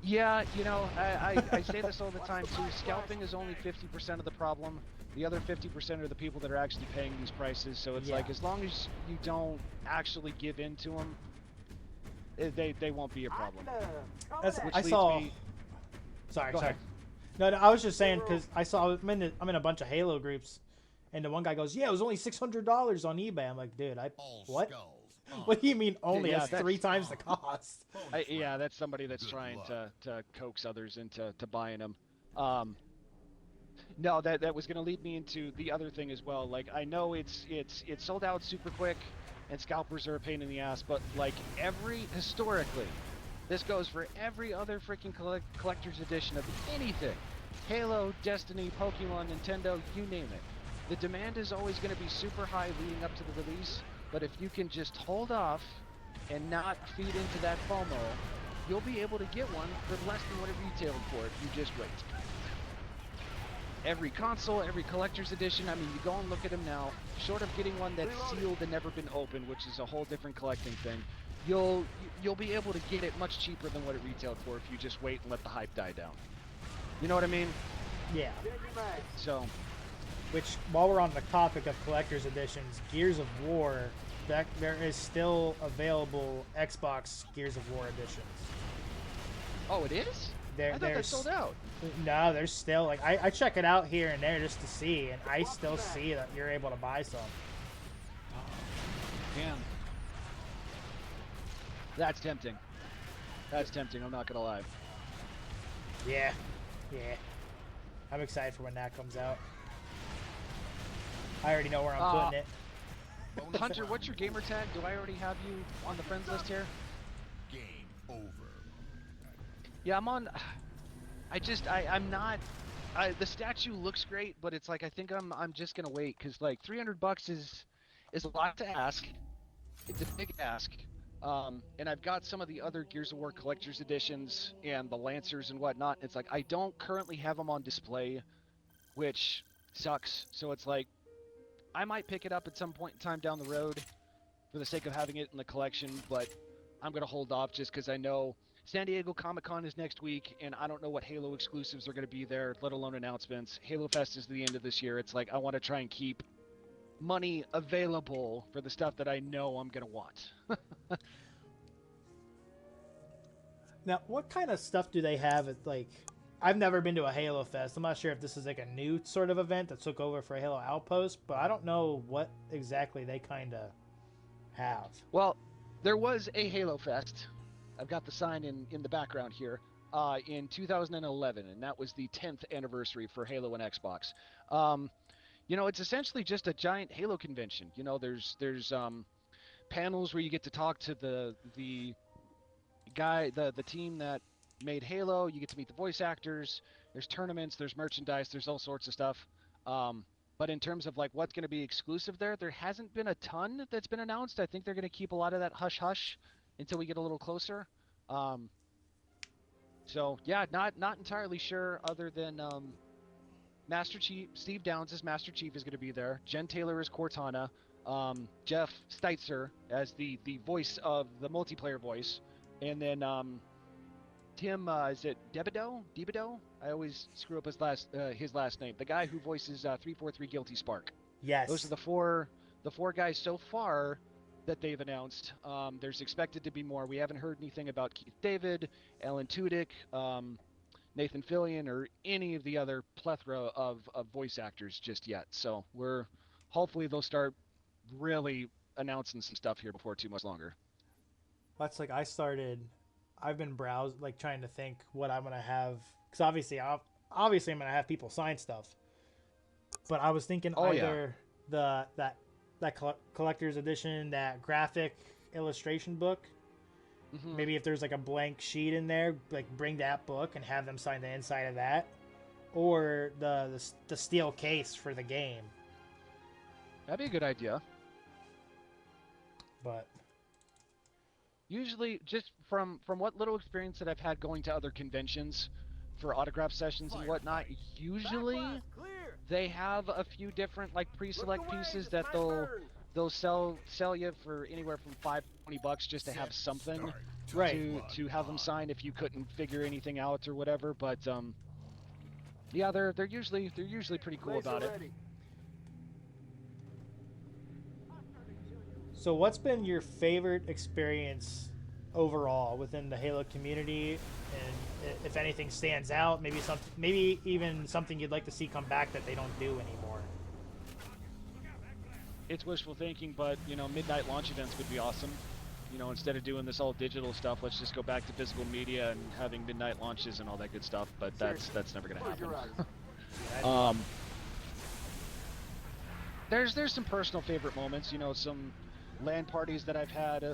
Yeah, I say this all the time too. Scalping is only 50% of the problem. The other 50% are the people that are actually paying these prices. So it's like, as long as you don't actually give in to them, they won't be a problem. Sorry. No, I was just saying, because I'm in a bunch of Halo groups, and the one guy goes, "Yeah, it was only $600 on eBay." I'm like, dude, what? What do you mean only? That's 3 times the cost. Yeah, that's somebody that's trying to coax others into buying them. No, that was going to lead me into the other thing as well. Like, I know it's sold out super quick, and scalpers are a pain in the ass, but like historically, this goes for every other freaking collector's edition of anything. Halo, Destiny, Pokemon, Nintendo, you name it. The demand is always going to be super high leading up to the release, but if you can just hold off and not feed into that FOMO, you'll be able to get one for less than what it retailed for if you just wait. Every console, every collector's edition, I mean, you go and look at them now, short of getting one that's sealed and never been opened, which is a whole different collecting thing, you'll be able to get it much cheaper than what it retailed for if you just wait and let the hype die down. You know what I mean? Yeah. So, which, while we're on the topic of collector's editions, Gears of War there is still available Xbox Gears of War editions. Oh, it is? I thought that sold out. No, there's still, like, I check it out here and there just to see, and I still see that you're able to buy some. Damn. That's tempting. That's tempting, I'm not gonna lie. Yeah. I'm excited for when that comes out. I already know where I'm putting it. Hunter, what's your gamer tag? Do I already have you on the friends list here? Game over. Yeah, I'm on. I'm not. The statue looks great, but it's like I think I'm just gonna wait because like $300 is a lot to ask. It's a big ask. And I've got some of the other Gears of War collector's editions and the Lancers and whatnot. It's like I don't currently have them on display, which sucks. So it's like I might pick it up at some point in time down the road for the sake of having it in the collection, but I'm gonna hold off just because I know San Diego Comic-Con is next week, and I don't know what Halo exclusives are going to be there, let alone announcements. Halo Fest is the end of this year. It's like I want to try and keep money available for the stuff that I know I'm going to want. Now, what kind of stuff do they have at, like, I've never been to a Halo Fest. I'm not sure if this is like a new sort of event that took over for Halo Outpost, but I don't know what exactly they kind of have. Well, there was a Halo Fest. I've got the sign in the background here, in 2011, and that was the 10th anniversary for Halo and Xbox. You know, it's essentially just a giant Halo convention. You know, there's panels where you get to talk to the team that made Halo. You get to meet the voice actors. There's tournaments, there's merchandise, there's all sorts of stuff. But in terms of like what's going to be exclusive there hasn't been a ton that's been announced. I think they're going to keep a lot of that hush hush until we get a little closer. So yeah, not entirely sure other than Master Chief, Steve Downs as Master Chief is going to be there. Jen Taylor as Cortana. Jeff Steitzer as the voice of the multiplayer voice. And then Tim, is it Debido? I always screw up his last name. The guy who voices 343 Guilty Spark. Yes. Those are the four guys so far that they've announced. There's expected to be more. We haven't heard anything about Keith David, Alan Tudyk, Nathan Fillion, or any of the other plethora of voice actors just yet. So hopefully they'll start really announcing some stuff here before too much longer. That's like I've been like trying to think what I'm gonna have, because obviously I'm gonna have people sign stuff, but I was thinking that collector's edition, that graphic illustration book. Mm-hmm. Maybe if there's like a blank sheet in there, like bring that book and have them sign the inside of that, or the steel case for the game. That'd be a good idea. But usually, just from what little experience that I've had going to other conventions for autograph sessions and whatnot, usually they have a few different like pre-select pieces that they'll sell you for anywhere from $5-20 just to have something to have them sign if you couldn't figure anything out or whatever. But yeah, they're usually pretty cool about it. So what's been your favorite experience overall within the Halo community, and if anything stands out, maybe even something you'd like to see come back that they don't do anymore? It's wishful thinking, but you know, midnight launch events would be awesome. You know, instead of doing this all digital stuff, let's just go back to physical media and having midnight launches and all that good stuff. But that's never gonna happen. There's some personal favorite moments. You know, some LAN parties that I've had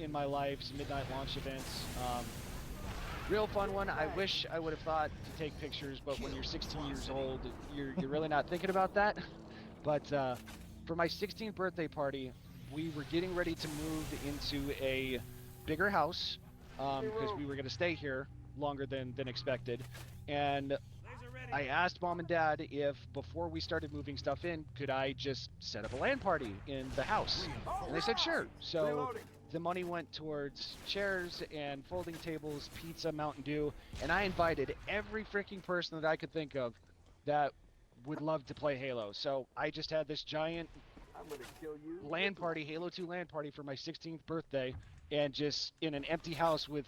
in my life, some midnight launch events. Real fun one. I wish I would have thought to take pictures, but when you're 16 years old, you're really not thinking about that. But for my 16th birthday party, we were getting ready to move into a bigger house because we were going to stay here longer than expected. And I asked Mom and Dad if before we started moving stuff in, could I just set up a LAN party in the house? And they said sure. So the money went towards chairs and folding tables, pizza, Mountain Dew, and I invited every freaking person that I could think of that would love to play Halo. So I just had this giant I'm gonna kill you. LAN party, Halo 2 LAN party for my 16th birthday, and just in an empty house with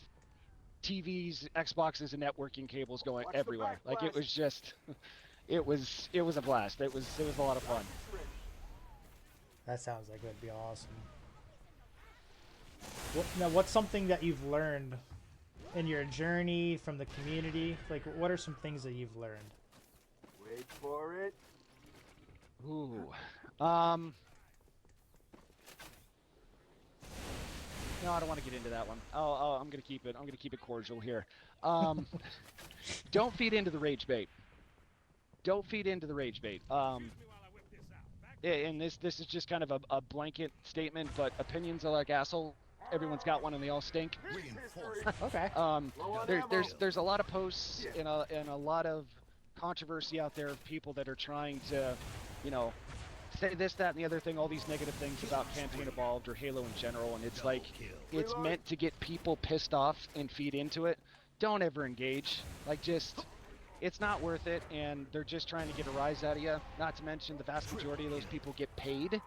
TVs, Xboxes, and networking cables going Watch the everywhere. Like it backblast. was just, it was a blast. It was a lot of fun. That sounds like it'd be awesome. Now, what's something that you've learned in your journey from the community? Like, what are some things that you've learned? Wait for it. Ooh, no, I don't want to get into that one. I'm gonna keep it. I'm gonna keep it cordial here. Don't feed into the rage bait. Don't feed into the rage bait. And this is just kind of a blanket statement, but opinions are like assholes. Everyone's got one, and they all stink. Reinforcement. Okay. There's a lot of posts and a lot of controversy out there of people that are trying to, you know, say this, that, and the other thing, all these negative things about Campaign Evolved or Halo in general, and it's like, it's meant to get people pissed off and feed into it. Don't ever engage. Like, just, it's not worth it, and they're just trying to get a rise out of you. Not to mention the vast majority of those people get paid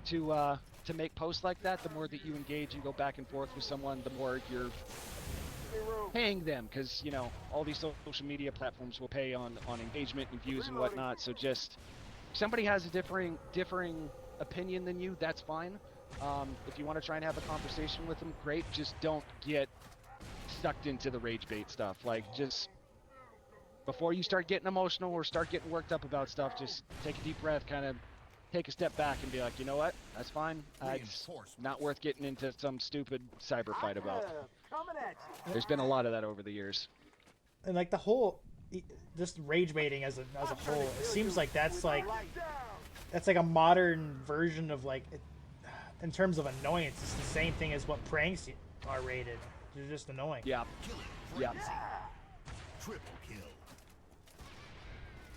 to make posts like that. The more that you engage and go back and forth with someone, the more you're paying them, because, you know, all these social media platforms will pay on engagement and views and whatnot. So just, if somebody has a differing opinion than you, that's fine. If you want to try and have a conversation with them, great. Just don't get sucked into the rage bait stuff. Like, just before you start getting emotional or start getting worked up about stuff, just take a deep breath, kind of take a step back and be like, you know what, that's fine. It's not worth getting into some stupid cyber fight about. Coming at you. There's been a lot of that over the years. And like the whole, just rage baiting as a whole, it seems like that's like a modern version of like, in terms of annoyance, it's the same thing as what pranks are rated. They're just annoying. Yeah. Yeah. Triple kill.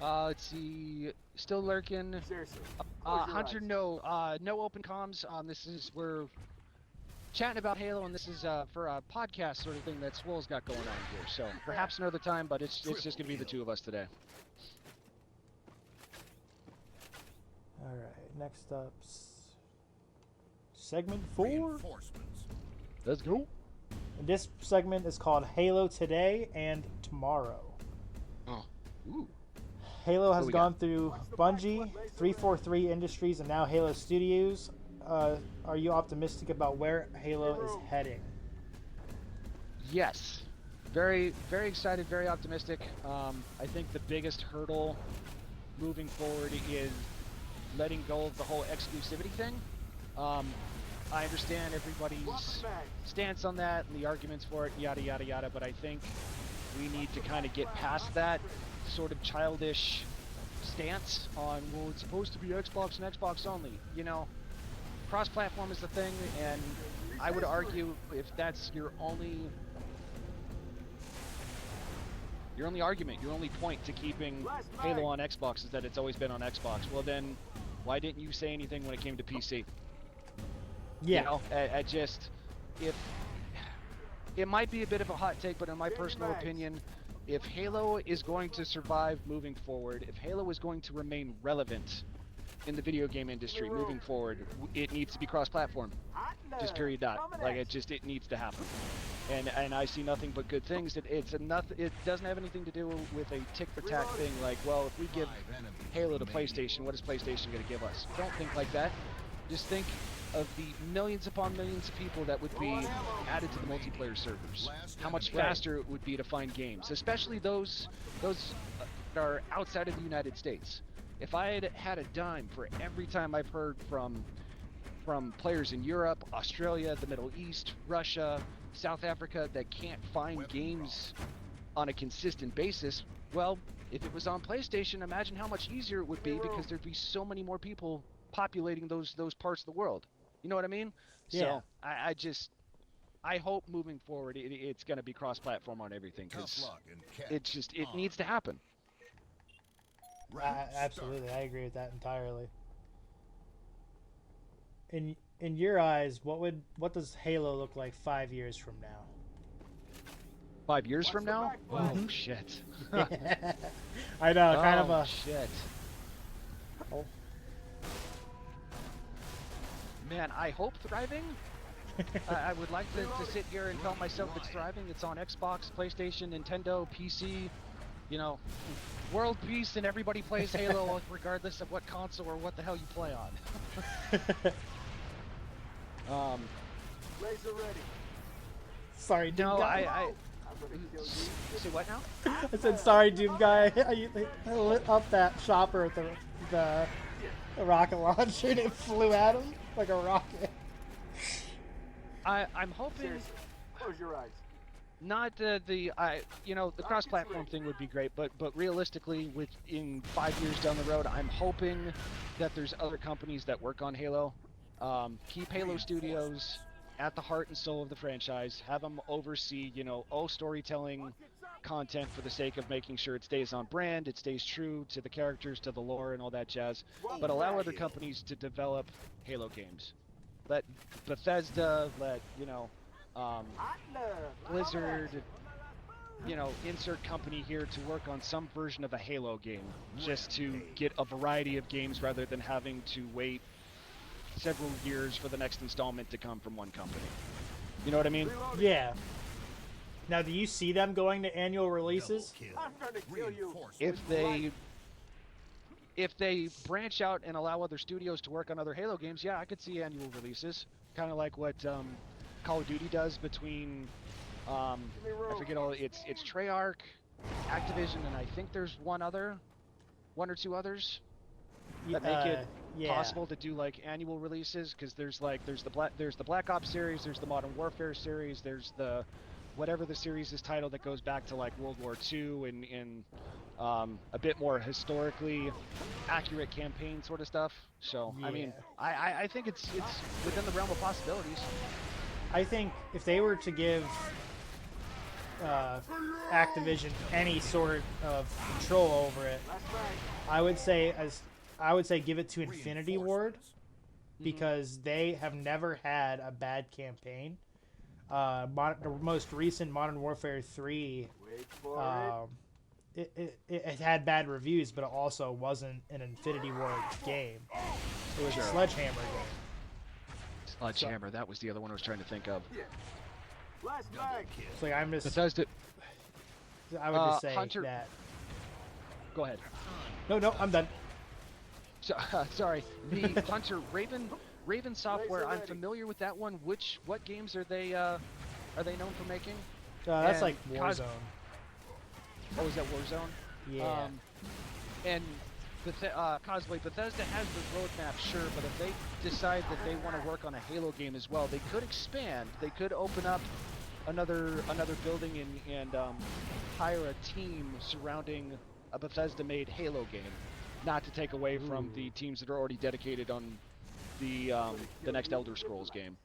Let's see. Still lurking. Seriously. Close your Hunter, eyes. no open comms. We're chatting about Halo, and this is for a podcast sort of thing that Swoll's got going on here. So perhaps another time, but it's just gonna be the two of us today. All right. Next up, segment 4. Reinforcements. Let's go. And this segment is called Halo Today and Tomorrow. Oh. Ooh. Halo has we gone through Bungie, 343 Industries, and now Halo Studios. Are you optimistic about where Halo is heading? Yes. Very, very excited, very optimistic. I think the biggest hurdle moving forward is letting go of the whole exclusivity thing. I understand everybody's stance on that and the arguments for it, yada, yada, yada, but I think we need to kind of get past that sort of childish stance on, well, it's supposed to be Xbox and Xbox only. You know, cross-platform is the thing, and I would argue if that's your only argument, your only point to keeping Halo on Xbox is that it's always been on Xbox. Well, then why didn't you say anything when it came to PC? Yeah. You know, I just, if it might be a bit of a hot take, but in my personal opinion, if Halo is going to survive moving forward, if Halo is going to remain relevant in the video game industry moving forward, it needs to be cross-platform. Just period dot. Like, it needs to happen. And I see nothing but good things. It doesn't have anything to do with a tick-for-tack thing like, well, if we give Halo to PlayStation, what is PlayStation going to give us? Don't think like that. Just think of the millions upon millions of people that would be added to the multiplayer servers. How much faster it would be to find games, especially those that are outside of the United States. If I had a dime for every time I've heard from players in Europe, Australia, the Middle East, Russia, South Africa that can't find games on a consistent basis, well, if it was on PlayStation, imagine how much easier it would be, because there'd be so many more people populating those parts of the world. You know what I mean? Yeah. So I hope moving forward it's going to be cross-platform on everything, because it needs to happen. Absolutely, I agree with that entirely. In your eyes, what does Halo look like 5 years from now? 5 years from now? Oh shit! I know, kind of a shit. Oh. man, I hope thriving. I would like to sit here and tell myself it's thriving. It's on Xbox, PlayStation, Nintendo, PC. You know, world peace and everybody plays Halo regardless of what console or what the hell you play on. Laser ready. Sorry, Doom No, Guy. I'm gonna kill you. Say what now? I said sorry, Doom Guy. I lit up that chopper with the rocket launcher and it flew at him like a rocket. I'm hoping Seriously, close your eyes. not the cross-platform thing would be great, but realistically, in 5 years down the road, I'm hoping that there's other companies that work on Halo. Keep Halo Studios at the heart and soul of the franchise. Have them oversee, storytelling content for the sake of making sure it stays on brand, it stays true to the characters, to the lore, and all that jazz. But allow other companies to develop Halo games. Let Bethesda, Blizzard, insert company here to work on some version of a Halo game, just to get a variety of games rather than having to wait several years for the next installment to come from one company. You know what I mean? Yeah. Now, do you see them going to annual releases? Double kill. I'm gonna kill you. Reinforcements. If they branch out and allow other studios to work on other Halo games, yeah, I could see annual releases, kind of like what Call of Duty does between I forget it's Treyarch, Activision, and I think there's one or two others that make it possible to do like annual releases, because there's the Black Ops series, there's the Modern Warfare series, there's the whatever the series is titled that goes back to like World War II and a bit more historically accurate campaign sort of stuff. So I mean, I think it's within the realm of possibilities. I think if they were to give Activision any sort of control over it, I would say give it to Infinity Ward, because they have never had a bad campaign. The most recent Modern Warfare 3, Wait for it had bad reviews, but it also wasn't an Infinity Ward game. It was a Sledgehammer game. Sledgehammer, that was the other one I was trying to think of. Last Double mag. kill. It's like I'm just, Bethesda. I would just say Hunter- that. Go ahead. No, I'm done. So, sorry, the Hunter Raven Software. Laser I'm ready. familiar with that one. What games are they known for making? That's And like Cos- Warzone. Oh, is that Warzone? Yeah. And Cosplay, Bethesda has the roadmap, sure, but if they decide that they want to work on a Halo game as well, they could expand. They could open up another building and hire a team surrounding a Bethesda-made Halo game, not to take away from the teams that are already dedicated on the next Elder Scrolls game.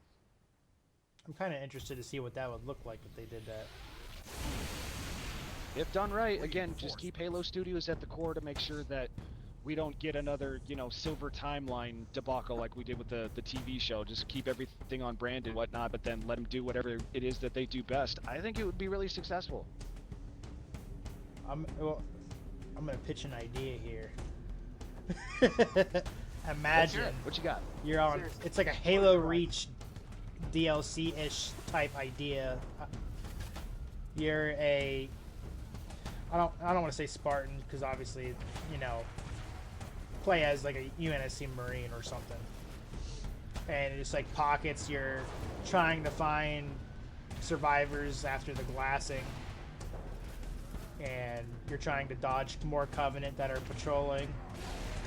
I'm kind of interested to see what that would look like if they did that. If done right, again, just keep Halo Studios at the core to make sure that we don't get another, silver timeline debacle like we did with the TV show. Just keep everything on brand and whatnot, but then let them do whatever it is that they do best. I think it would be really successful. I'm gonna pitch an idea here. Imagine What you got? you're on. Seriously. It's like a Halo Reach DLC-ish type idea. You're a. I don't want to say Spartan, because obviously, play as like a UNSC Marine or something. And it's like pockets. You're trying to find survivors after the glassing, and you're trying to dodge more Covenant that are patrolling,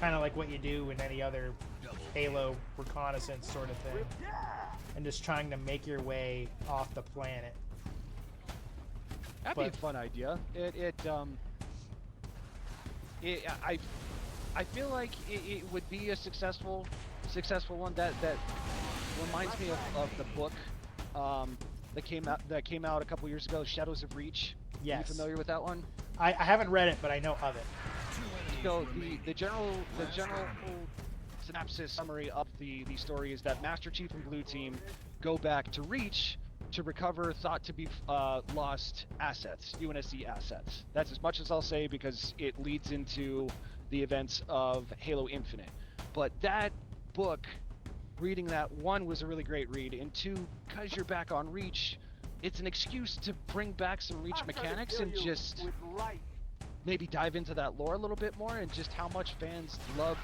kind of like what you do in any other Halo reconnaissance sort of thing, and just trying to make your way off the planet. That'd be a fun idea. I feel like it would be a successful one. That reminds me of the book that came out a couple years ago, Shadows of Reach. Yes. Are you familiar with that one? I haven't read it, but I know of it. So the general synopsis summary of the story is that Master Chief and Blue Team go back to Reach to recover thought to be lost assets, UNSC assets. That's as much as I'll say, because it leads into the events of Halo Infinite. But that book reading that, one, was a really great read, and two, because you're back on Reach, it's an excuse to bring back some Reach mechanics and just maybe dive into that lore a little bit more, and just how much fans loved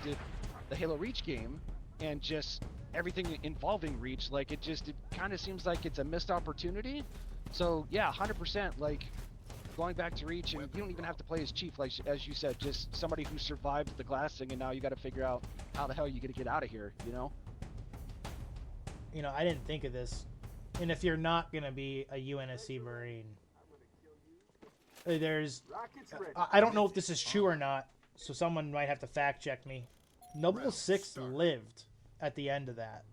the Halo Reach game, and just everything involving Reach. Like, it kind of seems like it's a missed opportunity. So yeah, 100%, like, going back to Reach, and you don't even have to play as Chief, like as you said, just somebody who survived the glassing, and now you got to figure out how the hell you gonna get out of here, you know? You know, I didn't think of this. And if you're not gonna be a UNSC Marine, there's, I don't know if this is true or not, so someone might have to fact check me. Noble 6 lived at the end of that.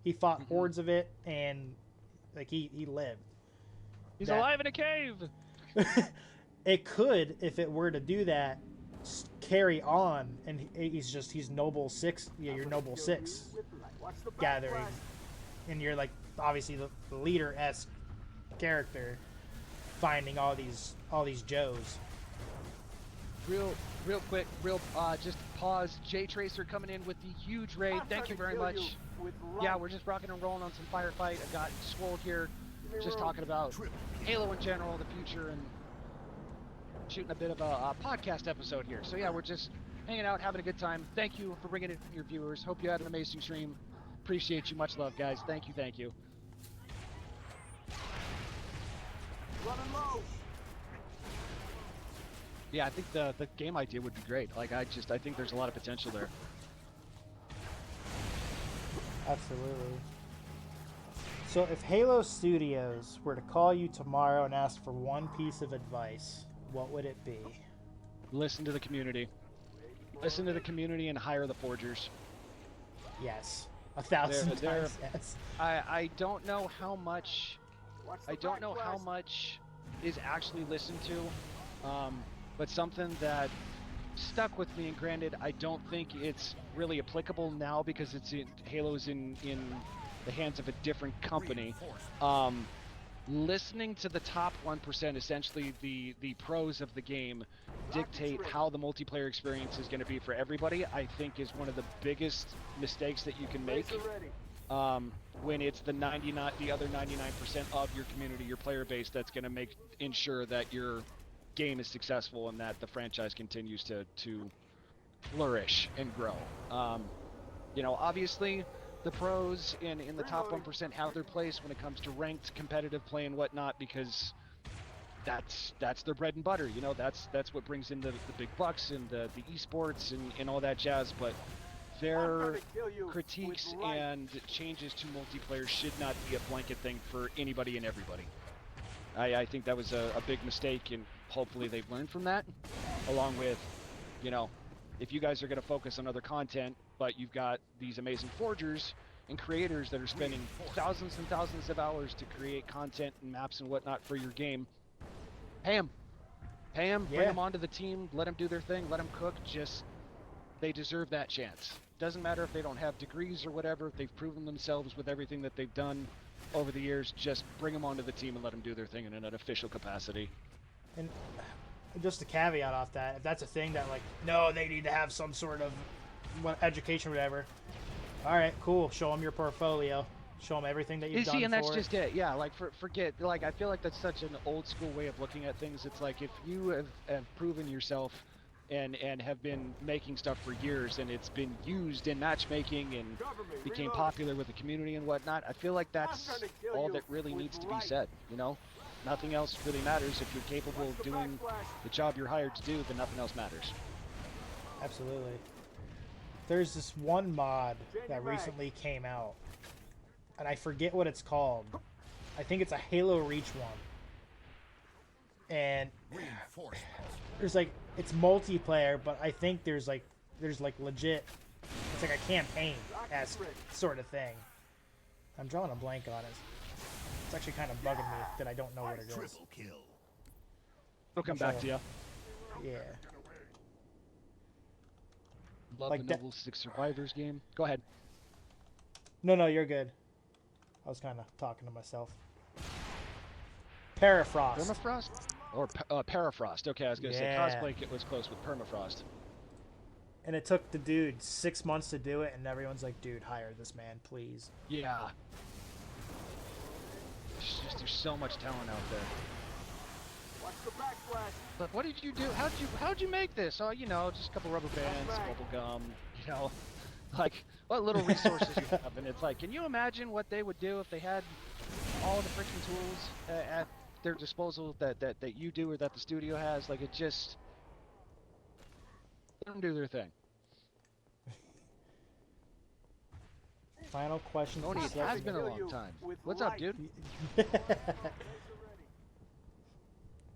He fought hordes of it, and like he lived. He's alive in a cave. It could, if it were to do that, carry on, and he's Noble 6. Yeah, you're Noble 6 gathering, and you're like obviously the leader-esque character, finding all these Joes. Real quick, just pause. J Tracer coming in with the huge raid. Thank you very much. Yeah, we're just rocking and rolling on some Firefight. I've got Swoll here, just talking about Halo in general, the future, and shooting a bit of a podcast episode here. So yeah, we're just hanging out, having a good time. Thank you for bringing in your viewers. Hope you had an amazing stream. Appreciate you. Much love, guys. Thank you. Running low. Yeah, I think the game idea would be great. Like, I think there's a lot of potential there. Absolutely. So if Halo Studios were to call you tomorrow and ask for one piece of advice, what would it be? Listen to the community. Listen to the community and hire the forgers. Yes. 1,000 times yes. I don't know how much is actually listened to, but something that stuck with me, and granted, I don't think it's really applicable now because Halo's in the hands of a different company. Listening to the top 1%, essentially the pros of the game, dictate how the multiplayer experience is going to be for everybody, I think is one of the biggest mistakes that you can make. When it's the other 99% of your community, your player base, that's going to ensure that your game is successful and that the franchise continues to flourish and grow. You know, obviously, the pros in the top 1% have their place when it comes to ranked competitive play and whatnot, because that's their bread and butter. You know, that's what brings in the big bucks and the esports and all that jazz. But their critiques and changes to multiplayer should not be a blanket thing for anybody and everybody. I think that was a big mistake, and hopefully they've learned from that, along with, you know, if you guys are going to focus on other content, but you've got these amazing forgers and creators that are spending thousands and thousands of hours to create content and maps and whatnot for your game, pay them. Bring them onto the team, let them do their thing, let them cook. Just, they deserve that chance. Doesn't matter if they don't have degrees or whatever, if they've proven themselves with everything that they've done over the years, just bring them onto the team and let them do their thing in an official capacity. And just a caveat off that, if that's a thing that, like, no, they need to have some sort of education or whatever, all right, cool, show them your portfolio, show them everything that you've done. And that's just it. Yeah, like, forget, like, I feel like that's such an old school way of looking at things. It's like, if you have proven yourself and have been making stuff for years, and it's been used in matchmaking and became popular with the community and whatnot, I feel like that's all that really needs to be said, you know? Nothing else really matters. If you're capable of doing the job you're hired to do, then nothing else matters. Absolutely. There's this one mod that recently came out, and I forget what it's called. I think it's a Halo Reach one. And there's like, it's multiplayer, but I think there's like legit, it's like a campaign-esque sort of thing. I'm drawing a blank on it. It's actually kind of bugging me that I don't know what it is. We'll come back to you. Yeah. Love like the Noble 6 Survivors game. Go ahead. No, you're good. I was kind of talking to myself. Permafrost. Permafrost? Or Parafrost. Okay, I was going to say Cosplay Kit was close with Permafrost. And it took the dude 6 months to do it, and everyone's like, dude, hire this man, please. Yeah. There's so much talent out there. Watch the backflash. But what did you do? How'd you make this? Oh, you know, just a couple rubber bands, bubble gum, you know, like what little resources you have. And it's like, can you imagine what they would do if they had all the freaking tools at their disposal that you do or that the studio has? Like, it just let them do their thing. Final question. Tony, it has been a long time. What's up, dude?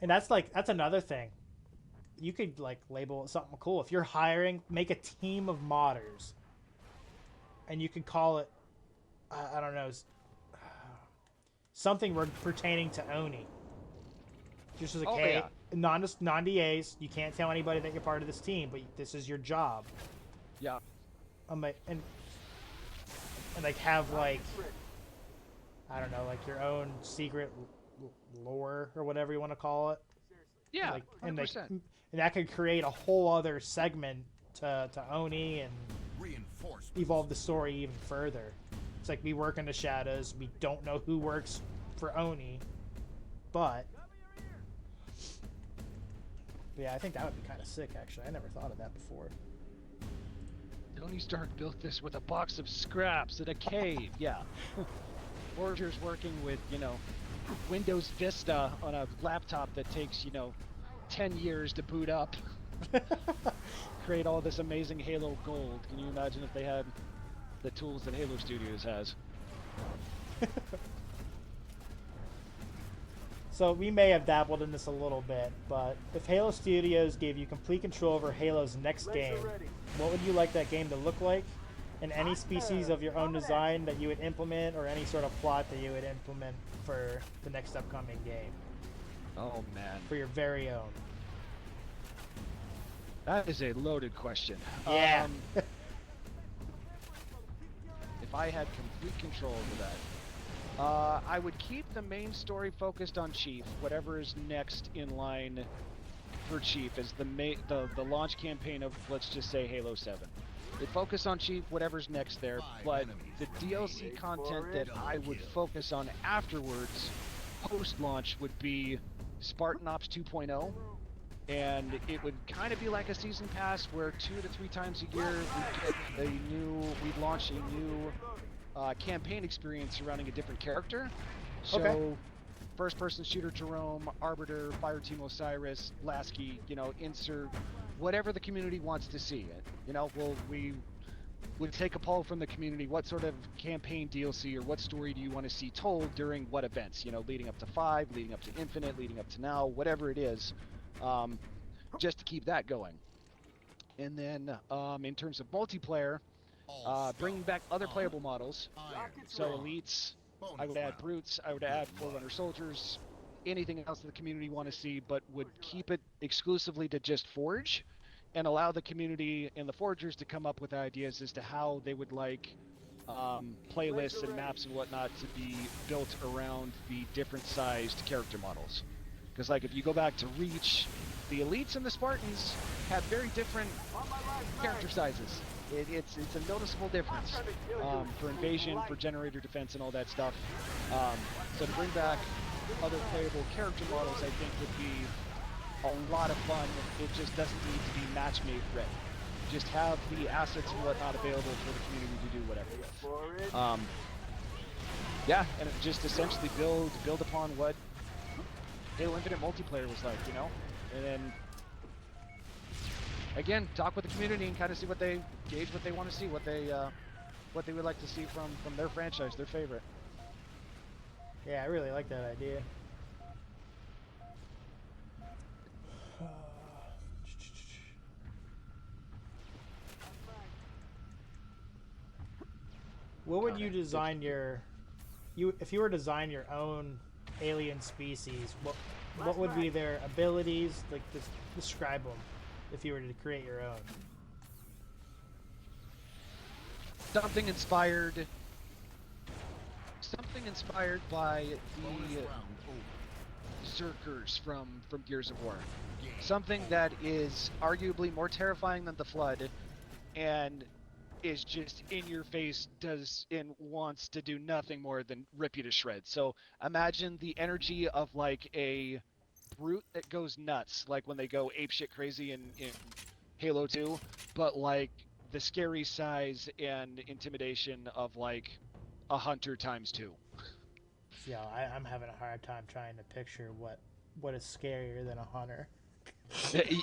And that's another thing. You could like label it something cool. If you're hiring, make a team of modders. And you could call it, I don't know, something pertaining to Oni. Just as a yeah. non-DAs, you can't tell anybody that you're part of this team, but this is your job. Yeah. And like have like, I don't know, like your own secret lore or whatever you want to call it. Yeah. Like, 100%. and that could create a whole other segment to Oni and Reinforcements. evolve the story even further. It's like we work in the shadows. We don't know who works for Oni, but yeah, I think that would be kind of sick. Actually, I never thought of that before. Tony Stark built this with a box of scraps in a cave. Yeah. Forgers working with, you know, Windows Vista on a laptop that takes, you know, 10 years to boot up. Create all this amazing Halo gold. Can you imagine if they had the tools that Halo Studios has? So we may have dabbled in this a little bit, but if Halo Studios gave you complete control over Halo's next game, what would you like that game to look like? And any species of your own design that you would implement, or any sort of plot that you would implement for the next upcoming game, Oh man, for your very own. that is a loaded question. Yeah. If I had complete control over that, I would keep the main story focused on Chief. Whatever is next in line for Chief is the launch campaign of, let's just say, Halo 7. It focus on Chief, whatever's next there, but the DLC content that I would focus on afterwards, post-launch, would be Spartan Ops 2.0, and it would kind of be like a season pass where 2 to 3 times a year we'd launch a new campaign experience surrounding a different character. So, Okay. first-person shooter Jerome, Arbiter, Fireteam Osiris, Lasky, you know, insert whatever the community wants to see. You know, we would take a poll from the community. What sort of campaign DLC or what story do you want to see told during what events? You know, leading up to 5, leading up to Infinite, leading up to now, whatever it is, just to keep that going. And then in terms of multiplayer, bringing back other playable models. So elites, I would add brutes, I would add Forerunner soldiers, anything else that the community want to see, but would keep it exclusively to just Forge, and allow the community and the Forgers to come up with ideas as to how they would like playlists and maps and whatnot to be built around the different sized character models. Because like if you go back to Reach, the elites and the Spartans have very different character sizes. It's a noticeable difference for invasion, for generator defense, and all that stuff. So to bring back other playable character models, I think would be a lot of fun. It just doesn't need to be match-made ready. Just have the assets and whatnot available for the community to do whatever with. Yeah, and it just essentially build upon what Halo Infinite multiplayer was like, you know? And then again, talk with the community and kind of see what they gauge, what they want to see, what they would like to see from their franchise, their favorite. Yeah, I really like that idea. What would you design if you were to design your own alien species, what would be their abilities? Like, just describe them if you were to create your own. Something inspired by the Zerkers from Gears of War. Something that is arguably more terrifying than the Flood, and is just in your face, does and wants to do nothing more than rip you to shreds. So imagine the energy of like a brute that goes nuts, like when they go apeshit crazy in Halo 2, but like the scary size and intimidation of like a hunter times two. Yeah, I'm having a hard time trying to picture what is scarier than a hunter.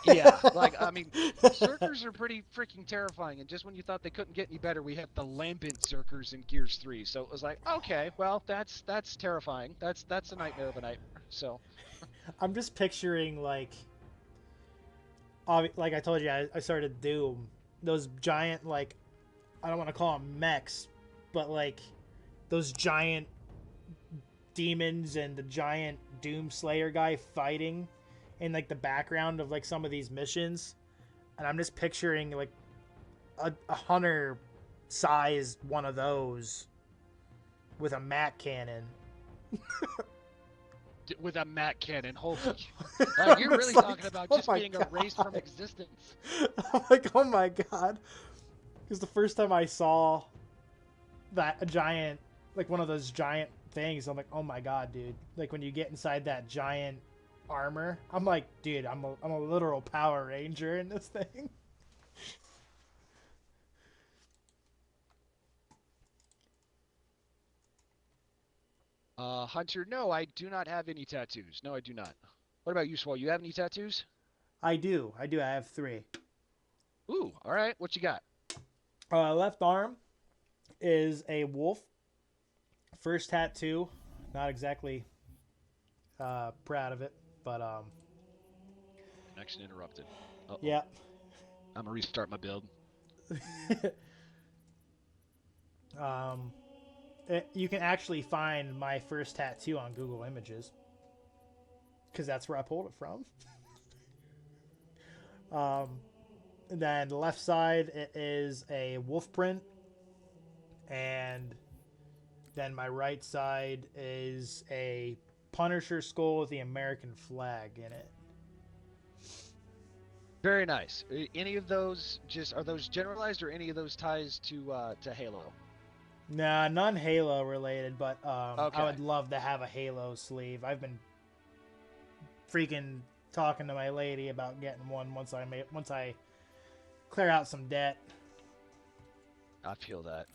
Yeah, like I mean, Zerkers are pretty freaking terrifying, and just when you thought they couldn't get any better, we had the lambent Zerkers in Gears 3. So it was like, okay, well, that's terrifying. That's a nightmare of a nightmare. So I'm just picturing like I told you, I started Doom. Those giant I don't want to call them mechs, but like those giant demons and the giant Doom Slayer guy fighting in like the background of like some of these missions, and I'm just picturing like a hunter sized one of those with a Mac cannon. with a Mac cannon, holy, you're I'm really just like, talking about oh just my being God. erased from existence. I'm like, oh my God. Because the first time I saw that a giant, like one of those giant things, I'm like, oh my God, dude. Like when you get inside that giant armor, I'm like, dude, I'm a literal Power Ranger in this thing. Hunter, no, I do not have any tattoos. No, I do not. What about you, Swoll? You have any tattoos? I do. I have 3. Ooh, all right. What you got? Left arm is a wolf. First tattoo. Not exactly proud of it, but Connection interrupted. Uh-oh. yeah. I'm gonna restart my build. um, you can actually find my first tattoo on Google Images because that's where I pulled it from. And then the left side it is a wolf print, and then my right side is a Punisher skull with the American flag in it. Very nice. Any of those just are those generalized or any of those ties to Halo? Nah, none Halo related, but Okay. I would love to have a Halo sleeve. I've been freaking talking to my lady about getting one once I clear out some debt. I feel that.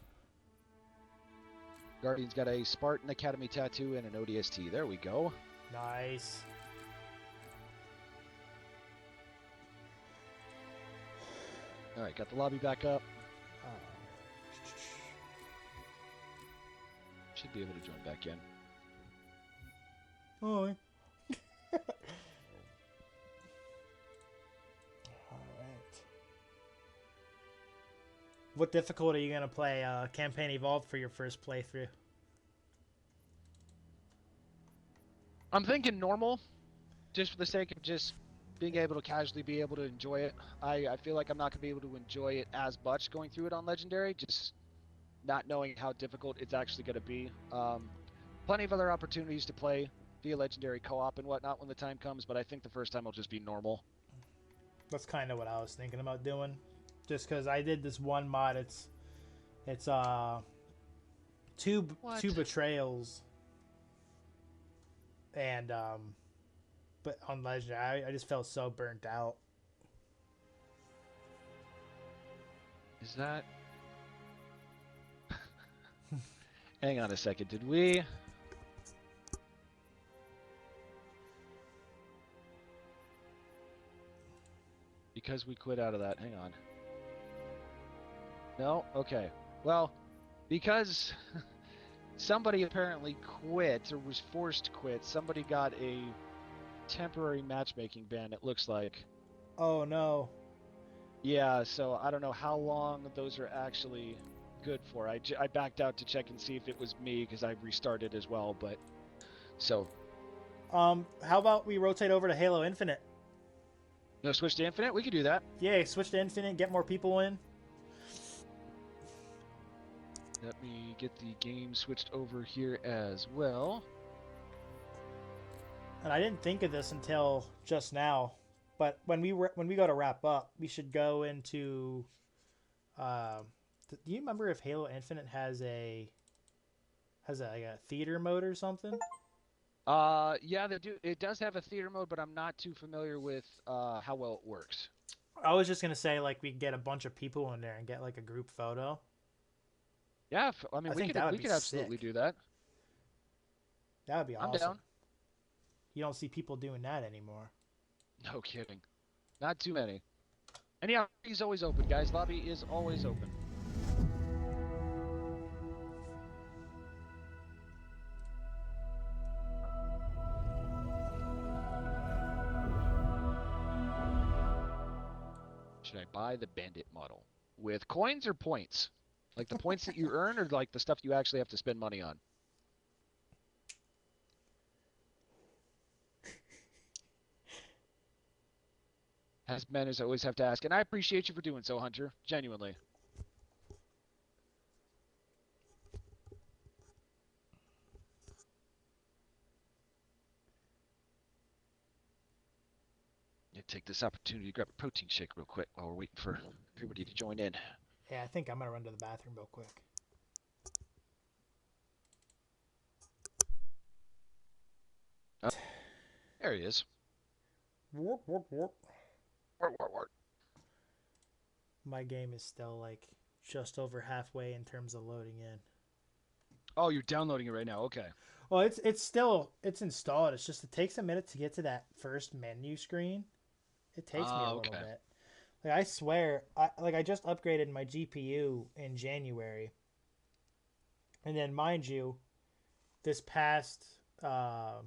Guardian's got a Spartan Academy tattoo and an ODST. There we go. Nice. All right, got the lobby back up. Should be able to join back in. Oh. All right. What difficulty are you gonna play Campaign Evolved for your first playthrough? I'm thinking normal, just for the sake of just being able to casually be able to enjoy it. I feel like I'm not going to be able to enjoy it as much going through it on Legendary, just not knowing how difficult it's actually going to be. Plenty of other opportunities to play via Legendary co-op and whatnot when the time comes, but I think the first time will just be normal. That's kind of what I was thinking about doing, just because I did this one mod. It's two betrayals, and but on Legendary, I just felt so burnt out. Is that? Hang on a second. Did we? Because we quit out of that. Hang on. No? Okay. Well, because somebody apparently quit or was forced to quit, somebody got a temporary matchmaking ban, it looks like. Oh no. Yeah, so I don't know how long those are actually good for. I backed out to check and see if it was me because I restarted as well, but so. How about we rotate over to Halo Infinite? No, switch to Infinite? We could do that. Yay, switch to Infinite, get more people in. Let me get the game switched over here as well. And I didn't think of this until just now, but when we go to wrap up, we should go into Do you remember if Halo Infinite has like a theater mode or something? Yeah, they do. It does have a theater mode, but I'm not too familiar with how well it works. I was just gonna say like we could get a bunch of people in there and get like a group photo. Yeah, I mean I think that would we be could absolutely sick. do that. That would be I'm awesome. down. You don't see people doing that anymore. No kidding. Not too many. And yeah, he's always open, guys. Lobby is always open. Should I buy the bandit model with coins or points? Like the points that you earn, or like the stuff you actually have to spend money on? As men as always have to ask, and I appreciate you for doing so, Hunter. Genuinely. Yeah, take this opportunity to grab a protein shake real quick while we're waiting for everybody to join in. Yeah, I think I'm gonna run to the bathroom real quick. Oh, there he is. Warp, warp, warp. Wart, wart, wart. My game is still like just over halfway in terms of loading in. Oh, you're downloading it right now. Okay. Well, it's installed. It's just it takes a minute to get to that first menu screen. It takes me a little Okay. bit. Like I swear, I just upgraded my GPU in January, and then mind you, this past what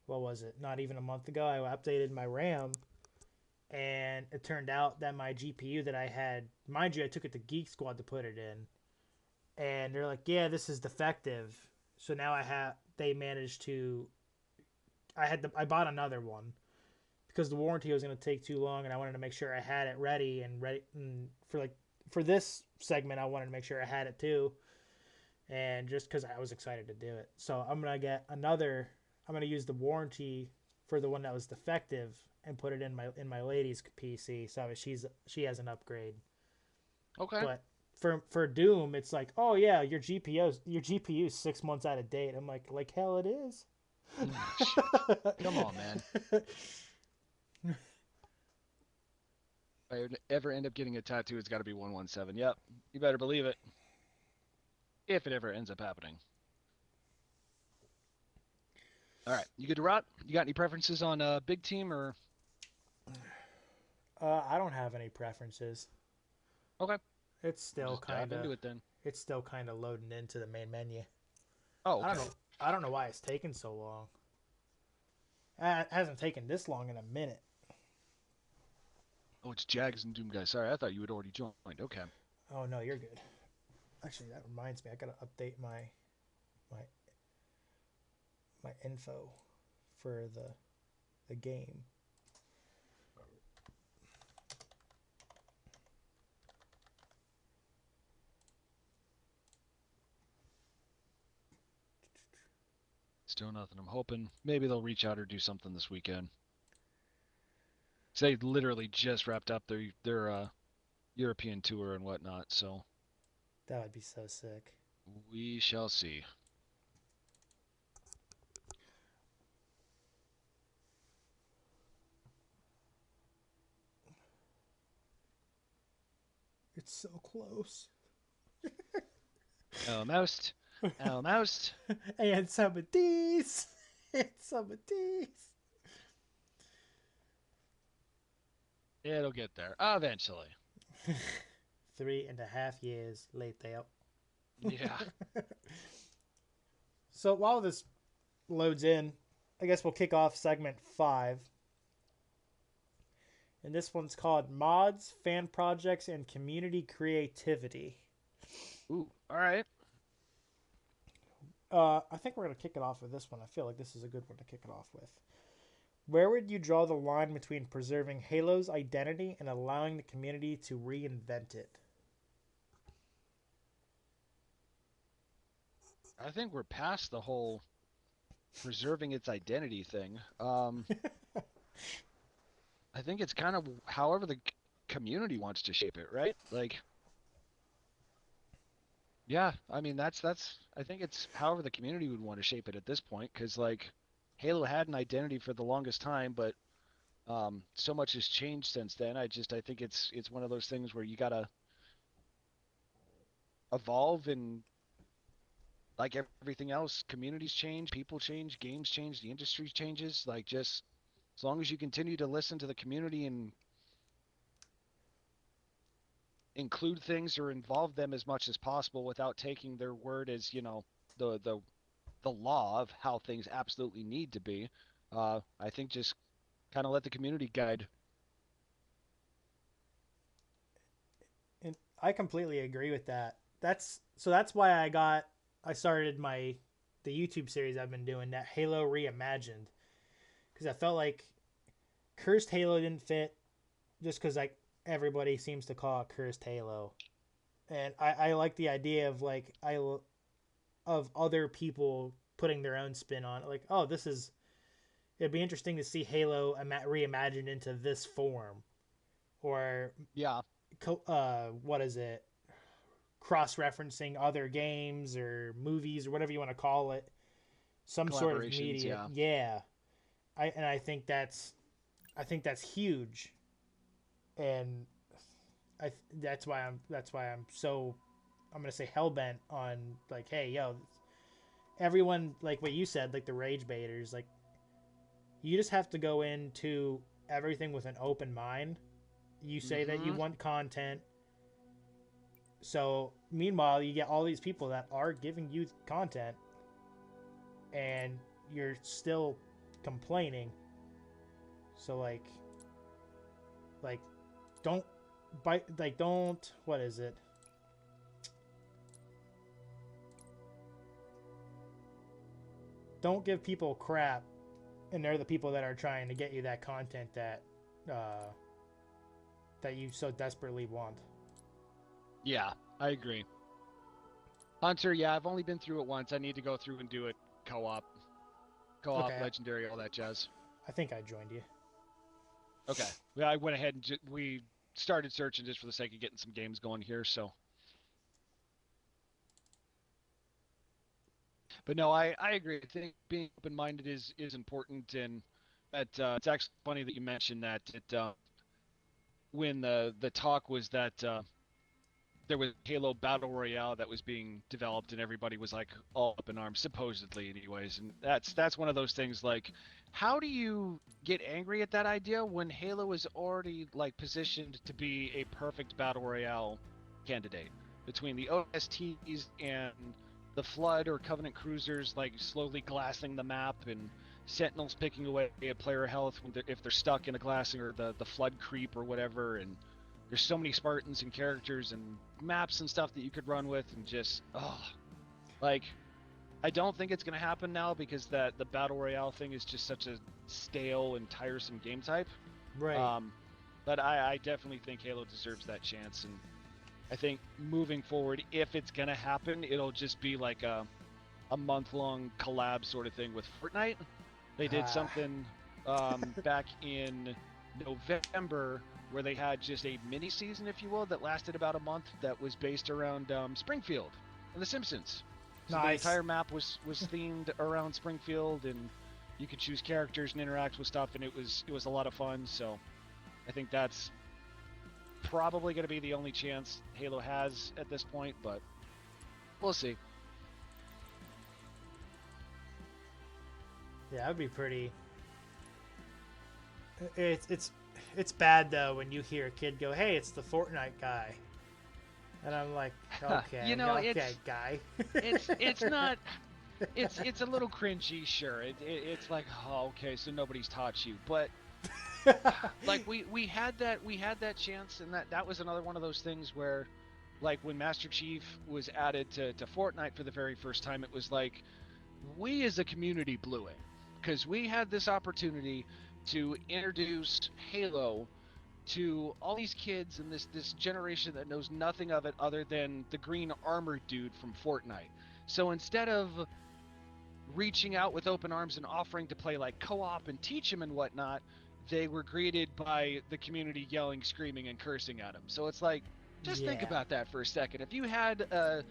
was it? Not even a month ago, I updated my RAM, and it turned out that my GPU that I had, mind you, I took it to Geek Squad to put it in, and they're like, "Yeah, this is defective." So now they managed to. I bought another one because the warranty was going to take too long, and I wanted to make sure I had it ready and for this segment, I wanted to make sure I had it too, and just because I was excited to do it. So I'm gonna get another. I'm gonna use the warranty for the one that was defective and put it in my lady's PC. So she has an upgrade. Okay. But for Doom, it's like, oh yeah, your GPU is 6 months out of date. I'm like hell it is. Shit. Come on, man. If I ever end up getting a tattoo, it's got to be 117. Yep. You better believe it. If it ever ends up happening. All right. You good to rock? You got any preferences on big team or? I don't have any preferences. Okay. It's still Just dive kind of into it then. loading into the main menu. Oh, okay. I don't know why it's taking so long. It hasn't taken this long in a minute. Oh, it's Jags and Doom guys. Sorry, I thought you had already joined. Okay. Oh no, you're good. Actually, that reminds me, I gotta update my my info for the game. Still nothing. I'm hoping maybe they'll reach out or do something this weekend. They literally just wrapped up their European tour and whatnot, so That would be so sick. we shall see. It's so close. Almost. Almost. And some of these. And some of these. It'll get there eventually. 3.5 years later. Yeah. So while this loads in, I guess we'll kick off segment 5. And this one's called Mods, Fan Projects, and Community Creativity. Ooh. All right. I think we're going to kick it off with this one. I feel like this is a good one to kick it off with. Where would you draw the line between preserving Halo's identity and allowing the community to reinvent it? I think we're past the whole preserving its identity thing. I think it's kind of however the community wants to shape it, right? Like, yeah, I mean that's I think it's however the community would want to shape it at this point, because like Halo had an identity for the longest time, but so much has changed since then. I think it's one of those things where you gotta evolve, and like everything else, communities change, people change, games change, the industry changes. Like, just as long as you continue to listen to the community and include things or involve them as much as possible without taking their word as, the law of how things absolutely need to be. I think just kind of let the community guide. And I completely agree with that. That's why I started the YouTube series I've been doing, that Halo Reimagined, because I felt like Cursed Halo didn't fit, just because like everybody seems to call it Cursed Halo, and I like the idea of of other people putting their own spin on it. Like, oh, it'd be interesting to see Halo reimagined into this form, or Yeah, what is it? Cross-referencing other games or movies or whatever you want to call it, some sort of collaborations. media. Yeah, Yeah, I think that's huge, and that's why I'm gonna say hellbent on, like, hey, yo, everyone, like what you said, like the rage baiters, like, you just have to go into everything with an open mind. You say that you mm-hmm. want content. So, meanwhile, you get all these people that are giving you content, and you're still complaining. So, like, don't don't, what is it? Don't give people crap, and they're the people that are trying to get you that content uh, that you so desperately want. Yeah, I agree. Hunter, yeah, I've only been through it once. I need to go through and do it co-op, Okay, legendary, all that jazz. I think I joined you. Okay, yeah, I went ahead and we started searching just for the sake of getting some games going here. So, but no, I agree. I think being open-minded is important, and that it's actually funny that you mentioned that when the talk was that there was Halo Battle Royale that was being developed, and everybody was like all up in arms, supposedly, anyways. And that's one of those things. Like, how do you get angry at that idea when Halo is already like positioned to be a perfect Battle Royale candidate between the OSTs and the Flood or Covenant cruisers, like slowly glassing the map, and Sentinels picking away at player health if they're stuck in a glassing, or the Flood creep or whatever, and there's so many Spartans and characters and maps and stuff that you could run with, and just like, I don't think it's gonna happen now, because that the battle royale thing is just such a stale and tiresome game type. Right. Um, but I definitely think Halo deserves that chance, and I think moving forward, if it's gonna happen, it'll just be like a month-long collab sort of thing with Fortnite. They did something back in November where they had just a mini season, if you will, that lasted about a month, that was based around Springfield and The Simpsons. So the Nice. entire map was themed around Springfield, and you could choose characters and interact with stuff, and it was a lot of fun. So I think that's probably going to be the only chance Halo has at this point, but we'll see. Yeah, that'd be pretty. It's bad though when you hear a kid go, "Hey, it's the Fortnite guy," and I'm like, "Okay, okay, guy." It's not. It's a little cringy, sure. It's like, oh, okay, so nobody's taught you, but like we had that chance, and that was another one of those things where, like, when Master Chief was added to Fortnite for the very first time, it was like, we as a community blew it, because we had this opportunity to introduce Halo to all these kids and this generation that knows nothing of it other than the green armored dude from Fortnite. So instead of reaching out with open arms and offering to play like co-op and teach him and whatnot, they were greeted by the community yelling, screaming, and cursing at them. So it's like, just think Yeah. about that for a second. If you had a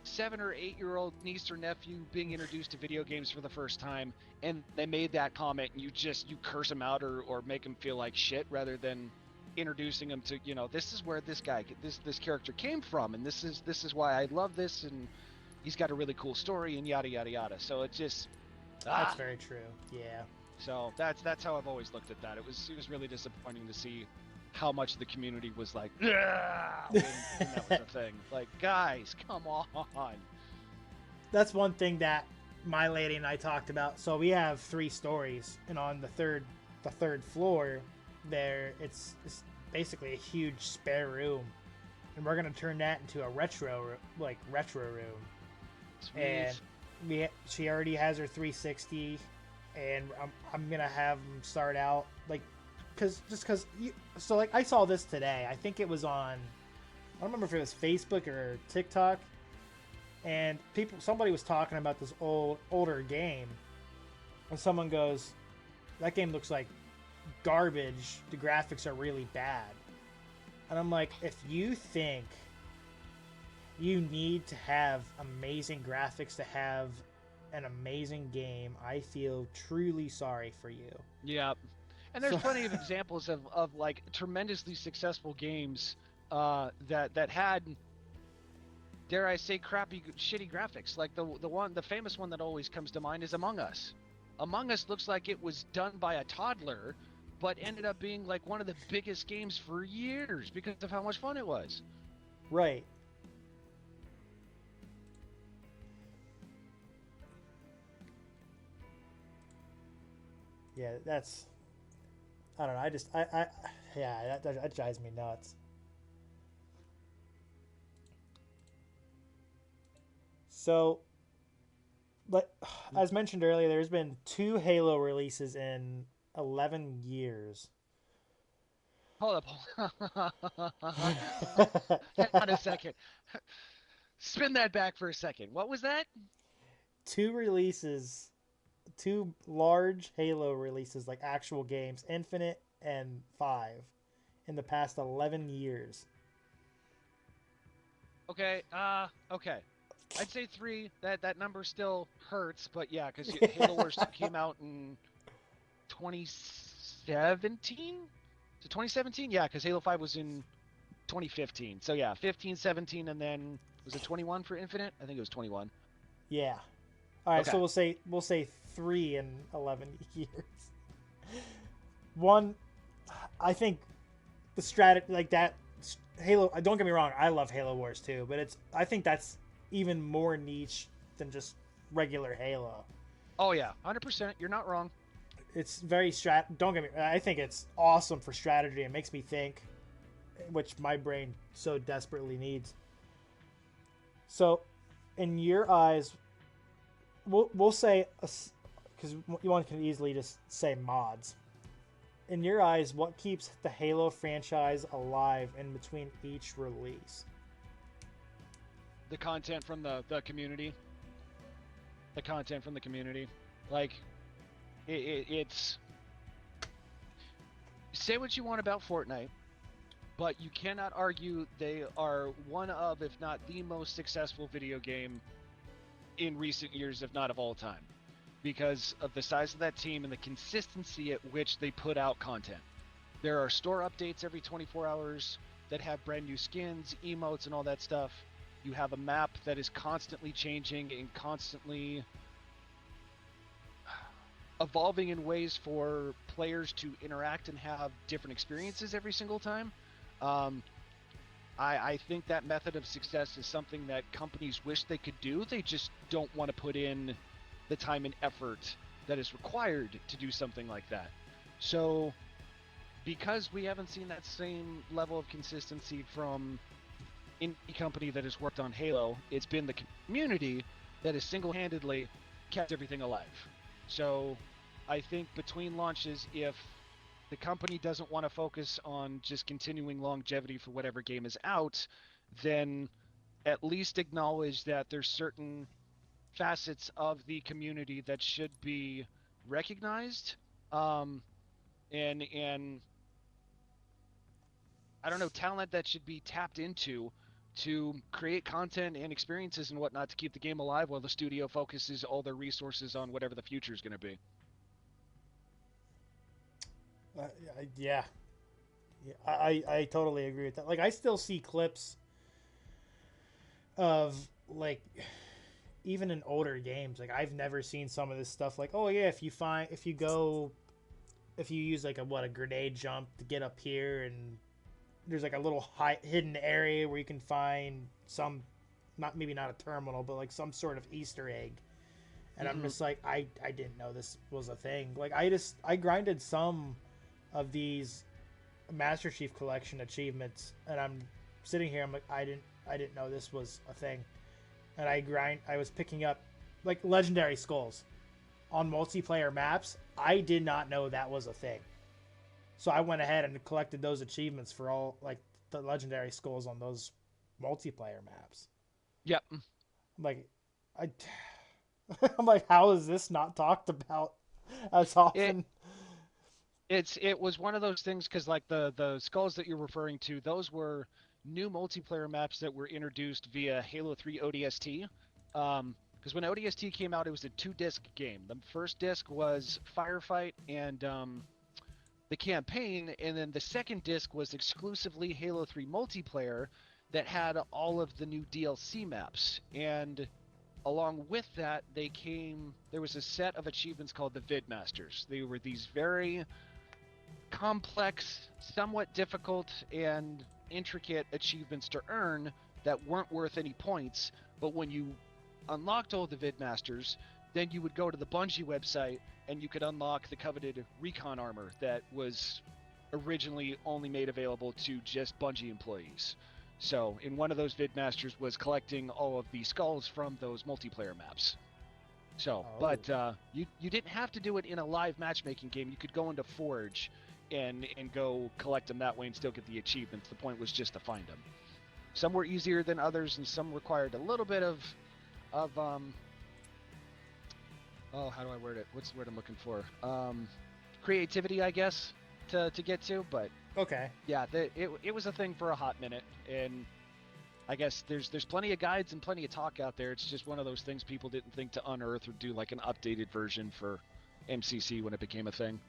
7 or 8 year old niece or nephew being introduced to video games for the first time, and they made that comment, and you curse them out or make them feel like shit rather than introducing them to, this is where this character came from, and this is why I love this, and he's got a really cool story, and yada yada yada. So it's just That's ah. very true. Yeah. So that's how I've always looked at that. It was really disappointing to see how much the community was like, "Ah," when that was a thing. Like, guys, come on. That's one thing that my lady and I talked about. So we have 3 stories, and on the third floor, there it's basically a huge spare room, and we're gonna turn that into a retro room. Sweet. And she already has her 360, and I'm gonna have them start out like, because so like I saw this today. I think it was on, I don't remember if it was Facebook or TikTok, and somebody was talking about this older game, and someone goes, that game looks like garbage, the graphics are really bad. And I'm like, if you think you need to have amazing graphics to have an amazing game, I feel truly sorry for you. Yeah. And there's plenty of examples of like tremendously successful games that had, dare I say, crappy, shitty graphics. Like the famous one that always comes to mind is Among Us. Among Us looks like it was done by a toddler, but ended up being like one of the biggest games for years because of how much fun it was. Right. Yeah, that's, I don't know. Yeah, that drives me nuts. So, but as mentioned earlier, there's been 2 Halo releases in 11 years. Hold up. Hang on a second. Spin that back for a second. What was that? 2 releases, 2 large Halo releases, like actual games, Infinite and 5, in the past 11 years. Okay. Okay. I'd say 3. That number still hurts, but yeah, because Halo Yeah. Wars 2 came out in 2017. So 2017, yeah, because Halo 5 was in 2015. So yeah, 15, 17, and then was it 21 for Infinite? I think it was 21. Yeah. All right, Okay. so we'll say 3 in 11 years. One, I think the strategy like that Halo. Don't get me wrong, I love Halo Wars too, but I think that's even more niche than just regular Halo. Oh yeah, 100%. You're not wrong. It's very Don't get me. I think it's awesome for strategy. It makes me think, which my brain so desperately needs. So, in your eyes, we'll say, because one can easily just say mods. In your eyes, what keeps the Halo franchise alive in between each release? The content from the community. The content from the community. Like, it's. Say what you want about Fortnite, but you cannot argue they are one of, if not the most successful video game in recent years, if not of all time, because of the size of that team and the consistency at which they put out content. There are store updates every 24 hours that have brand new skins, emotes, and all that stuff. You have a map that is constantly changing and constantly evolving in ways for players to interact and have different experiences every single time. Um, I think that method of success is something that companies wish they could do. They just don't want to put in the time and effort that is required to do something like that. So, because we haven't seen that same level of consistency from any company that has worked on Halo, it's been the community that has single-handedly kept everything alive. So, I think between launches, if the company doesn't want to focus on just continuing longevity for whatever game is out, then at least acknowledge that there's certain facets of the community that should be recognized. Um, and I don't know, talent that should be tapped into to create content and experiences and whatnot to keep the game alive while the studio focuses all their resources on whatever the future is going to be. Uh, yeah, yeah, I totally agree with that. Like, I still see clips of like even in older games. Like, I've never seen some of this stuff. Like, oh yeah, if you use like a grenade jump to get up here, and there's like a little hidden area where you can find some, not maybe not a terminal, but like some sort of Easter egg. And I'm just like, I didn't know this was a thing. Like, I grinded some of these Master Chief Collection achievements, and I'm sitting here, I'm like, I didn't know this was a thing. And I was picking up like legendary skulls on multiplayer maps. I did not know that was a thing. So I went ahead and collected those achievements for all like the legendary skulls on those multiplayer maps. Yep. I'm like, I, I'm like, how is this not talked about as often? It was one of those things because like the skulls that you're referring to, those were new multiplayer maps that were introduced via Halo 3 ODST. Because when ODST came out, it was a 2-disc game. The first disc was Firefight and the campaign, and then the second disc was exclusively Halo 3 multiplayer that had all of the new DLC maps. And along with that, there was a set of achievements called the Vidmasters. They were these very complex, somewhat difficult, and intricate achievements to earn that weren't worth any points, but when you unlocked all the Vidmasters, then you would go to the Bungie website and you could unlock the coveted recon armor that was originally only made available to just Bungie employees. So in one of those Vidmasters was collecting all of the skulls from those multiplayer maps. So, but you didn't have to do it in a live matchmaking game. You could go into Forge and go collect them that way and still get the achievements. The point was just to find them. Some were easier than others, and some required a little bit of how do I word it? What's the word I'm looking for? Creativity, I guess, to get to. But Okay. yeah, it was a thing for a hot minute, and I guess there's plenty of guides and plenty of talk out there. It's just one of those things people didn't think to unearth or do like an updated version for MCC when it became a thing.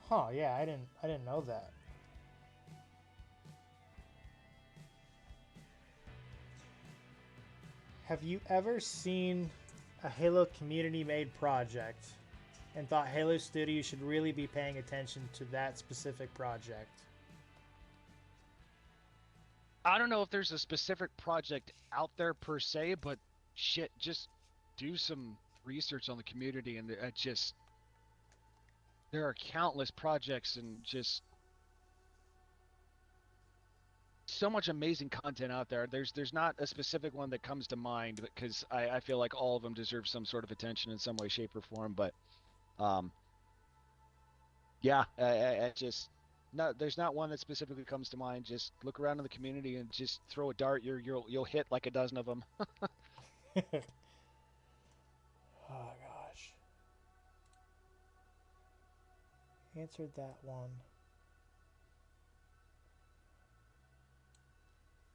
Huh, yeah, I didn't know that. Have you ever seen a Halo community made project and thought Halo Studios should really be paying attention to that specific project? I don't know if there's a specific project out there per se, but shit, just do some research on the community, and there are countless projects and just so much amazing content out there. There's not a specific one that comes to mind because I feel like all of them deserve some sort of attention in some way, shape, or form. But yeah, I just no, there's not one that specifically comes to mind. Just look around in the community and just throw a dart. You'll hit like a dozen of them. Oh gosh. Answered that one.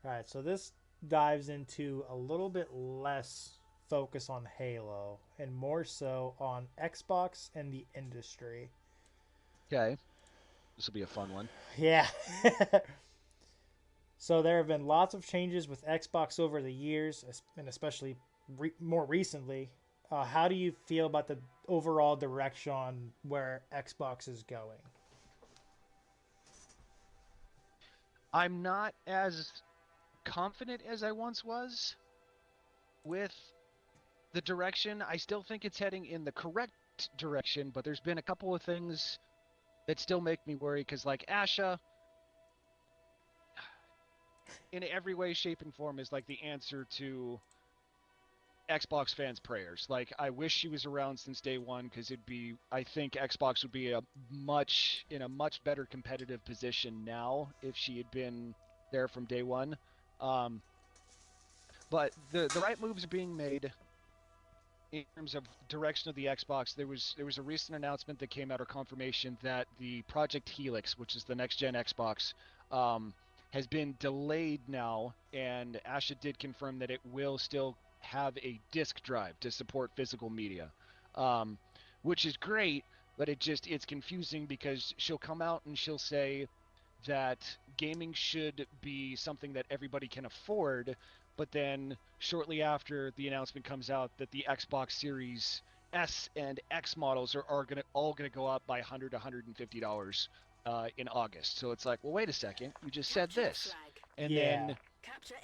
Alright, so this dives into a little bit less focus on Halo and more so on Xbox and the industry. Okay, this will be a fun one. Yeah. So there have been lots of changes with Xbox over the years, and especially more recently. How do you feel about the overall direction on where Xbox is going? I'm not as confident as I once was with the direction. I still think it's heading in the correct direction, but there's been a couple of things that still make me worry because, like, Asha, in every way, shape, and form, is like the answer to Xbox fans' prayers. Like, I wish she was around since day one because I think Xbox would be in a much better competitive position now if she had been there from day one. But the right moves are being made. in terms of direction of the Xbox, there was a recent announcement that came out, or confirmation, that the Project Helix, which is the next gen Xbox, um, has been delayed now, and Asha did confirm that it will still have a disk drive to support physical media, um, which is great. But it's confusing because she'll come out and she'll say that gaming should be something that everybody can afford, but then shortly after the announcement comes out that the Xbox Series S and X models are gonna go up by $100 to $150 in August. So it's like, well, wait a second, you just said this, and Yeah. then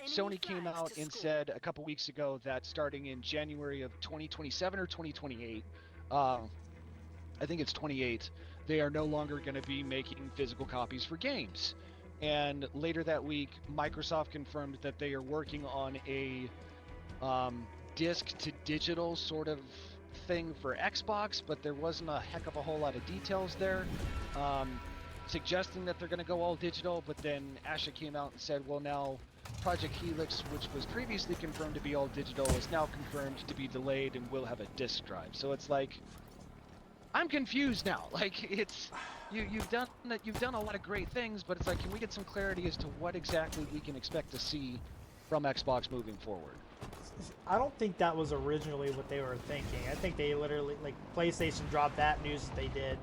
Sony came out and said a couple weeks ago that starting in January of 2027 or 2028, I think it's 28, they are no longer going to be making physical copies for games. And later that week, Microsoft confirmed that they are working on a disc to digital sort of thing for Xbox, but there wasn't a heck of a whole lot of details there, suggesting that they're going to go all digital. But then Asha came out and said, well, now Project Helix, which was previously confirmed to be all digital, is now confirmed to be delayed and will have a disc drive. So it's like, I'm confused now. Like, it's you've done a lot of great things, but it's like, can we get some clarity as to what exactly we can expect to see from Xbox moving forward? I don't think that was originally what they were thinking. I think they literally, like, PlayStation dropped that news that they did,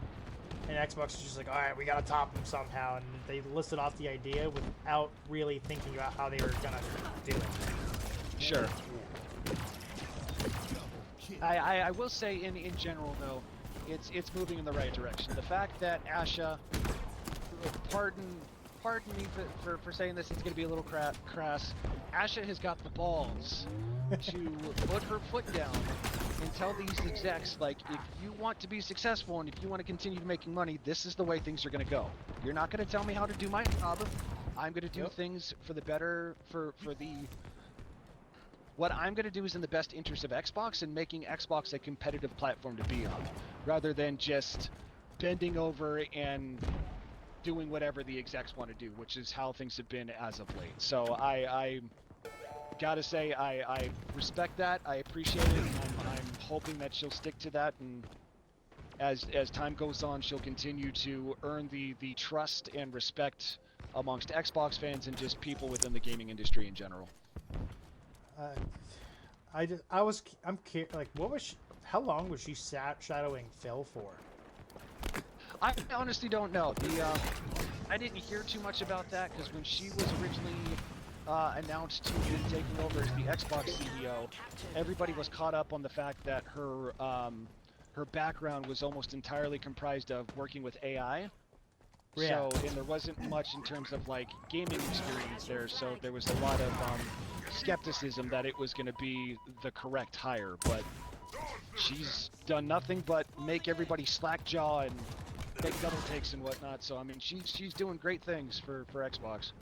and Xbox was just like, all right, we gotta top them somehow, and they listed off the idea without really thinking about how they were gonna do it. Sure. I will say in general though, it's moving in the right direction. The fact that Asha, pardon me for saying this, it's going to be a little crass. Asha has got the balls to put her foot down and tell these execs, like, if you want to be successful and if you want to continue making money, this is the way things are going to go. You're not going to tell me how to do my job. I'm going to do things for the better, what I'm going to do is in the best interest of Xbox and making Xbox a competitive platform to be on, rather than just bending over and doing whatever the execs want to do, which is how things have been as of late. So I gotta say, I respect that. I appreciate it. I'm hoping that she'll stick to that, and as time goes on, she'll continue to earn the trust and respect amongst Xbox fans and just people within the gaming industry in general. I'm curious, like, how long was she shadowing Phil for? I honestly don't know. I didn't hear too much about that, because when she was originally announced to be taking over as the Xbox CEO, everybody was caught up on the fact that her background was almost entirely comprised of working with AI. Yeah. So, and there wasn't much in terms of like gaming experience there, so there was a lot of skepticism that it was going to be the correct hire. But she's done nothing but make everybody slack jaw and make double takes and whatnot. So I mean, she's doing great things for Xbox.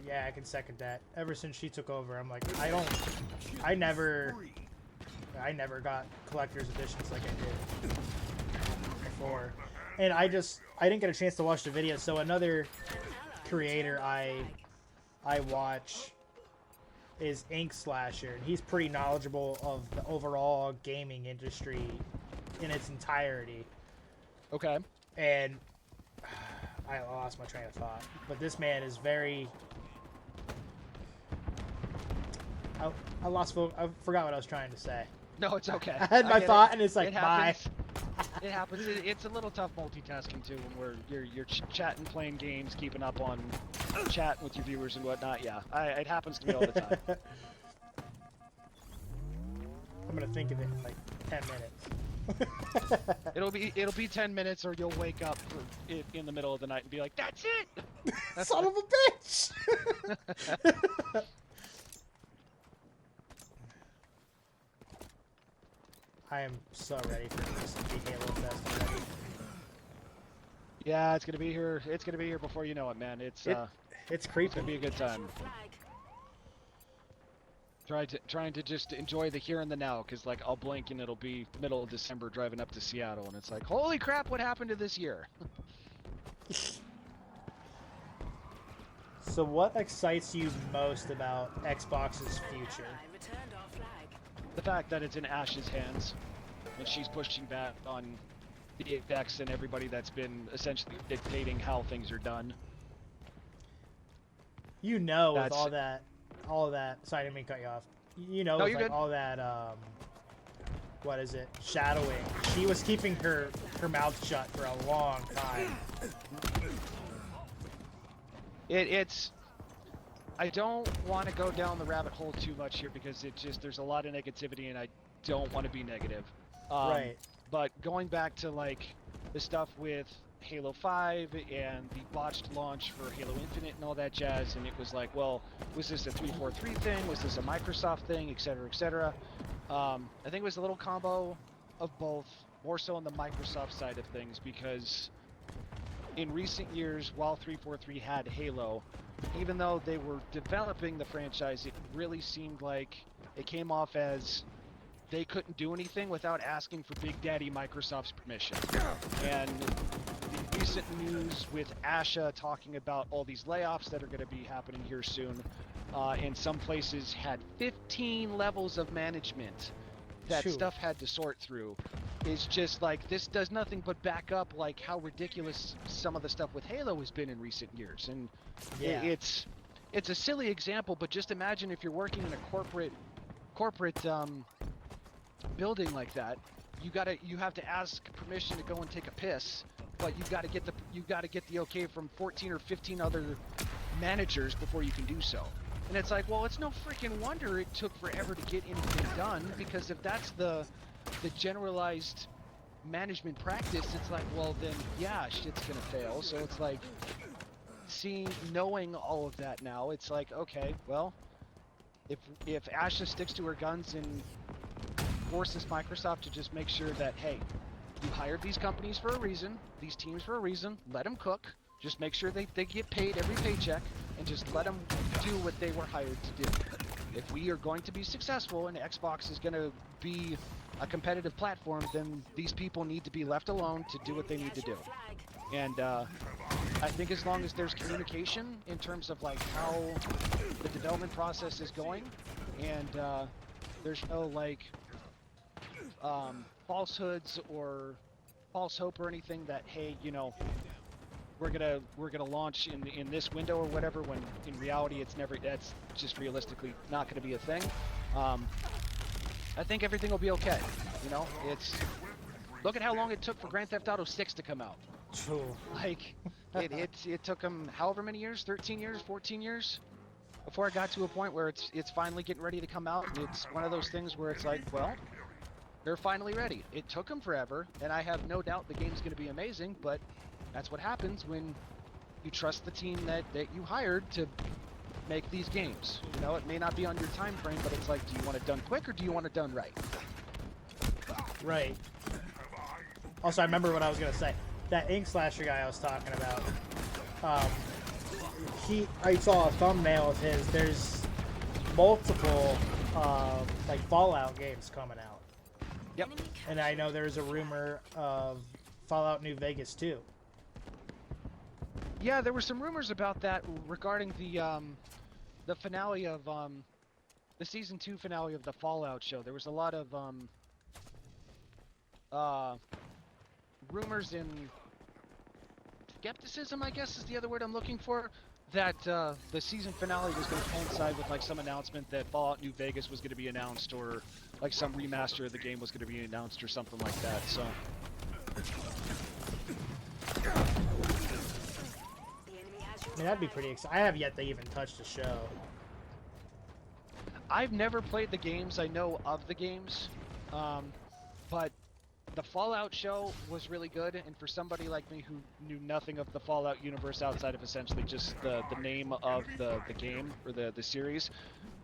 Yeah, I can second that. Ever since she took over, I'm like, I never got collector's editions like I did before. And I didn't get a chance to watch the video, so another creator I watch is Ink Slasher, and he's pretty knowledgeable of the overall gaming industry in its entirety. Okay. And I lost my train of thought. But this man is very... I forgot what I was trying to say. No, it's okay. I had my thought, and it's like, it bye. happens. It happens. It's a little tough multitasking too when you're chatting, playing games, keeping up on chatting with your viewers and whatnot. Yeah, it happens to me all the time. I'm gonna think of it in like 10 minutes. It'll be 10 minutes, or you'll wake up in the middle of the night and be like, "That's it." Son of a bitch! I am so ready for this to be Halo Fest already. Yeah, it's gonna be here. It's gonna be here before you know it, man. It's creepy. It's gonna be a good time. Trying to just enjoy the here and the now, because like I'll blink and it'll be middle of December driving up to Seattle, and it's like, holy crap, what happened to this year? So what excites you most about Xbox's future? the fact that it's in Ash's hands, and she's pushing back on the Apex and everybody that's been essentially dictating how things are done. You know, with That's- all of that. Sorry, I didn't mean to cut you off. You know, No, with you're like good. all that, what is it? Shadowing. She was keeping her mouth shut for a long time. It's. I don't want to go down the rabbit hole too much here because there's a lot of negativity and I don't want to be negative. Right. But going back to like the stuff with Halo 5 and the botched launch for Halo Infinite and all that jazz, and it was like, well, was this a 343 thing? Was this a Microsoft thing, et cetera, et cetera? I think it was a little combo of both, more so on the Microsoft side of things, because in recent years, while 343 had Halo, even though they were developing the franchise, it really seemed like it came off as they couldn't do anything without asking for Big Daddy Microsoft's permission. And the recent news with Asha talking about all these layoffs that are going to be happening here soon, and some places had 15 levels of management that Shoot. stuff had to sort through, is just like, this does nothing but back up like how ridiculous some of the stuff with Halo has been in recent years. And Yeah. it's a silly example, but just imagine if you're working in a corporate building like that, you have to ask permission to go and take a piss, but you got to get the okay from 14 or 15 other managers before you can do so. And it's like, well, it's no freaking wonder it took forever to get anything done, because if that's the generalized management practice, it's like, well, then yeah, shit's gonna fail. So it's like, knowing all of that now, it's like, okay, well, if Asha sticks to her guns and forces Microsoft to just make sure that, hey, you hired these companies for a reason, these teams for a reason, let them cook, just make sure they get paid every paycheck, and just let them do what they were hired to do. If we are going to be successful and Xbox is going to be a competitive platform, then these people need to be left alone to do what they need to do. And I think as long as there's communication in terms of like how the development process is going, and there's no like falsehoods or false hope or anything that, hey, you know, we're gonna launch in this window or whatever, when in reality that's just realistically not gonna be a thing. I think everything will be okay. You know, look at how long it took for Grand Theft Auto 6 to come out. True. Like, it took them however many years, 13 years, 14 years, before it got to a point where it's finally getting ready to come out. And it's one of those things where it's like, well, they're finally ready. It took them forever, and I have no doubt the game's going to be amazing, but that's what happens when you trust the team that you hired to make these games. You know, it may not be on your time frame, but it's like, do you want it done quick or do you want it done right? Right. Also, I remember what I was gonna say. That Ink Slasher guy I was talking about. I saw a thumbnail of his. There's multiple like Fallout games coming out. Yep. And I know there's a rumor of Fallout New Vegas too. Yeah, there were some rumors about that regarding the finale of the season 2 finale of the Fallout show. There was a lot of rumors and skepticism, I guess is the other word I'm looking for, that the season finale was going to coincide with like some announcement that Fallout New Vegas was going to be announced, or like some remaster of the game was going to be announced or something like that. So I mean, that'd be pretty exciting. I have yet to even touch the show. I've never played the games. I know of the games, but the Fallout show was really good. And for somebody like me who knew nothing of the Fallout universe outside of essentially just the name of the game or the series,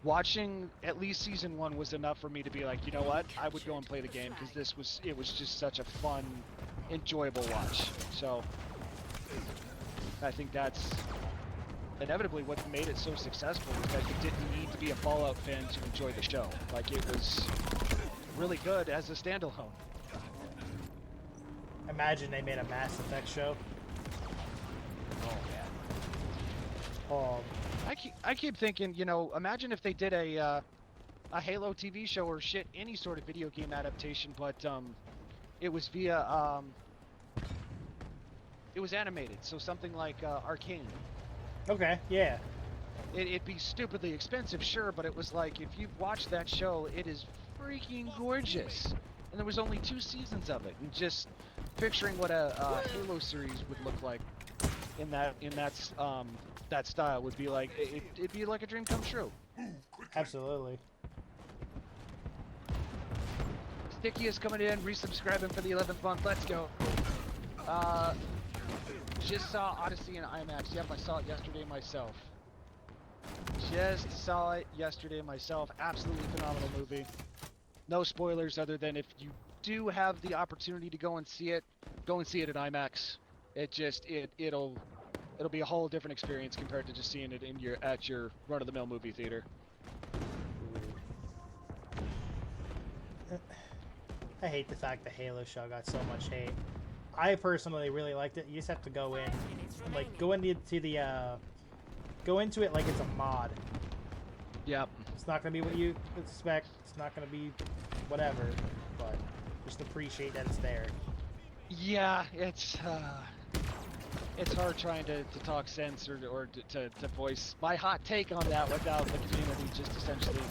watching at least season 1 was enough for me to be like, you know what, I would go and play the game, because it was just such a fun, enjoyable watch. So I think that's inevitably what made it so successful, is that you didn't need to be a Fallout fan to enjoy the show. Like, it was really good as a standalone. Imagine they made a Mass Effect show. Oh man. Oh, I keep thinking, you know, imagine if they did a a Halo TV show or shit, any sort of video game adaptation, but it was via it was animated, so something like Arcane. Okay, yeah. It'd be stupidly expensive, sure, but it was like, if you've watched that show, it is freaking gorgeous. And there was only 2 seasons of it, and just picturing what a Halo series would look like in that style would be like, it'd be like a dream come true. Absolutely. Sticky is coming in, resubscribing for the 11th month. Let's go. Just saw Odyssey in IMAX. Yep, I saw it yesterday myself. Just saw it yesterday myself. Absolutely phenomenal movie. No spoilers other than if you do have the opportunity to go and see it in IMAX. It'll be a whole different experience compared to just seeing it at your run-of-the-mill movie theater. I hate the fact the Halo show got so much hate. I personally really liked it. You just have to go in, like, go into it like it's a mod. Yep. It's not gonna be what you expect. It's not gonna be whatever, but just appreciate that it's there. Yeah, it's hard trying to talk sense or to voice my hot take on that without the community just essentially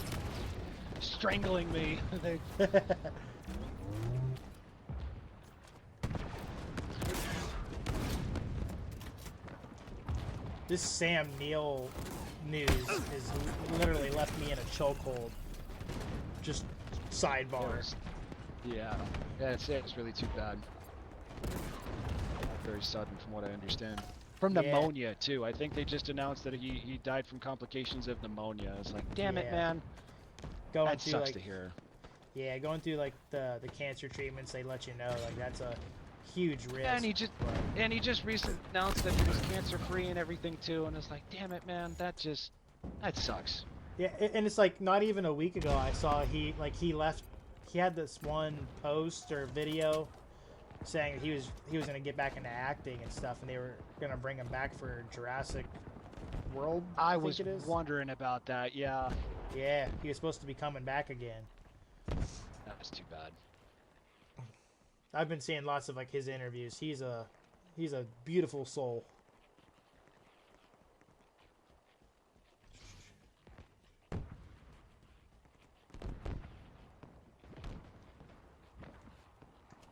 strangling me. This Sam Neill news has literally left me in a chokehold. Just sidebar. Yeah, it's really too bad. Very sudden from what I understand. From pneumonia too. I think they just announced that he died from complications of pneumonia. It's like, damn it, man. That sucks to hear. Yeah, going through like the cancer treatments, they let you know like that's a huge risk. Yeah, and he just recently announced that he was cancer free and everything too, and it's like, damn it, man, that sucks. Yeah, and it's like not even a week ago I saw he left. He had this one post or video saying he was gonna get back into acting and stuff, and they were gonna bring him back for Jurassic World. I was wondering about that. Yeah. Yeah, he was supposed to be coming back again. That was too bad. I've been seeing lots of like his interviews. He's a beautiful soul.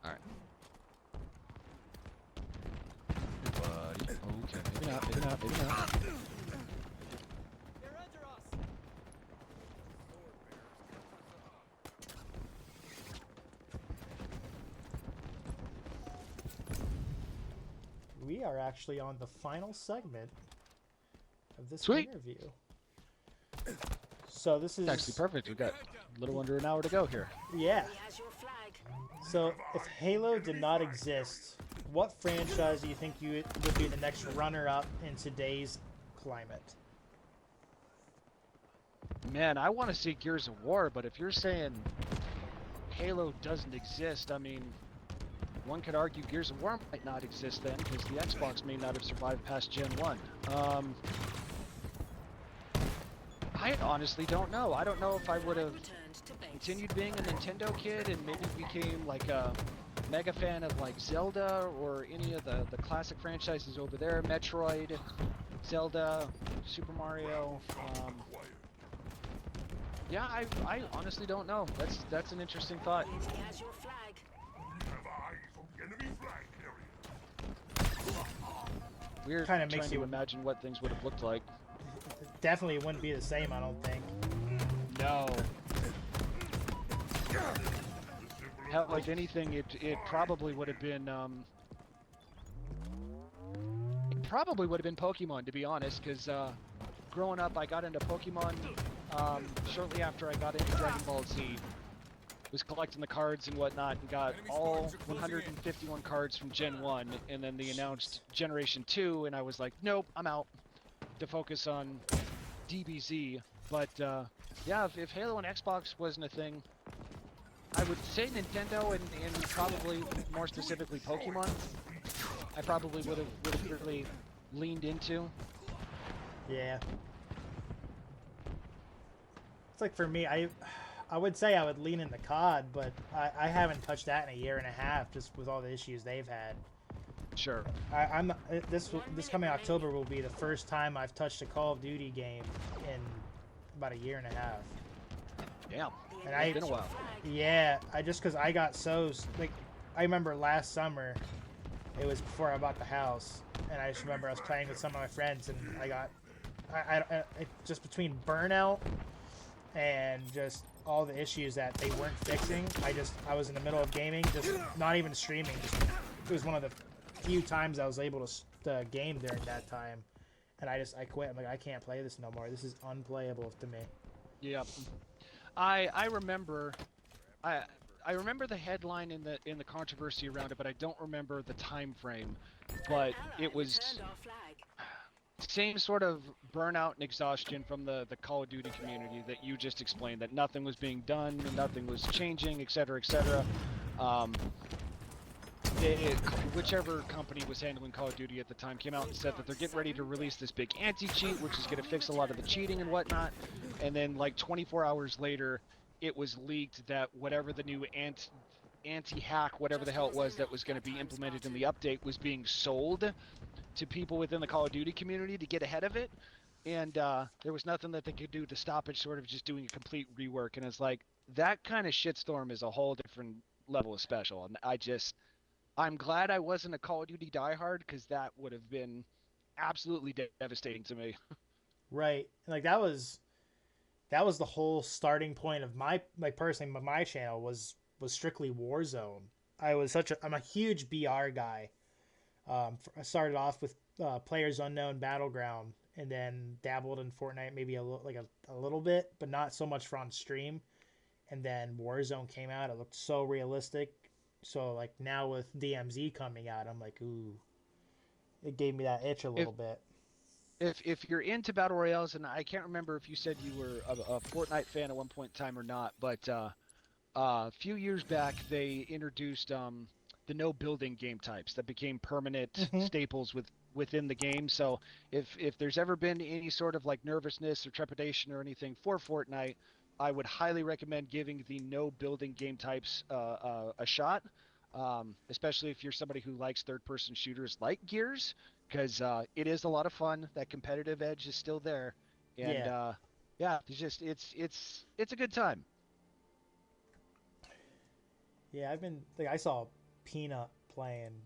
All right. Buddy. Okay. Maybe not. Maybe not. Maybe not. We are actually on the final segment of this Sweet. interview. So this is Actually perfect. We've got a little under an hour to go here. Yeah. So if Halo did not exist, what franchise do you think would be the next runner-up in today's climate? Man, I want to see Gears of War, but if you're saying Halo doesn't exist, I mean, one could argue Gears of War might not exist then, because the Xbox may not have survived past Gen 1. I honestly don't know. I don't know if I would have continued being a Nintendo kid and maybe became like a mega fan of like Zelda or any of the classic franchises over there. Metroid, Zelda, Super Mario. Yeah, I honestly don't know. That's an interesting thought. Weird Kinda trying makes to you imagine what things would have looked like. Definitely wouldn't be the same, I don't think. No. Hell, like anything, it probably would have been Pokemon, to be honest, because growing up I got into Pokemon shortly after I got into Dragon Ball Z. Was collecting the cards and whatnot and got all 151 cards from Gen 1, and then they announced Generation 2 and I was like, nope, I'm out, to focus on DBZ. But yeah, if Halo and Xbox wasn't a thing, I would say Nintendo and probably more specifically Pokemon. I probably would have really leaned into. Yeah. It's like for me, I would say I would lean into COD, but I haven't touched that in a year and a half, just with all the issues they've had. Sure. This coming October will be the first time I've touched a Call of Duty game in about a year and a half. Damn. And It's been a while. Yeah, because I got so like, I remember last summer, it was before I bought the house, and I just remember I was playing with some of my friends, and I just between burnout and just all the issues that they weren't fixing, I was in the middle of gaming, just not even streaming. It was one of the few times I was able to game during that time, and I quit. I'm like, I can't play this no more. This is unplayable to me. Yep. I remember I remember the headline in the controversy around it, but I don't remember the time frame. But it was same sort of burnout and exhaustion from the Call of Duty community that you just explained, that nothing was being done, nothing was changing, etc., etc. Whichever company was handling Call of Duty at the time came out and said that they're getting ready to release this big anti-cheat, which is going to fix a lot of the cheating and whatnot. And then like 24 hours later, it was leaked that whatever the new anti-hack, whatever the hell it was that was going to be implemented in the update, was being sold to people within the Call of Duty community to get ahead of it. And there was nothing that they could do to stop it, short of just doing a complete rework. And it's like, that kind of shitstorm is a whole different level of special. And I'm glad I wasn't a Call of Duty diehard, because that would have been absolutely devastating to me. Right, like that was the whole starting point of my, like, personally, my channel was strictly Warzone. I'm a huge BR guy. I started off with Players Unknown Battleground, and then dabbled in Fortnite maybe a little bit, but not so much for on stream. And then Warzone came out. It looked so realistic. So like now with DMZ coming out, I'm like, ooh, it gave me that itch a little bit. If you're into battle royales, and I can't remember if you said you were a Fortnite fan at one point in time or not, but a few years back they introduced the no building game types that became permanent staples within the game. So if there's ever been any sort of like nervousness or trepidation or anything for Fortnite, I would highly recommend giving the no building game types a shot, especially if you're somebody who likes third-person shooters like Gears, because it is a lot of fun. That competitive edge is still there, and Yeah. yeah, it's a good time. Yeah, I saw Peanut playing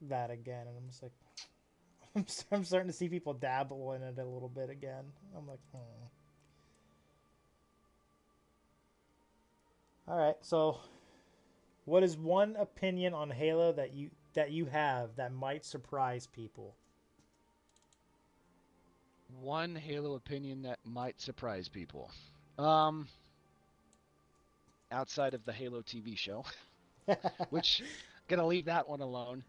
that again, and I'm just like, I'm starting to see people dabble in it a little bit again. I'm like, All right, so what is one opinion on Halo that you have that might surprise people? One Halo opinion that might surprise people. Outside of the Halo TV show, which gonna leave that one alone.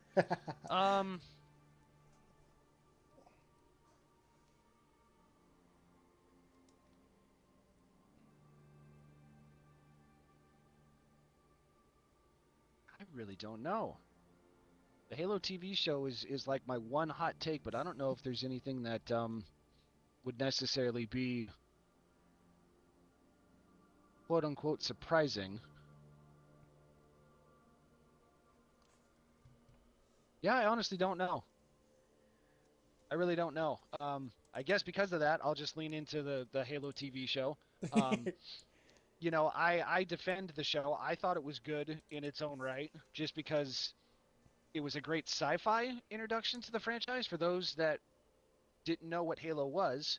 Um, I really don't know. The Halo TV show is like my one hot take, but I don't know if there's anything that would necessarily be quote unquote surprising. Yeah, I honestly don't know. I really don't know. I guess because of that, I'll just lean into the Halo TV show. Um, I defend the show. I thought it was good in its own right, just because it was a great sci-fi introduction to the franchise for those that didn't know what Halo was.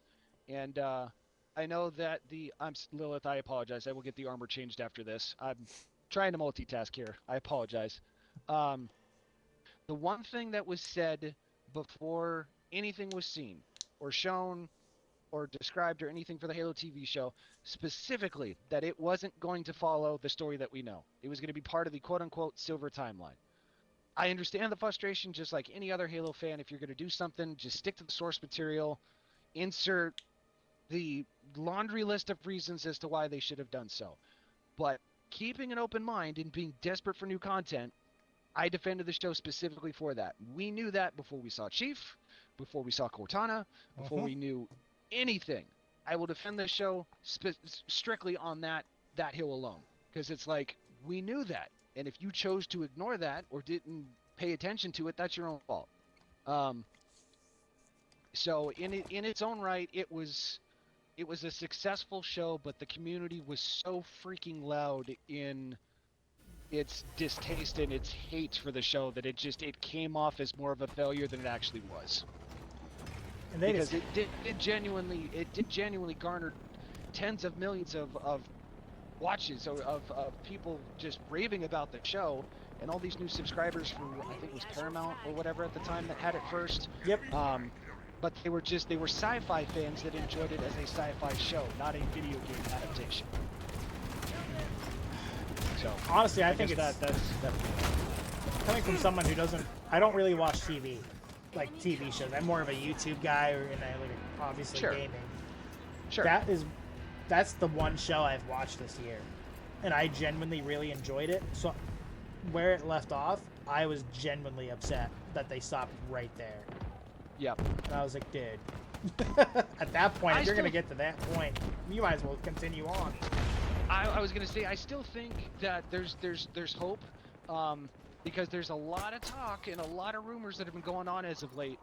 And I know that Lilith, I apologize. I will get the armor changed after this. I'm trying to multitask here. I apologize. Um, the one thing that was said before anything was seen or shown or described or anything for the Halo TV show, specifically that it wasn't going to follow the story that we know. It was going to be part of the quote-unquote silver timeline. I understand the frustration, just like any other Halo fan. If you're going to do something, just stick to the source material, insert the laundry list of reasons as to why they should have done so. But keeping an open mind and being desperate for new content, I defended the show specifically for that. We knew that before we saw Chief, before we saw Cortana, before we knew anything. I will defend the show strictly on that hill alone, because it's like we knew that, and if you chose to ignore that or didn't pay attention to it, that's your own fault. So in its own right, it was a successful show, but the community was so freaking loud in its distaste and its hate for the show that it came off as more of a failure than it actually was. And they Because just, it did genuinely garner tens of millions of watches of people just raving about the show, and all these new subscribers for, I think it was Paramount or whatever at the time that had it first. yep. But they were sci-fi fans that enjoyed it as a sci-fi show, not a video game adaptation. So Honestly, I think guess it's that's coming from someone who doesn't. I don't really watch TV, like TV shows. I'm more of a YouTube guy, and I like obviously Sure. gaming. sure. That's the one show I've watched this year, and I genuinely really enjoyed it. So where it left off, I was genuinely upset that they stopped right there. Yep. And I was like, dude, at that point, if you're gonna get to that point, you might as well continue on. I was gonna say, I still think that there's hope, because there's a lot of talk and a lot of rumors that have been going on as of late,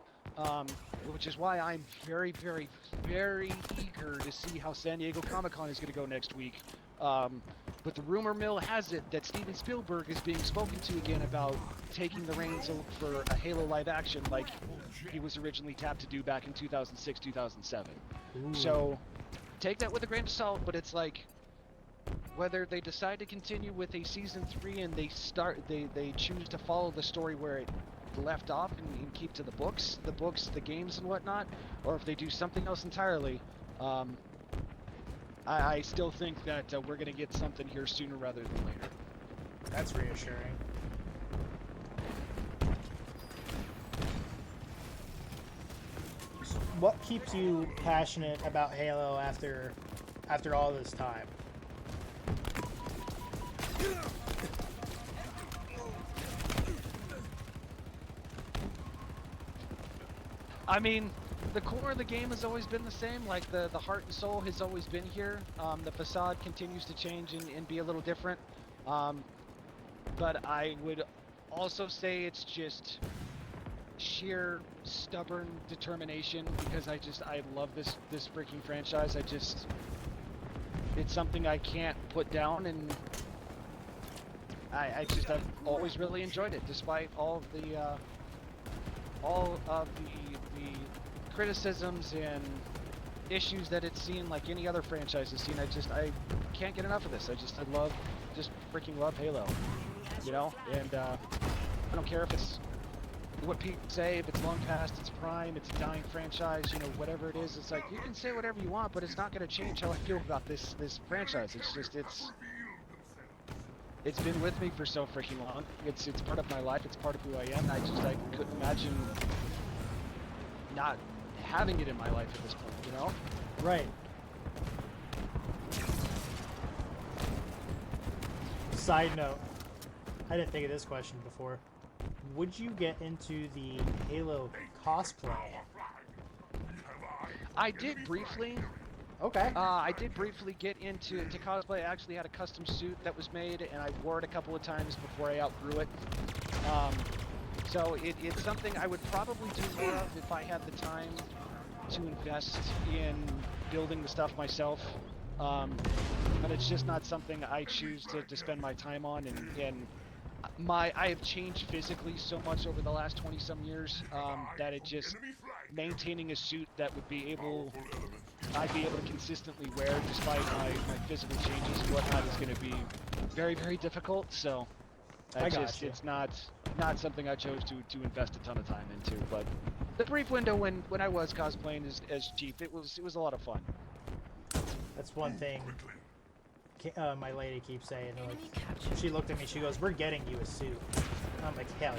which is why I'm very, very, very eager to see how San Diego Comic-Con is gonna go next week. But the rumor mill has it that Steven Spielberg is being spoken to again about taking the reins for a Halo live action, like he was originally tapped to do back in 2006, 2007. Ooh. So take that with a grain of salt, but it's like, whether they decide to continue with a season 3 and they choose to follow the story where it left off and keep to the books, the games and whatnot, or if they do something else entirely, I still think that we're going to get something here sooner rather than later. That's reassuring. So what keeps you passionate about Halo after all this time? I mean, the core of the game has always been the same. Like the heart and soul has always been here. The facade continues to change and be a little different. But I would also say it's just sheer stubborn determination, because I love this freaking franchise. It's something I can't put down, and I've always really enjoyed it, despite all of the criticisms and issues that it's seen, like any other franchise has seen. I can't get enough of this. I freaking love Halo, you know? And I don't care if it's what people say, if it's long past its prime, it's a dying franchise, you know, whatever it is. It's like, you can say whatever you want, but it's not going to change how I feel about this franchise. It's been with me for so freaking long. It's part of my life. It's part of who I am. I couldn't imagine not having it in my life at this point, you know? Right. Side note, I didn't think of this question before. Would you get into the Halo cosplay? I did briefly. Okay. I did briefly get into cosplay. I actually had a custom suit that was made, and I wore it a couple of times before I outgrew it. So it's something I would probably do more of if I had the time to invest in building the stuff myself. But it's just not something I choose to spend my time on, and I have changed physically so much over the last 20-some years that it just maintaining a suit that I'd be able to consistently wear despite my physical changes and whatnot is going to be very, very difficult. So it's not something I chose to invest a ton of time into. But the brief window when I was cosplaying as Chief, it was a lot of fun. That's one thing my lady keeps saying. Like, she looked at me, she goes, "We're getting you a suit." And I'm like, hell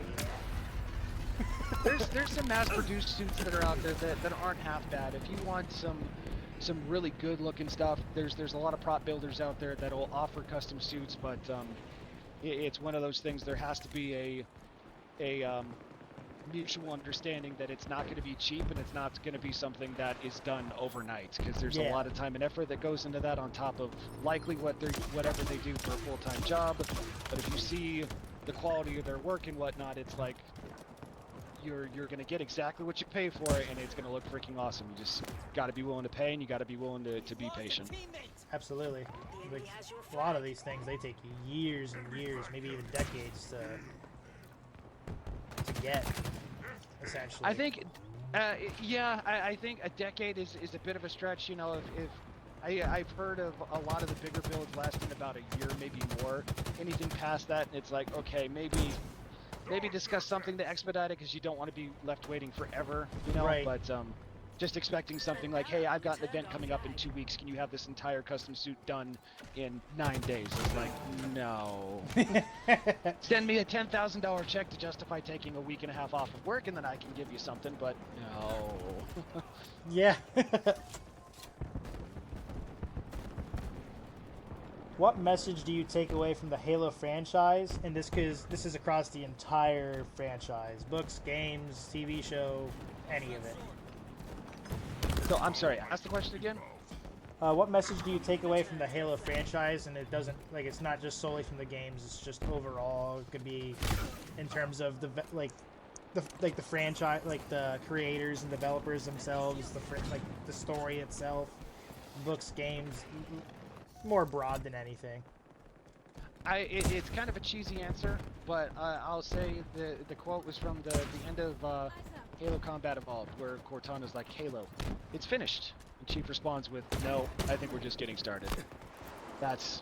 yeah. There's some mass-produced suits that are out there that aren't half bad. If you want some really good-looking stuff, there's a lot of prop builders out there that'll offer custom suits, but it's one of those things. There has to be a mutual understanding that it's not going to be cheap and it's not going to be something that is done overnight, because there's a lot of time and effort that goes into that on top of likely whatever they do for a full-time job. But if you see the quality of their work and whatnot, it's like you're going to get exactly what you pay for it, and it's going to look freaking awesome. You just got to be willing to pay, and you got to be willing to be patient. Absolutely. Like, a lot of these things, they take years and years, maybe even decades to get, essentially. I think, yeah, I think a decade is a bit of a stretch. You know, if I've heard of a lot of the bigger builds lasting about a year, maybe more. Anything past that, and it's like, okay, maybe discuss something to expedite it, because you don't want to be left waiting forever, you know. Right. But just expecting something like, hey, I've got an event coming up in 2 weeks. Can you have this entire custom suit done in 9 days? It's like, no. Send me a $10,000 check to justify taking a week and a half off of work, and then I can give you something. But no. Yeah. What message do you take away from the Halo franchise? And this is across the entire franchise. Books, games, TV show, any of it. So, I'm sorry, ask the question again? What message do you take away from the Halo franchise? And it doesn't, like, it's not just solely from the games, it's just overall. It could be in terms of the franchise, like the creators and developers themselves, the story itself, books, games, more broad than anything. It's kind of a cheesy answer, but I'll say the quote was from the end of Halo Combat Evolved, where Cortana's like, Halo, it's finished. And Chief responds with, no, I think we're just getting started. That's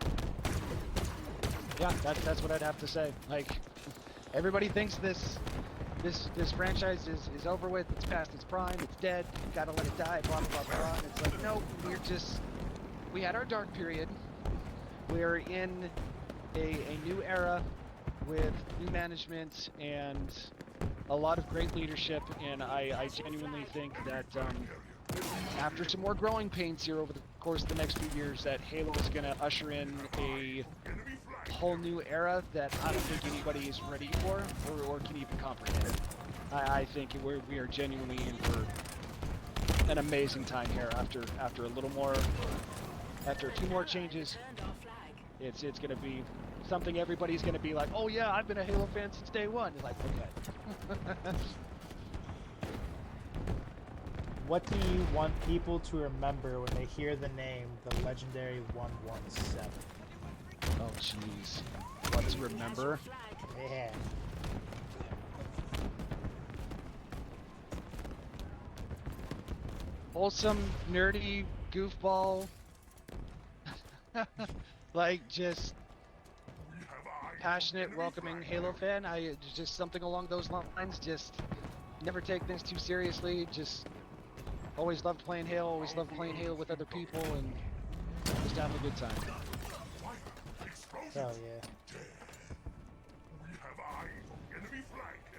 what I'd have to say. Like, everybody thinks this franchise is over with, it's past its prime, it's dead, you gotta let it die, blah, blah, blah, blah. And it's like, no, we had our dark period. We're in a new era with new management and a lot of great leadership, and I genuinely think that after some more growing pains here over the course of the next few years, that Halo is going to usher in a whole new era that I don't think anybody is ready for or can even comprehend. I think we are genuinely in for an amazing time here after a little more, after 2 more changes. It's going to be something everybody's going to be like, oh yeah, I've been a Halo fan since day one. It's like, okay. What do you want people to remember when they hear the name, the Legendary 117? Oh jeez. What to remember? Yeah. Wholesome, nerdy, goofball. Like, just passionate, welcoming Halo fan. Just something along those lines. Just never take things too seriously. Just always loved playing Halo. Always loved playing Halo with other people, and just having a good time. Hell yeah.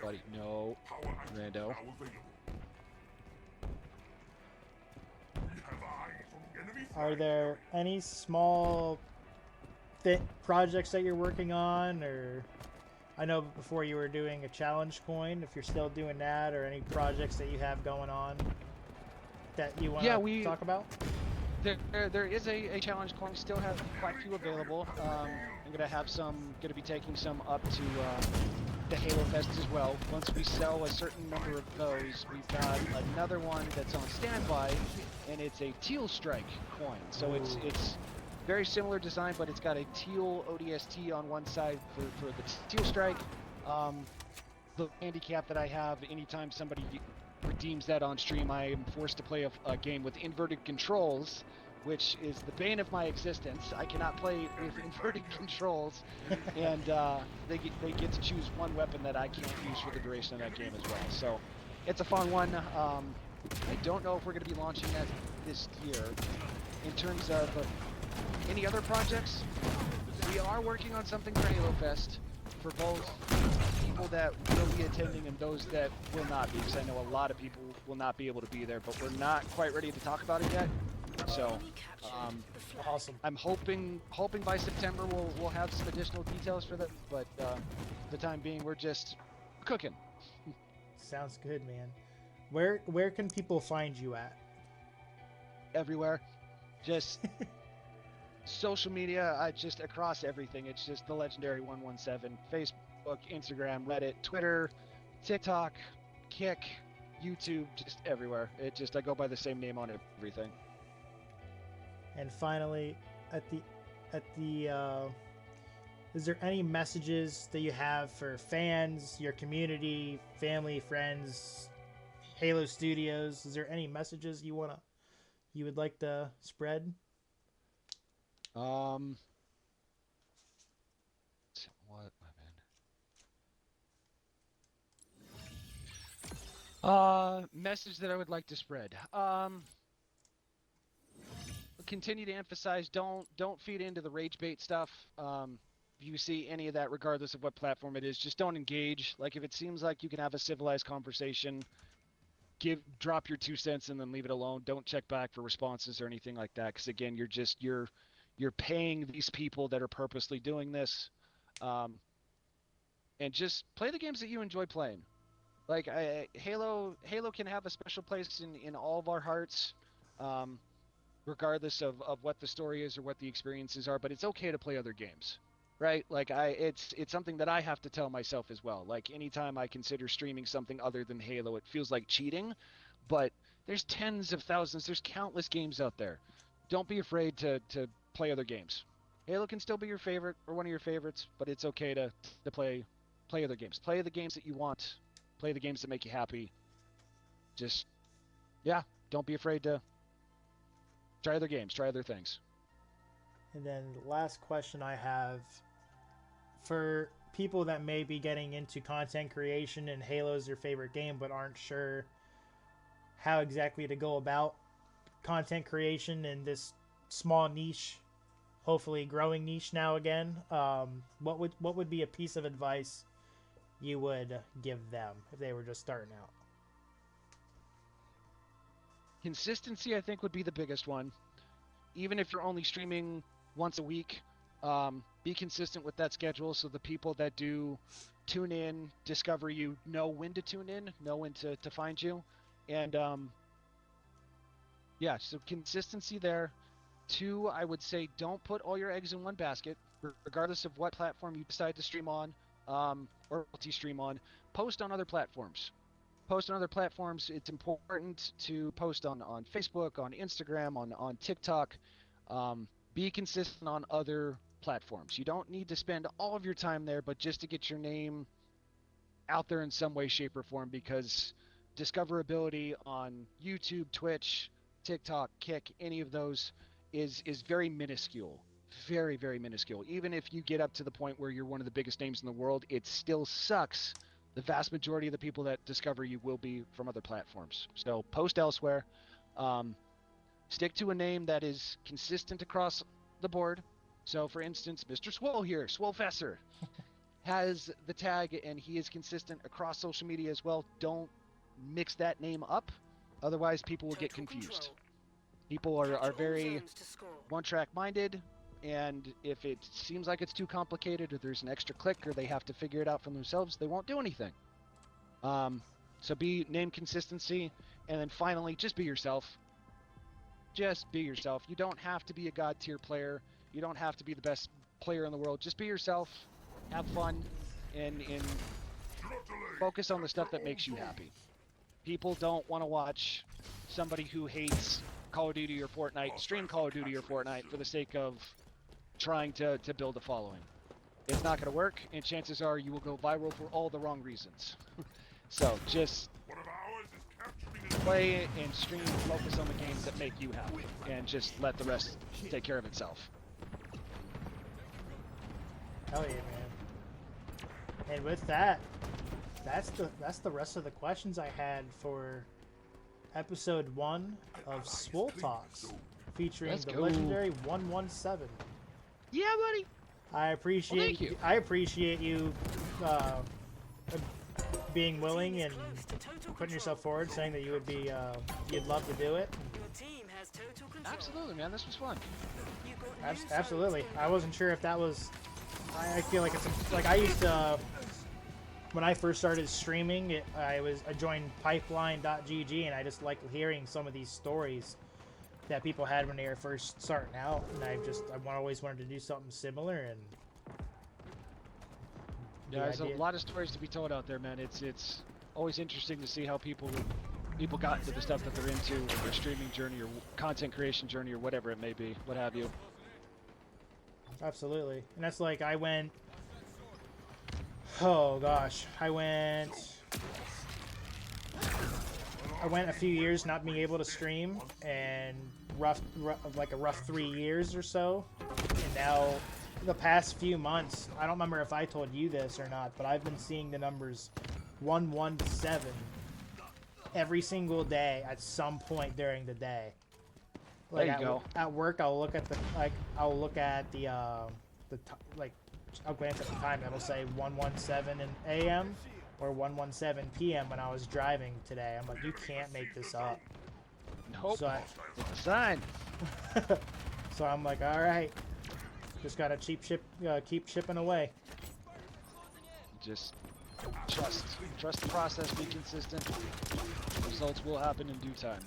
Buddy, no, Rando. Are there any small projects that you're working on, or I know before you were doing a challenge coin, if you're still doing that, or any projects that you have going on that you want to talk about? There is a challenge coin. We still have quite a few available. I'm gonna be taking some up to the Halo Fest as well. Once we sell a certain number of those, we've got another one that's on standby, and it's a teal strike coin. So it's very similar design, but it's got a teal ODST on one side for the teal strike. The handicap that I have, anytime somebody redeems that on stream, I am forced to play a game with inverted controls, which is the bane of my existence. I cannot play with inverted controls, and they get to choose one weapon that I can't use for the duration of that game as well. So it's a fun one. I don't know if we're going to be launching that this year. In terms of any other projects, we are working on something for Halo Fest for both people that will be attending and those that will not be, because I know a lot of people will not be able to be there, but we're not quite ready to talk about it yet. So Awesome. I'm hoping by September we'll have some additional details for that, but for the time being we're just cooking. Sounds good, man. Where can people find you at? Everywhere. Just social media, just across everything. It's just TheLegendary117. Facebook, Instagram, Reddit, Twitter, TikTok, Kick, YouTube, just everywhere. I go by the same name on everything. And finally, is there any messages that you have for fans, your community, family, friends, Halo Studios? Is there any messages you would like to spread? What, my man? Message that I would like to spread. Continue to emphasize, don't feed into the rage bait stuff. If you see any of that, regardless of what platform it is, just don't engage. Like, if it seems like you can have a civilized conversation, drop your 2 cents and then leave it alone. Don't check back for responses or anything like that, because again, you're paying these people that are purposely doing this, and just play the games that you enjoy playing. Like, Halo can have a special place in all of our hearts, regardless of what the story is or what the experiences are. But it's okay to play other games, right? Like, it's something that I have to tell myself as well. Like, anytime I consider streaming something other than Halo, it feels like cheating. But there's tens of thousands, there's countless games out there. Don't be afraid to play other games. Halo can still be your favorite or one of your favorites, but it's okay to play other games. Play the games that you want. Play the games that make you happy. Just, yeah, don't be afraid to try other games, try other things. And then the last question I have for people that may be getting into content creation and Halo is their favorite game but aren't sure how exactly to go about content creation in this small niche, hopefully growing niche now again, what would be a piece of advice you would give them if they were just starting out? Consistency, I think, would be the biggest one. Even if you're only streaming once a week, be consistent with that schedule so the people that do tune in, discover you, know when to tune in, know when to find you. And yeah, so consistency there. 2, I would say don't put all your eggs in one basket, regardless of what platform you decide to stream on, or multi-stream on. Post on other platforms. Post on other platforms. It's important to post on Facebook, on Instagram, on TikTok. Be consistent on other platforms. You don't need to spend all of your time there, but just to get your name out there in some way, shape, or form, because discoverability on YouTube, Twitch, TikTok, Kick, any of those is very minuscule. Very, very minuscule. Even if you get up to the point where you're one of the biggest names in the world, it still sucks. The vast majority of the people that discover you will be from other platforms. So post elsewhere. Stick to a name that is consistent across the board. So, for instance, Mr. Swoll here, Swollfessor, has the tag, and he is consistent across social media as well. Don't mix that name up. Otherwise, people will get confused. People are very one-track minded, and if it seems like it's too complicated or there's an extra click or they have to figure it out for themselves, they won't do anything. So be name consistency, and then finally, just be yourself. Just be yourself. You don't have to be a god tier player. You don't have to be the best player in the world. Just be yourself. Have fun, and focus on the stuff that makes you happy. People don't want to watch somebody who hates Call of Duty or Fortnite stream Call of Duty or Fortnite for the sake of trying to build a following. It's not going to work, and chances are you will go viral for all the wrong reasons. So just play and stream, focus on the games that make you happy, and just let the rest take care of itself. Hell yeah, man. And with that, that's the rest of the questions I had for episode 1 of Swoll Talks, featuring Let's the go. legendary 117. Yeah, buddy. I appreciate Well, thank you. I appreciate you being willing and putting yourself forward, saying that you would be you'd love to do it. Absolutely, man. This was fun. Absolutely. I wasn't sure if that was. I feel like it's like I used to when I first started streaming, I joined Pipeline.gg, and I just liked hearing some of these stories that people had when they were first starting out, and I always wanted to do something similar. And yeah, there's a lot of stories to be told out there, man. It's always interesting to see how people got into the stuff that they're into, or their streaming journey, or content creation journey, or whatever it may be, what have you. Absolutely. And that's like I went. Oh gosh, I went a few years not being able to stream, and like a rough 3 years or so. And now, the past few months, I don't remember if I told you this or not, but I've been seeing the numbers 117 every single day at some point during the day. Like there you go. At work, I'll look at the I'll glance at the time, and it'll say 117 a.m. or 117 p.m. when I was driving today. I'm like, you can't make this up. Nope. So It's a sign. so I'm like, all right, just gotta keep shipping away. Just trust the process, be consistent. Results will happen in due time.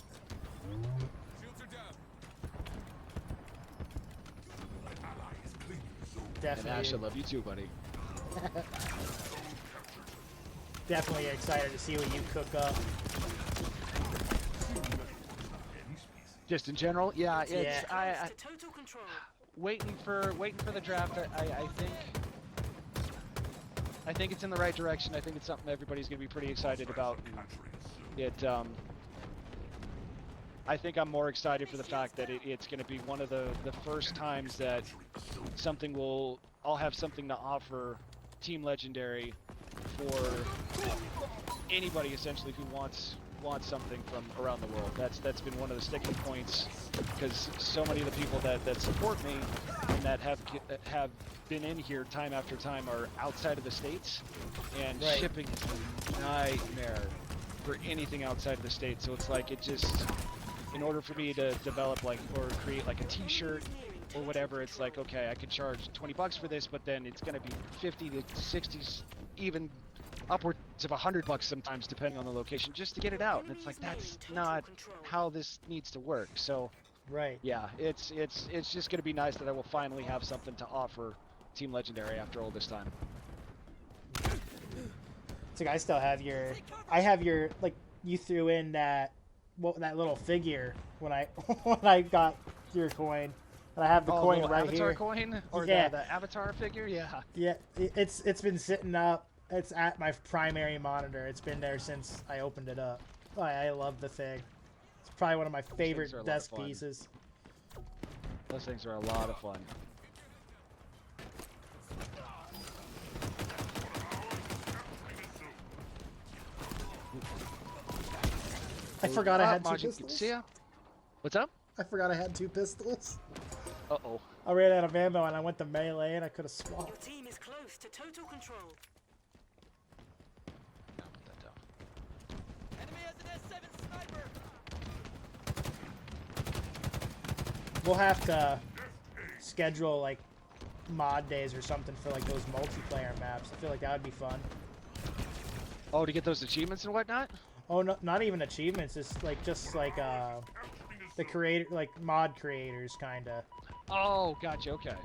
Definitely. And Ash, I love you too, buddy. Definitely excited to see what you cook up. Just in general, yeah. It's Yeah. I waiting for the draft. I think it's in the right direction. I think it's something everybody's going to be pretty excited about. I think I'm more excited for the fact that it's going to be one of the first times that I'll have something to offer Team Legendary for anybody essentially who wants something from around the world. That's been one of the sticking points, because so many of the people that support me and that have been in here time after time are outside of the States, and Right. shipping is a nightmare for anything outside of the States. So it's like, in order for me to develop or create like a t-shirt or whatever, it's like, okay, I could charge $20 for this, but then it's going to be 50 to 60, even upwards of $100 sometimes, depending on the location, just to get it out. And it's like, that's not how this needs to work. So Right. yeah, it's just going to be nice that I will finally have something to offer Team Legendary after all this time. It's like I have your like, you threw in that little figure when I got your coin, and I have the coin right Avatar here. coin, or Yeah. the Avatar figure, yeah. Yeah, it's been sitting up. It's at my primary monitor. It's been there since I opened it up. I love the thing. It's probably one of my favorite things are a lot of desk fun. pieces. Those things are a lot of fun. I forgot I had two Majin, pistols. see ya. What's up? I forgot I had two pistols. Uh-oh. I ran out of ammo and I went to melee and I could have Your swapped. team is close to total control. No, put that down. Enemy has an S7 sniper. We'll have to schedule like mod days or something for like those multiplayer maps. I feel like that would be fun. Oh, to get those achievements and whatnot? Oh, no, not even achievements. It's just like the creator, like mod creators, kind of. Oh, gotcha, okay.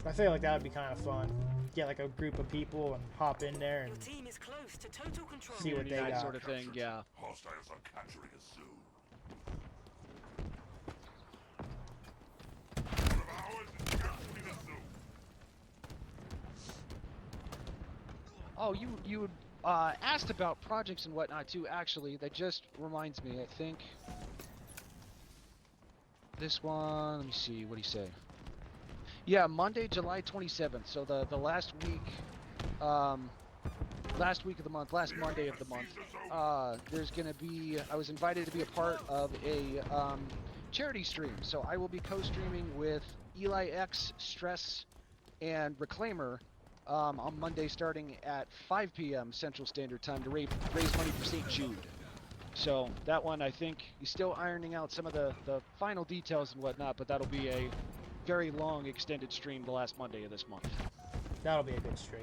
I feel like that would be kind of fun. Get like a group of people and hop in there Your and team is close to total control. see what they That got. sort of thing, yeah. Hostiles are capturing us soon. One of ours is capturing us soon. Oh, you asked about projects and whatnot too, actually. That just reminds me, I think this one, let me see, what do you say? Yeah, Monday, July 27th. So the last week of the month, last Monday of the month, there's gonna be, I was invited to be a part of a charity stream. So I will be co-streaming with Eli X, Stress, and Reclaimer on Monday starting at 5 p.m. Central Standard Time to raise money for St. Jude. So that one, I think, he's still ironing out some of the final details and whatnot, but that'll be a very long extended stream the last Monday of this month. That'll be a good stream.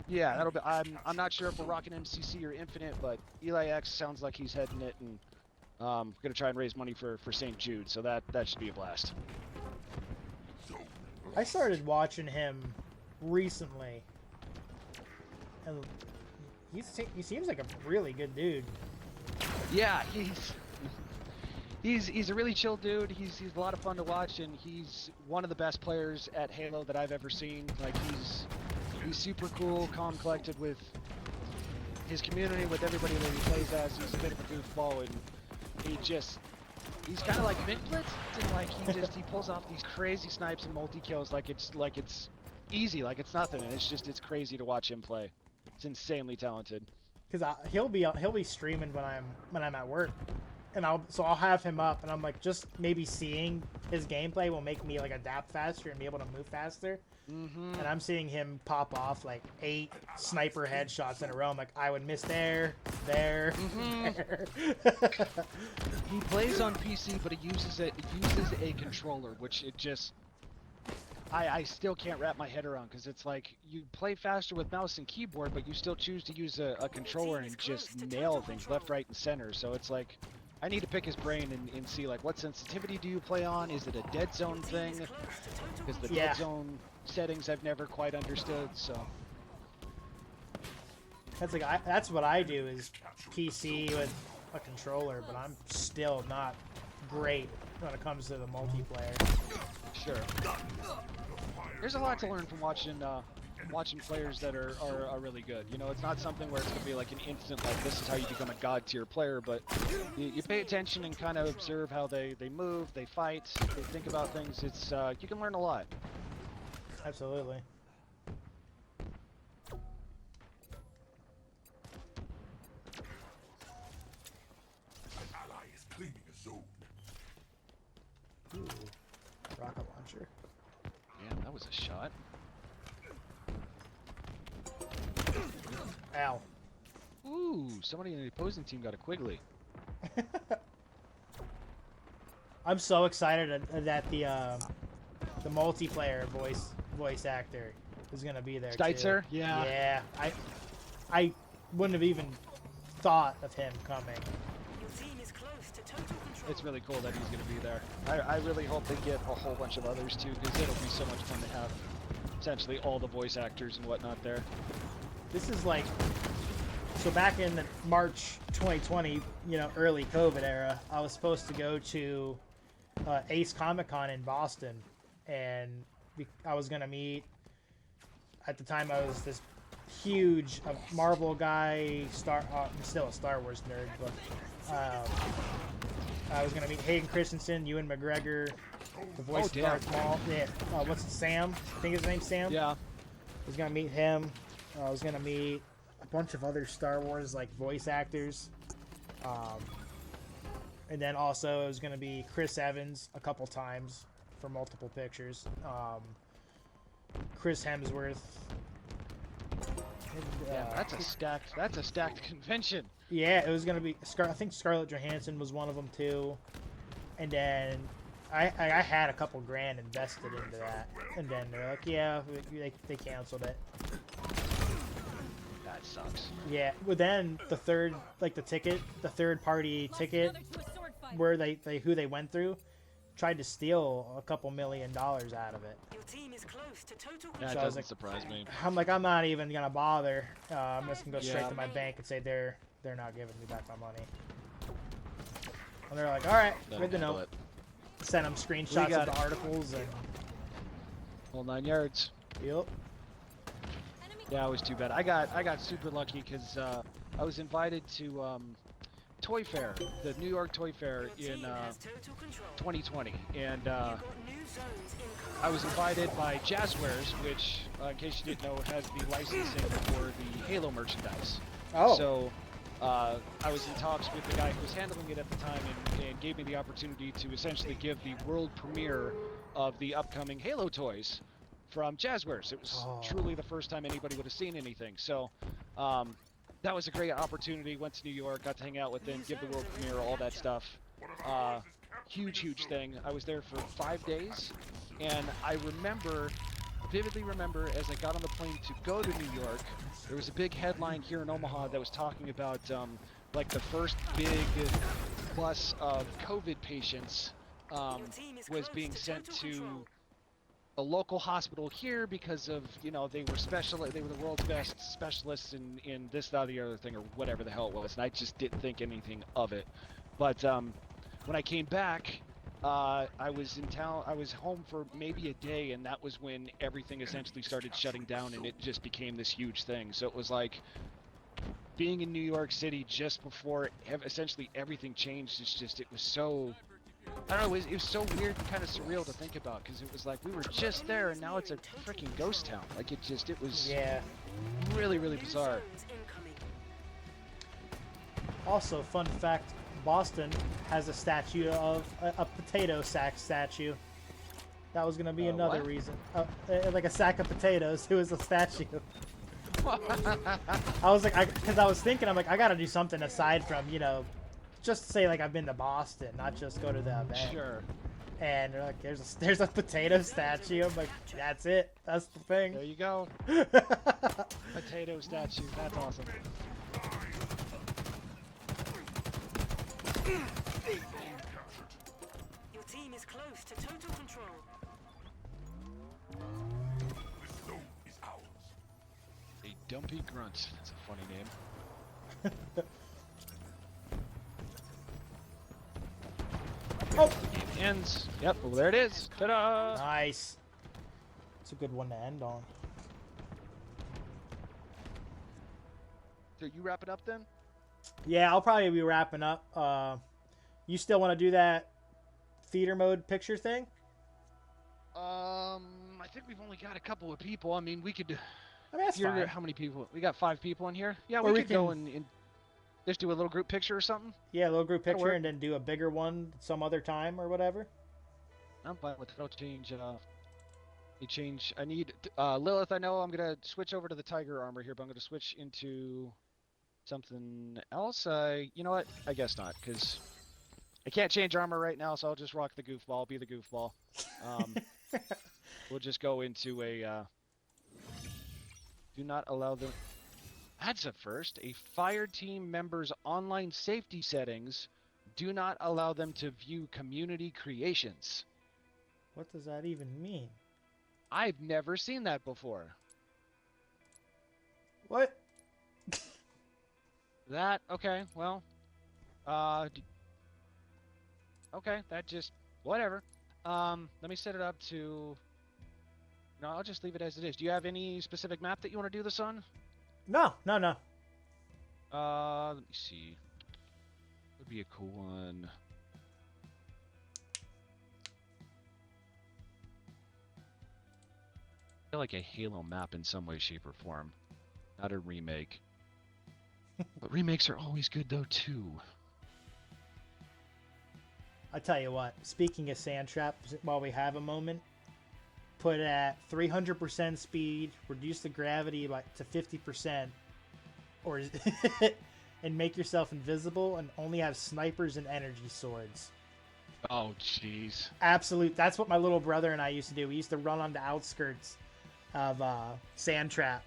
Yeah, that'll be. I'm not sure if we're rocking MCC or Infinite, but Eli X sounds like he's heading it, and gonna try and raise money for St. Jude, so that should be a blast. I started watching him recently, and he seems like a really good dude. Yeah, he's a really chill dude. He's a lot of fun to watch, and he's one of the best players at Halo that I've ever seen. Like he's super cool, calm, collected with his community, with everybody that he plays as. He's a bit of a goofball, and he's kind of like Mint-Blitz, and like he pulls off these crazy snipes and multi-kills like it's easy, like it's nothing, and it's crazy to watch him play. It's insanely talented. Because he'll be streaming when I'm at work, and I'll have him up, and I'm like, just maybe seeing his gameplay will make me like adapt faster and be able to move faster. Mm-hmm. And I'm seeing him pop off like 8 sniper headshots in a row. I'm like, I would miss there. There. He plays on PC, but he uses a controller, which it just I still can't wrap my head around, because it's like you play faster with mouse and keyboard, but you still choose to use a controller and just nail things left, right, and center. So it's like I need to pick his brain and see like what sensitivity do you play on? Is it a dead zone thing? Because the dead zone settings I've never quite understood. So that's what I do is PC with a controller, but I'm still not great when it comes to the multiplayer. Sure. There's a lot to learn from watching players that are really good. You know, it's not something where it's going to be like an instant, like this is how you become a god tier player, but you pay attention and kind of observe how they move, they fight, they think about things. It's you can learn a lot. Absolutely. An ally is claiming a zone. Ooh, rocket launcher. Yeah, that was a shot. Ow. Ooh, somebody in the opposing team got a Quigley. I'm so excited that the multiplayer voice actor is gonna be there. Steitzer? Too. Yeah. Yeah. I wouldn't have even thought of him coming. Your team is close to total control. It's really cool that he's going to be there. I really hope they get a whole bunch of others too, because it'll be so much fun to have essentially all the voice actors and whatnot there. This is like, so back in the March 2020, early COVID era, I was supposed to go to Ace Comic Con in Boston, and I was gonna meet. At the time, I was this huge Marvel guy, I'm still a Star Wars nerd, but I was gonna meet Hayden Christensen, Ewan McGregor, the voice of Darth Maul. Yeah, what's it, Sam? I think his name's Sam. Yeah. I was gonna meet him. I was gonna meet a bunch of other Star Wars like voice actors, and then also it was gonna be Chris Evans a couple times for multiple pictures. Chris Hemsworth. Yeah, that's a stacked convention. Yeah, it was gonna be. I think Scarlett Johansson was one of them too, and then I had a couple grand invested into that, and then they're like, yeah, they canceled it. That sucks. Yeah, but then the third party ticket, where who they went through, tried to steal a couple $1 million out of it. Your team is close to total control. That So I was doesn't like- surprise me. I'm like, I'm not even gonna bother. I'm just gonna go straight to my bank and say they're not giving me back my money. And they're like, all right, Let good to him handle know. it. Send them screenshots got of the it. articles and. Whole 9 yards. Yep. Yeah, it was too bad. I got super lucky because I was invited to Toy Fair, the New York Toy Fair Your in team has total control. 2020, and You've got new zones in I was invited by Jazzwares, which, in case you didn't know, has the licensing for the Halo merchandise. Oh. So I was in talks with the guy who was handling it at the time, and gave me the opportunity to essentially give the world premiere of the upcoming Halo toys from Jazzwares. It was truly the first time anybody would have seen anything. So that was a great opportunity. Went to New York, got to hang out with them, give the world premiere, all that stuff. Huge thing. I was there for 5 days, and I remember vividly remember as I got on the plane to go to New York, there was a big headline here in Omaha that was talking about like the first big bus of COVID patients Your team is was close being to sent total to control. a local hospital here because of, you know, they were the world's best specialists in this, that, or the other thing, or whatever the hell it was, and I just didn't think anything of it. But when I came back, I was in town. I was home for maybe a day, and that was when everything essentially started shutting down, and it just became this huge thing. So it was like being in New York City just before essentially everything changed. It was so, I don't know, it was so weird and kind of surreal to think about, because it was like we were just there, and now it's a freaking ghost town. Like it was Yeah. really, really New bizarre. zones incoming. Also, fun fact: Boston has a statue of a potato sack statue. That was gonna be another What? reason. Like a sack of potatoes. It was a statue. I was like, because I was thinking, I'm like, I gotta do something aside from, you know, just to say like I've been to Boston, not just go to the event. Sure. And they're like, there's a potato statue. I'm like, that's it. That's the thing. There you go. Potato statue. That's awesome. Your team is close to total control. The zone is ours. A dumpy grunt. That's a funny name. Oh, Game ends. Yep, well, there it is. Ta-da! nice. It's a good one to end on. So you wrap it up then? Yeah, I'll probably be wrapping up. You still want to do that theater mode picture thing? I think we've only got a couple of people. I mean, we could. I mean, that's fine. How many people? We got 5 people in here. Yeah, Or we we could go can- and just do a little group picture or something. Yeah, a little group That'll picture work. and then do a bigger one some other time or whatever. I'm fine with it. I'll change. I need Lilith. I know I'm gonna switch over to the tiger armor here, but I'm gonna switch into something else. You know what? I guess not, because I can't change armor right now, so I'll just rock the goofball. Be the goofball. We'll just go into a. Do not allow them. That's a first. A fire team member's online safety settings. Do not allow them to view community creations. What does that even mean? I've never seen that before. What? That, okay, well, okay, that just, whatever. Let me set it up to, no, I'll just leave it as it is. Do you have any specific map that you want to do this on? No. Let me see. Would be a cool one. I feel like a Halo map in some way, shape, or form. Not a remake. But remakes are always good, though, too. I tell you what. Speaking of sand traps, while we have a moment, put it at 300% speed, reduce the gravity to 50%, or and make yourself invisible, and only have snipers and energy swords. Oh, jeez. Absolute. That's what my little brother and I used to do. We used to run on the outskirts of sand trap,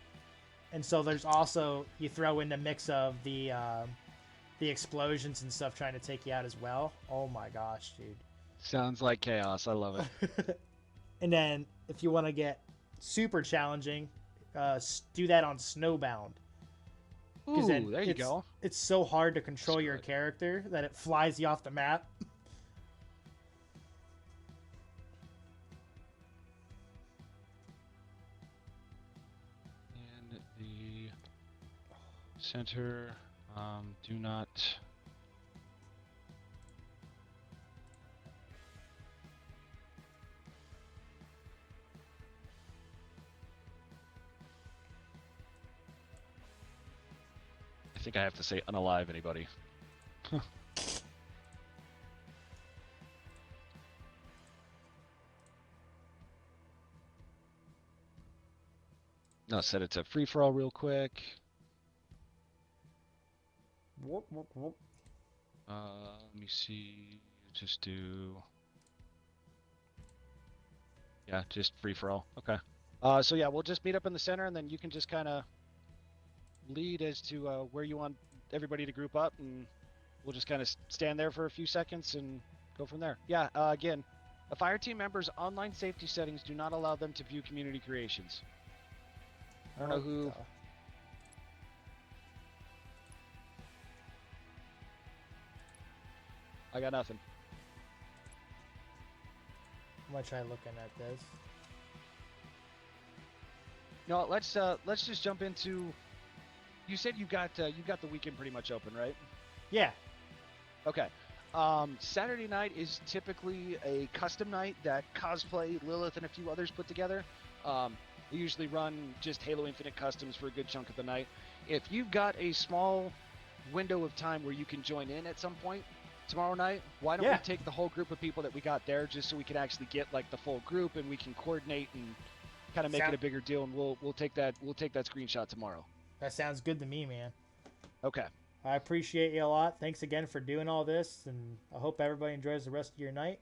and so there's also, you throw in the mix of the explosions and stuff trying to take you out as well. Oh my gosh, dude. Sounds like chaos. I love it. And then if you want to get super challenging, do that on Snowbound. Ooh, Then there you go. It's so hard to control your good. character that it flies you off the map. And the center, do not. I think I have to say unalive anybody. No, set it to free for all real quick. Whoop, whoop, whoop. Let me see. Just do. Yeah, just free for all. Okay. So yeah, we'll just meet up in the center, and then you can just kind of lead as to where you want everybody to group up, and we'll just kind of stand there for a few seconds and go from there. Yeah. Again, a fire team member's online safety settings do not allow them to view community creations. I don't know who. I got nothing. I'm gonna try looking at this. No, let's just jump into. You said you got the weekend pretty much open, right? Yeah. Okay. Saturday night is typically a custom night that Cosplay, Lilith, and a few others put together. We usually run just Halo Infinite customs for a good chunk of the night. If you've got a small window of time where you can join in at some point tomorrow night, why don't we take the whole group of people that we got there just so we can actually get like the full group and we can coordinate and kind of make it a bigger deal, and we'll take that screenshot tomorrow. That sounds good to me, man. Okay. I appreciate you a lot. Thanks again for doing all this, and I hope everybody enjoys the rest of your night.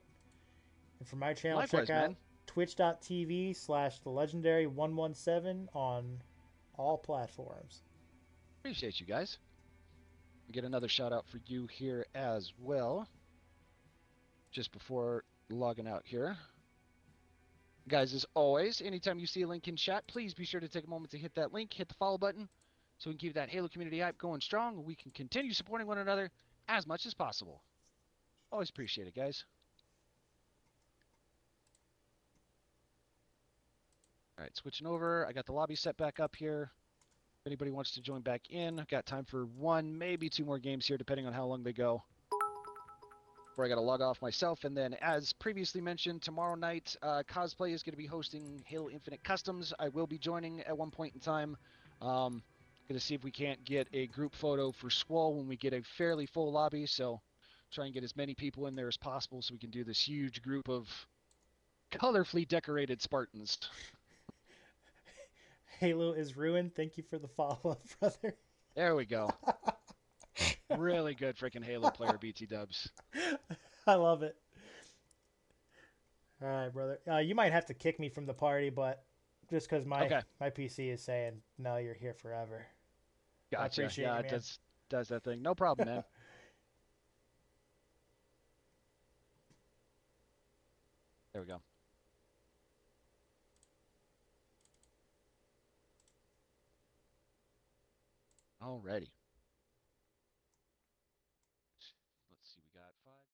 And for my channel, likewise, check out man. twitch.tv/TheLegendary117 on all platforms. Appreciate you guys. We get another shout out for you here as well. Just before logging out here. Guys, as always, anytime you see a link in chat, please be sure to take a moment to hit that link, hit the follow button, so we can keep that Halo community hype going strong, and we can continue supporting one another as much as possible. Always appreciate it, guys. All right, switching over. I got the lobby set back up here. If anybody wants to join back in, I've got time for one, maybe two more games here, depending on how long they go. Where I got to log off myself, and then as previously mentioned, tomorrow night Cosplay is going to be hosting Halo Infinite Customs. I will be joining at one point in time. Going to see if we can't get a group photo for Swoll when we get a fairly full lobby, so try and get as many people in there as possible so we can do this huge group of colorfully decorated Spartans. Halo is ruined. Thank you for the follow-up, brother. There we go. Really good freaking Halo player, BT Dubs. I love it. All right, brother. You might have to kick me from the party, but just because my PC is saying, no, you're here forever. Gotcha. I appreciate yeah, it, man. it does that thing. No problem, man. There we go. Alrighty.